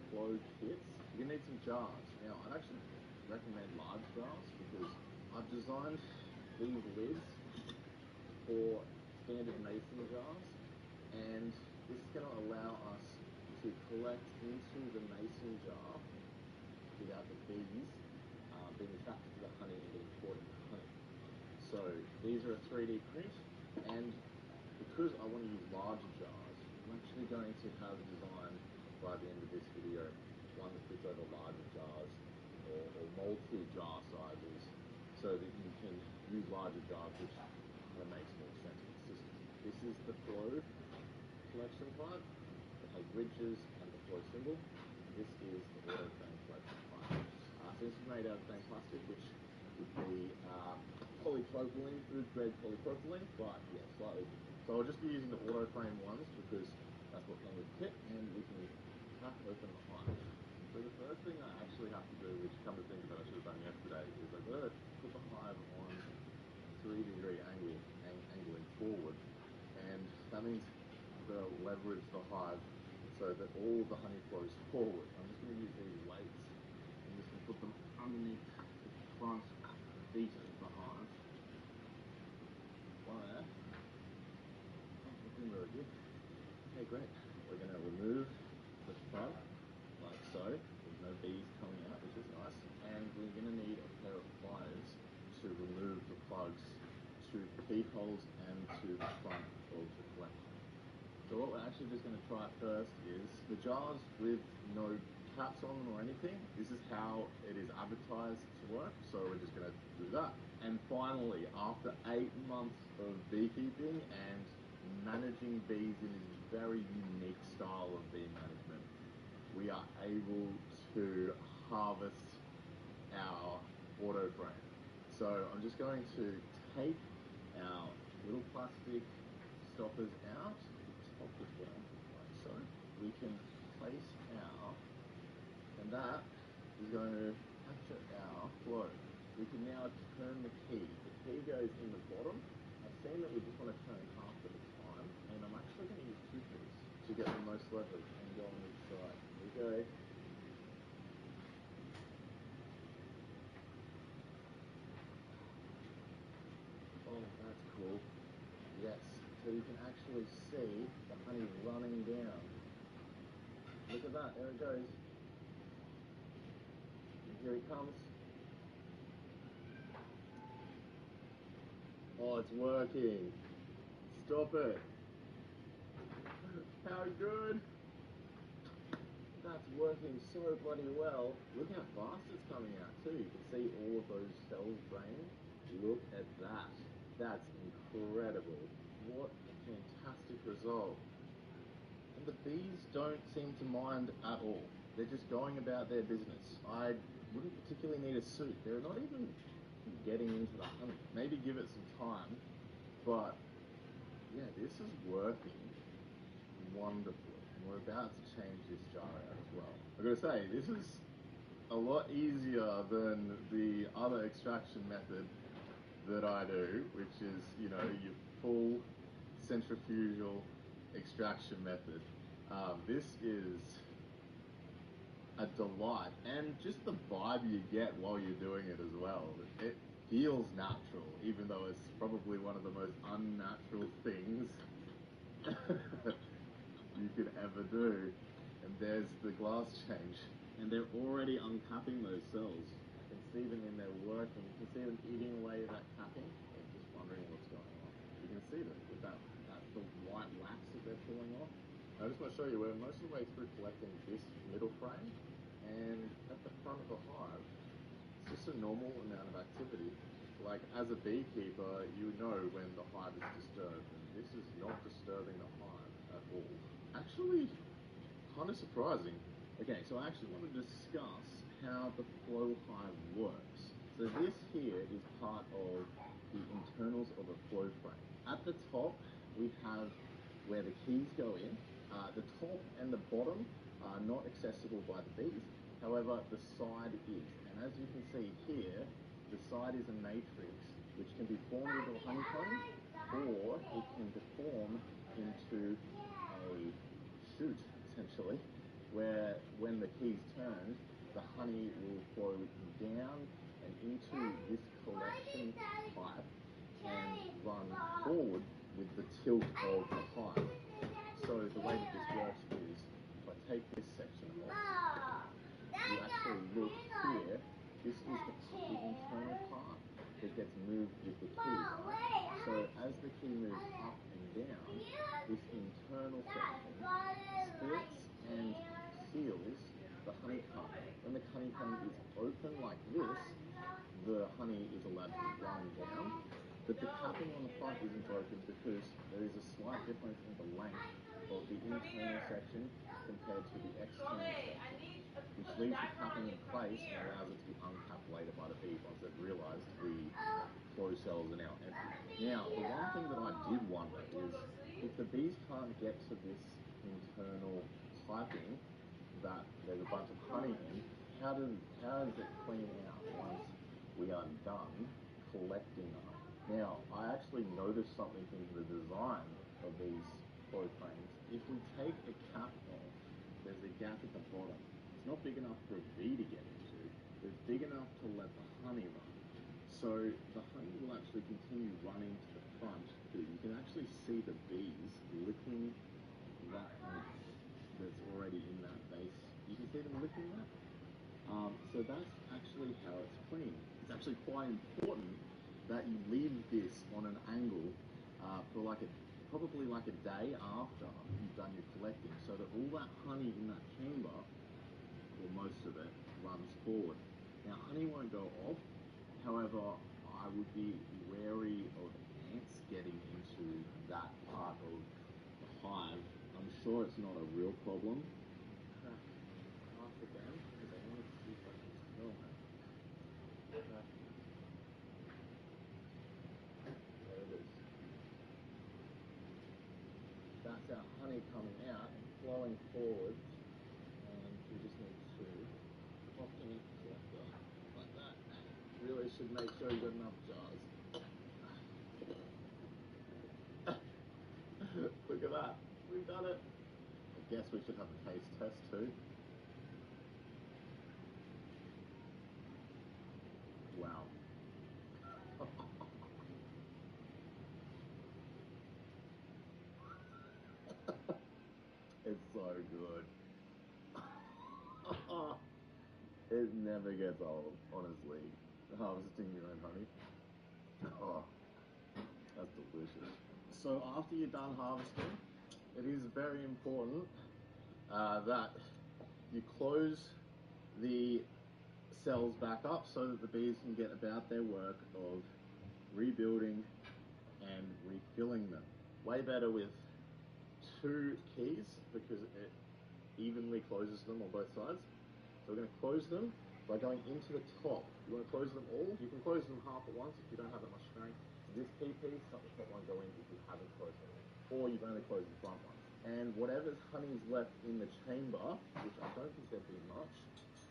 flow kits. You're going to need some jars. Now, I'd actually recommend large jars because I've designed these lids for standard mason jars, and this is going to allow us to collect into the mason jar without the bees being attracted to the honey and getting caught in the honey. So these are a 3D print, and because I want to use larger jars, I'm actually going to have designed by the end of this video one that fits over larger jars or multi-jar sizes, so that you can use larger jars, which kind of makes more sense for the system. This is the flow collection pipe. It has ridges and the flow symbol. This is the auto frame collection pipe. So this is made out of plain plastic, which would be polypropylene, food grade polypropylene, but yeah, slightly different. So I'll just be using the auto frame ones because that's what came with the kit, and we can crack open the hive. So the first thing I actually have to do, which come to think of it I should have done yesterday, is I've got to put the hive on 3-degree angling forward, and that means I've got to leverage the hive so that all the honey flows forward. I'm just going to use these weights. I'm just going to put them underneath the front feet of the hive. One there. Oh, looking really good. Okay, great. We're going to remove the front like so. There's no bees coming out, which is nice. And we're going to need a pair of pliers to remove the plugs to the beak holes and to the front of the collector. So what we're actually just going to try first is the jars with no caps on them or anything. This is how it is advertised to work, so we're just going to do that. And finally, after 8 months of beekeeping and managing bees in this very unique style of bee management, we are able to harvest our auto frame. So I'm just going to take our little plastic stoppers out, top the bottom like so. We can place our, and that is going to capture our flow. We can now turn the key. The key goes in the bottom. I've seen that we just want to turn half at a time, and I'm actually going to use 2 keys to get the most leverage and go on each side. Here we go. Oh, that's cool. Yes, so you can actually see the honey running down. Look at that, there it goes. And here it comes. Oh, it's working. Stop it. How good. That's working so bloody well. Look how fast it's coming out too. You can see all of those cells draining. Look at that. That's incredible. What a fantastic result. And the bees don't seem to mind at all. They're just going about their business. I wouldn't particularly need a suit. They're not even getting into the honey. Maybe give it some time, but yeah, this is working wonderfully. And we're about to change this jar out as well. I've got to say, this is a lot easier than the other extraction method that I do, which is, you know, your full centrifugal extraction method. This is a delight, and just the vibe you get while you're doing it as well. It feels natural, even though it's probably one of the most unnatural things you could ever do. And there's the glass change, and they're already uncapping those cells. I can see them in there working. You can see them eating away at that capping. They're just wondering what's going on. You can see them with that the white wax that they're pulling off. I just want to show you we're most of the way through collecting this middle frame, and at the front of the hive, it's just a normal amount of activity. Like, as a beekeeper, you know when the hive is disturbed, and this is not disturbing the hive at all. Actually, kind of surprising. Okay, so I actually want to discuss how the flow hive works. So this here is part of the internals of a flow frame. At the top, we have where the keys go in. The top and the bottom are not accessible by the bees. However, the side is. And as you can see here, the side is a matrix which can be formed into a honeycomb, or it can deform into a shoot, essentially, where when the key's turned, the honey will flow down and into this collection pipe and run forward with the tilt of the hive. So the way that this works is, if I take this section off, you actually look here, this is the internal part that gets moved with the key, right? So as the key moves up and down, this internal section splits and seals the honeycomb. When the honeycomb is open like this, the honey is allowed to run down, but the capping on the front isn't broken because there is a slight difference in the length of the internal section compared to the external section, which leaves the capping in place and allows it to be uncapped later by the bees once they've realised the flow cells are now empty. Now, the one thing that I did wonder is if the bees can't get to this internal piping that there's a bunch of honey in, how does it clean out once we are done collecting them? Now, I actually noticed something in the design of these flow frames. If we take a cap off, there's a gap at the bottom. It's not big enough for a bee to get into, but it's big enough to let the honey run. So the honey will actually continue running to the front, but you can actually see the bees licking that honey that's already in that base. You can see them licking that. So that's actually how it's cleaned. It's actually quite important that you leave this on an angle for probably like a day after you've done your collecting, so that all that honey in that chamber, or most of it, runs forward. Now, honey won't go off. However, I would be wary of ants getting into that part of the hive. I'm sure it's not a real problem. Crack half again, because I want to see if I can smell it. Crack. There it is. That's our honey coming out and flowing forward, and we just need to pop in a collector like that. Really should make sure you've got enough jars. Look at that, we've done it. I guess we should have a taste test too. Wow. It's so good. It never gets old, honestly. Harvesting your own honey. Oh, that's delicious. So after you're done harvesting, it is very important that you close the cells back up so that the bees can get about their work of rebuilding and refilling them. Way better with 2 keys because it evenly closes them on both sides. So we're going to close them by going into the top. You want to close them all? You can close them half at once if you don't have that much strength. This key piece, let the top one go in if you haven't closed it all. Or you've only closed the front one. And whatever's honey's left in the chamber, which I don't think there'd be much,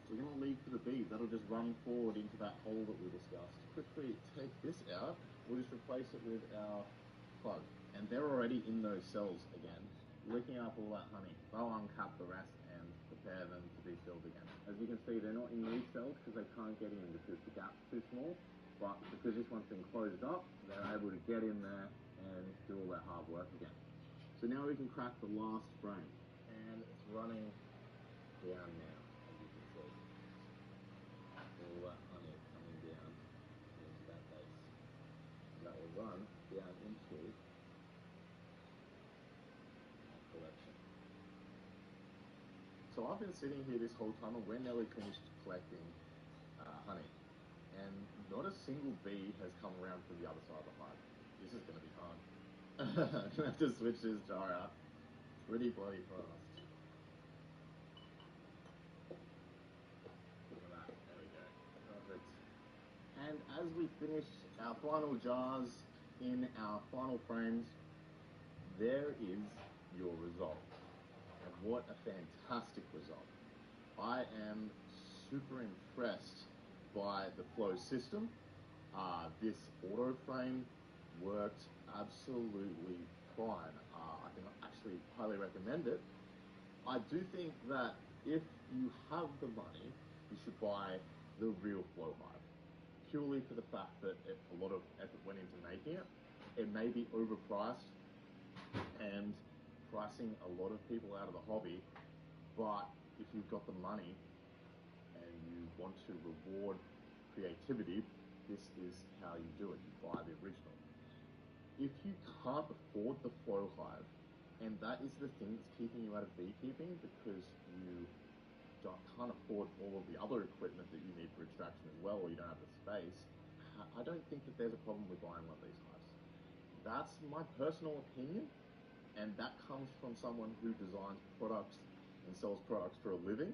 we're going to leave for the bees. That'll just run forward into that hole that we discussed. Quickly take this out. We'll just replace it with our plug. And they're already in those cells again, licking up all that honey. They'll uncap the rest and prepare them to be filled again. As you can see, they're not in these cells because they can't get in because the gap's too small. But because this one's been closed up, they're able to get in there and do all that hard work again. So now we can crack the last frame. And it's running down now, as you can see. All that honey coming down into that base. And that will run down into our collection. So I've been sitting here this whole time and we're nearly finished collecting honey. And not a single bee has come around from the other side of the hive. This is going to be hard. I'm going to have to switch this jar out pretty bloody fast. Look at that. There we go. Perfect. And as we finish our final jars in our final frames, there is your result. And what a fantastic result. I am super impressed by the flow system. This auto frame worked absolutely fine. I can actually highly recommend it. I do think that if you have the money, you should buy the real flow hive. Purely for the fact that a lot of effort went into making it. It may be overpriced and pricing a lot of people out of the hobby, but if you've got the money and you want to reward creativity, this is how you do it. You buy the original. If you can't afford the flow hive, and that is the thing that's keeping you out of beekeeping because you can't afford all of the other equipment that you need for extraction as well, or you don't have the space, I don't think that there's a problem with buying one of these hives. That's my personal opinion, and that comes from someone who designs products and sells products for a living.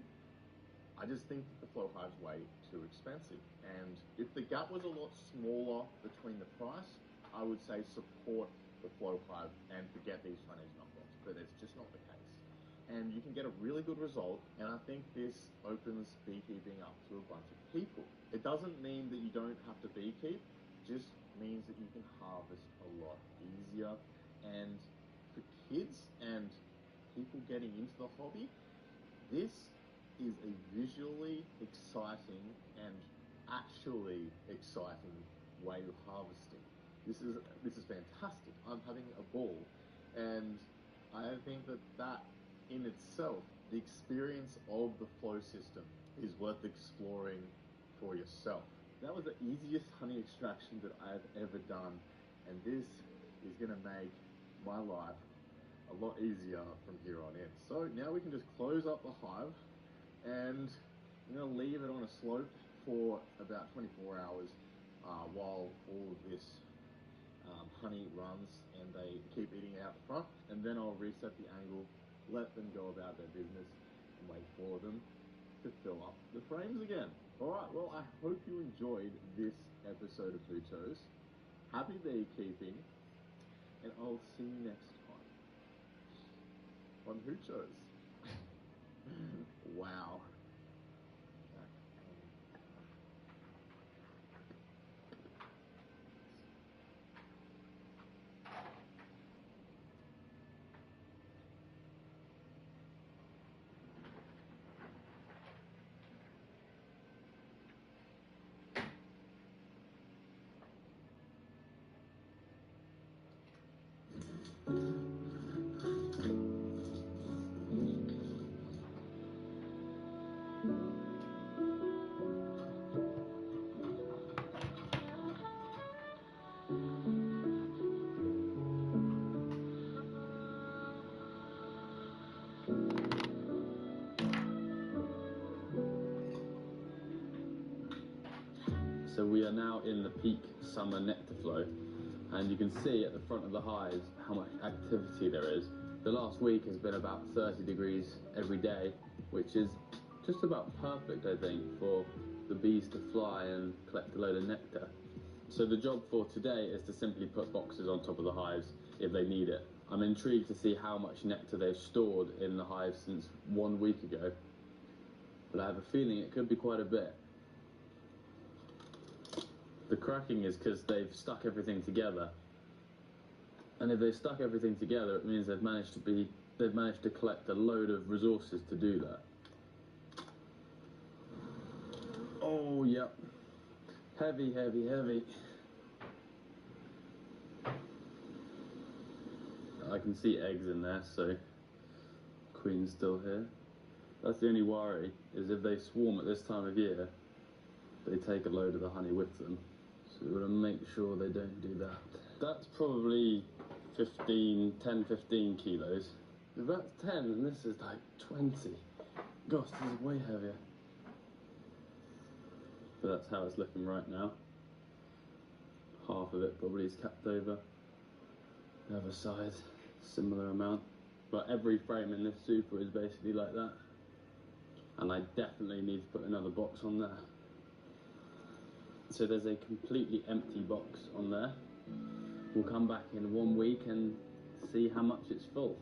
I just think that the flow hive's way too expensive. And if the gap was a lot smaller between the price, I would say support the flow hive and forget these Chinese knockoffs, but it's just not the case. And you can get a really good result, and I think this opens beekeeping up to a bunch of people. It doesn't mean that you don't have to beekeep, just means that you can harvest a lot easier. And for kids and people getting into the hobby, this is a visually exciting and actually exciting way of harvesting. This is fantastic. I'm having a ball, and I think that in itself, the experience of the flow system is worth exploring for yourself. That was the easiest honey extraction that I have ever done, and this is going to make my life a lot easier from here on in. So now we can just close up the hive, and I'm going to leave it on a slope for about 24 hours while all of this honey runs and they keep eating out the front, and then I'll reset the angle, let them go about their business, and wait for them to fill up the frames again. Alright, well, I hope you enjoyed this episode of Hutos. Happy beekeeping, and I'll see you next time on Hutos. Wow. So we are now in the peak summer nectar flow, and you can see at the front of the hives how much activity there is. The last week has been about 30 degrees every day, which is just about perfect, I think, for the bees to fly and collect a load of nectar. So the job for today is to simply put boxes on top of the hives if they need it. I'm intrigued to see how much nectar they've stored in the hives since 1 week ago, but I have a feeling it could be quite a bit. The cracking is because they've stuck everything together, and if they've stuck everything together, it means they've managed to collect a load of resources to do that. Oh, yep. Heavy, heavy, heavy. I can see eggs in there, so queen's still here. That's the only worry, is if they swarm at this time of year, they take a load of the honey with them. So we've got to make sure they don't do that. That's probably 10, 15 kilos. If that's 10, and this is like 20. Gosh, this is way heavier. But that's how it's looking right now. Half of it probably is capped over. The other side, similar amount. But every frame in this super is basically like that. And I definitely need to put another box on there. So there's a completely empty box on there. We'll come back in 1 week and see how much it's full.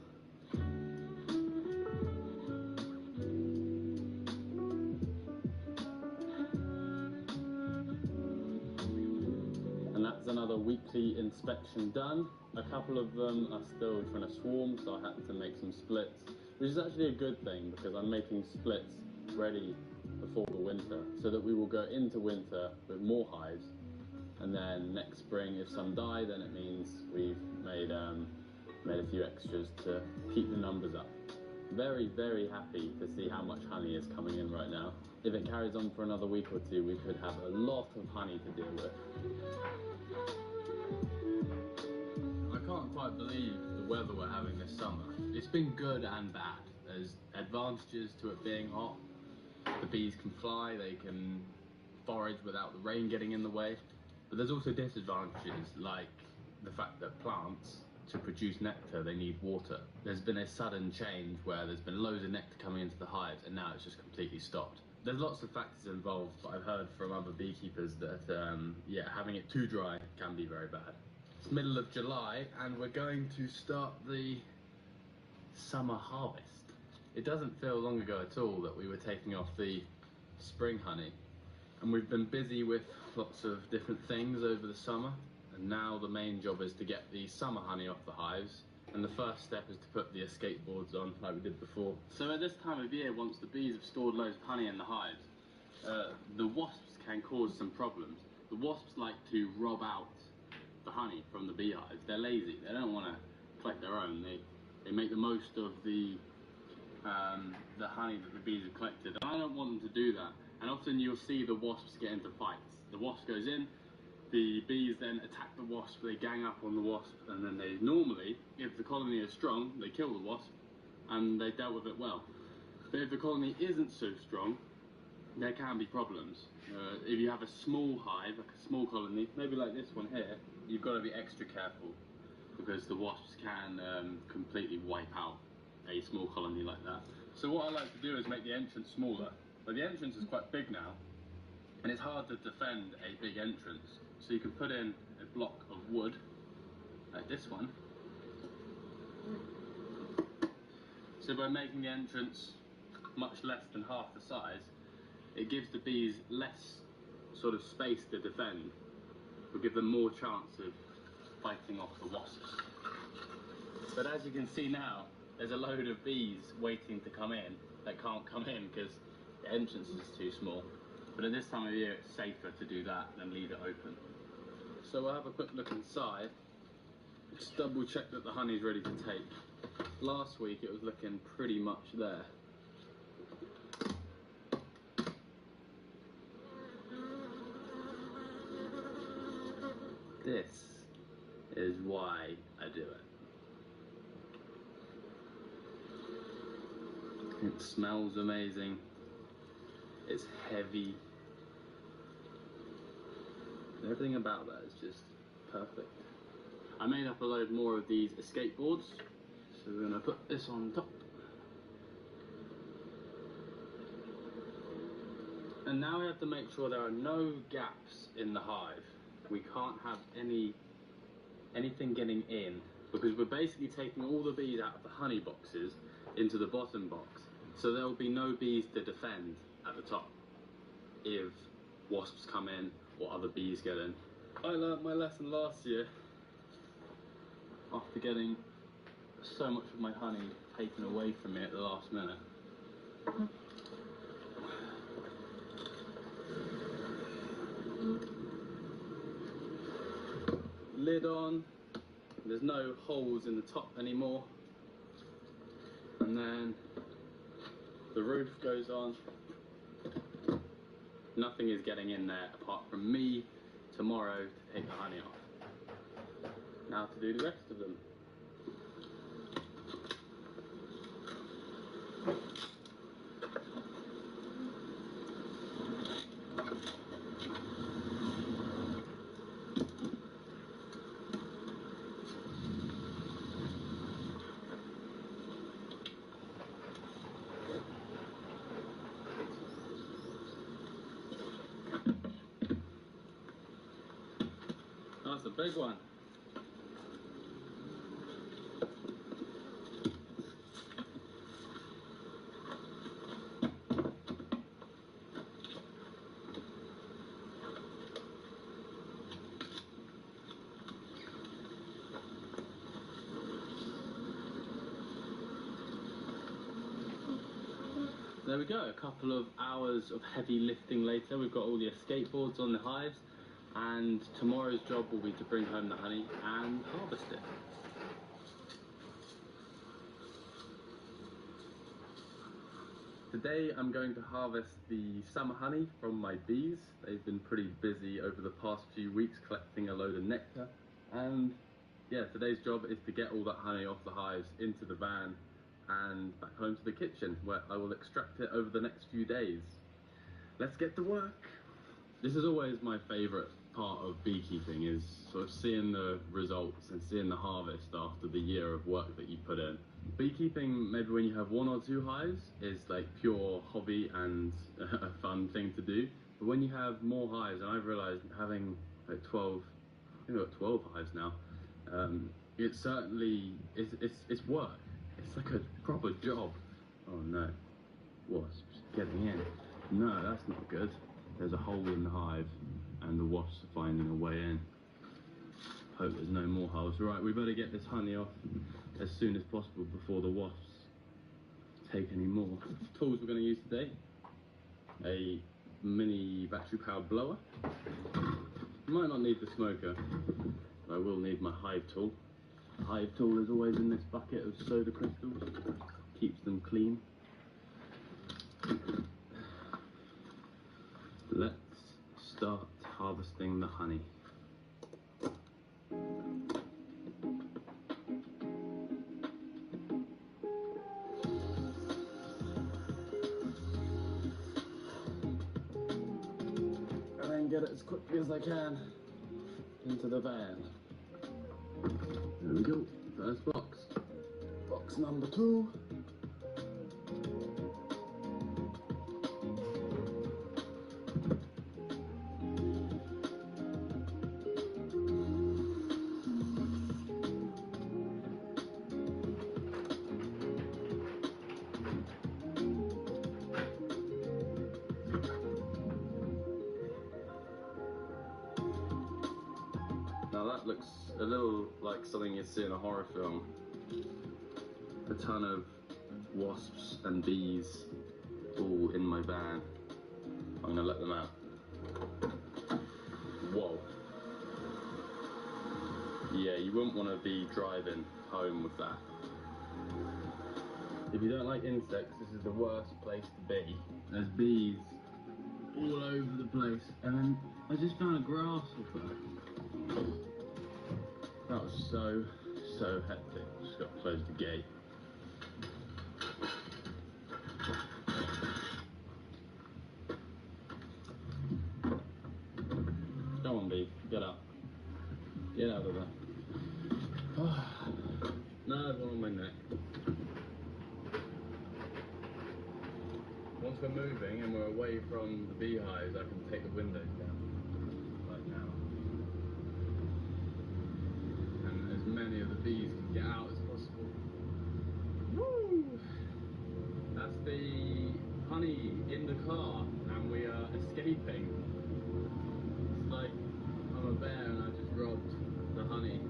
And that's another weekly inspection done. A couple of them are still trying to swarm, so I had to make some splits, which is actually a good thing because I'm making splits ready before the winter, so that we will go into winter with more hives, and then next spring, if some die, then it means we've made a few extras to keep the numbers up. Very, very happy to see how much honey is coming in right now. If it carries on for another week or two, we could have a lot of honey to deal with. I can't quite believe the weather we're having this summer. It's been good and bad. There's advantages to it being hot. The bees can fly, they can forage without the rain getting in the way. But there's also disadvantages, like the fact that plants, to produce nectar, they need water. There's been a sudden change where there's been loads of nectar coming into the hives, and now it's just completely stopped. There's lots of factors involved, but I've heard from other beekeepers that, yeah, having it too dry can be very bad. It's middle of July, and we're going to start the summer harvest. It doesn't feel long ago at all that we were taking off the spring honey, and we've been busy with lots of different things over the summer, and now the main job is to get the summer honey off the hives. And the first step is to put the escape boards on, like we did before. So at this time of year, once the bees have stored loads of honey in the hives, the wasps can cause some problems. The wasps like to rob out the honey from the beehives. They're lazy. They don't want to collect their own. They make the most of the honey that the bees have collected. And I don't want them to do that. And often you'll see the wasps get into fights. The wasp goes in, the bees then attack the wasp, they gang up on the wasp, and then they normally, if the colony is strong, they kill the wasp, and they dealt with it well. But if the colony isn't so strong, there can be problems. If you have a small hive, like a small colony, maybe like this one here, you've got to be extra careful, because the wasps can completely wipe out a small colony like that. So what I like to do is make the entrance smaller. But the entrance is quite big now, and it's hard to defend a big entrance. So you can put in a block of wood, like this one. So by making the entrance much less than half the size, it gives the bees less sort of space to defend. Will give them more chance of fighting off the wasps. But as you can see now, there's a load of bees waiting to come in that can't come in because the entrance is too small. But at this time of year, it's safer to do that than leave it open. So we'll have a quick look inside, just double check that the honey's ready to take. Last week it was looking pretty much there. This is why I do it. It smells amazing, it's heavy. Everything about that is just perfect. I made up a load more of these escape boards, so we're going to put this on top. And now we have to make sure there are no gaps in the hive. We can't have anything getting in, because we're basically taking all the bees out of the honey boxes into the bottom box. So there will be no bees to defend at the top if wasps come in or other bees get in. I learnt my lesson last year after getting so much of my honey taken away from me at the last minute. Lid on, there's no holes in the top anymore, and then the roof goes on. Nothing is getting in there apart from me tomorrow to take the honey off. Now to do the rest of them. That's a big one. There we go, a couple of hours of heavy lifting later. We've got all the escape boards on the hives, and tomorrow's job will be to bring home the honey and harvest it. Today I'm going to harvest the summer honey from my bees. They've been pretty busy over the past few weeks collecting a load of nectar, and yeah, today's job is to get all that honey off the hives into the van and back home to the kitchen, where I will extract it over the next few days. Let's get to work. This is always my favourite part of beekeeping, is sort of seeing the results and seeing the harvest after the year of work that you put in. Beekeeping, maybe when you have 1 or 2 hives, is like pure hobby and a fun thing to do. But when you have more hives, and I've realized having like 12, I think I've got 12 hives now, it's certainly, it's work. It's like a proper job. Oh no, wasps getting in. No, that's not good. There's a hole in the hive and the wasps are finding a way in. Hope there's no more holes. Right, we better get this honey off as soon as possible before the wasps take any more. Tools we're going to use today: a mini battery powered blower. Might not need the smoker, but I will need my hive tool. The hive tool is always in this bucket of soda crystals, keeps them clean. Let's start harvesting the honey. And then get it as quickly as I can into the van. There we go, first box. Box number 2. Now that looks a little like something you'd see in a horror film. A ton of wasps and bees all in my van. I'm gonna let them out. Whoa. Yeah, you wouldn't want to be driving home with that. If you don't like insects, this is the worst place to be. There's bees all over the place, and then I just found a grasshopper. That was so hectic. Just got to close the gate. Come on, bee, get up. Get out of there. No, there's one on my neck. Once we're moving and we're away from the beehives, I can take the windows down. Like now. And as many of the bees can get out as possible. Woo! That's the honey in the car, and we are escaping. It's like I'm a bear and I just robbed the honey.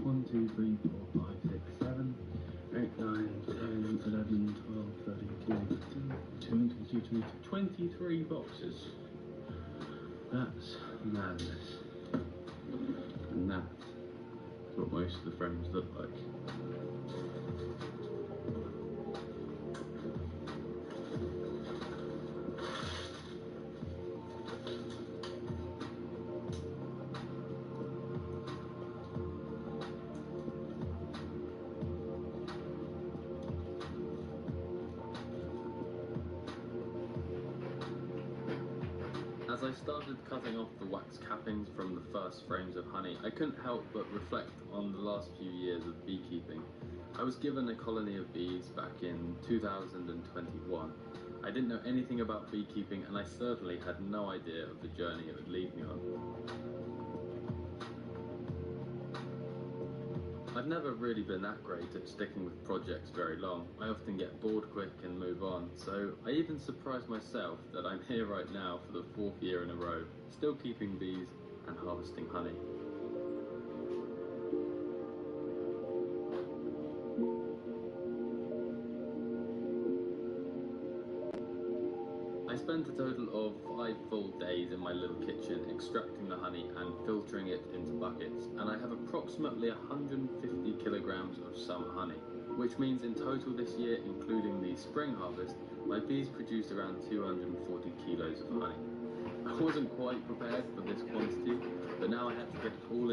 One, 2, 3, 4, 5, 6, 7, 8, 9, 10, 11, 12, 13, 14, 15, 23 boxes. That's madness. And that's what most of the frames look like. As I started cutting off the wax cappings from the first frames of honey, I couldn't help but reflect on the last few years of beekeeping. I was given a colony of bees back in 2021. I didn't know anything about beekeeping, and I certainly had no idea of the journey it would lead me on. I've never really been that great at sticking with projects very long. I often get bored quick and move on, so I even surprised myself that I'm here right now for the 4th year in a row, still keeping bees and harvesting honey. I spent a total of 5 full days in my little kitchen extracting the honey and filtering it into buckets, and I have approximately 150 kilograms of summer honey. which means in total this year, including the spring harvest, my bees produced around 240 kilos of honey. I wasn't quite prepared for this quantity, but now I had to get it all in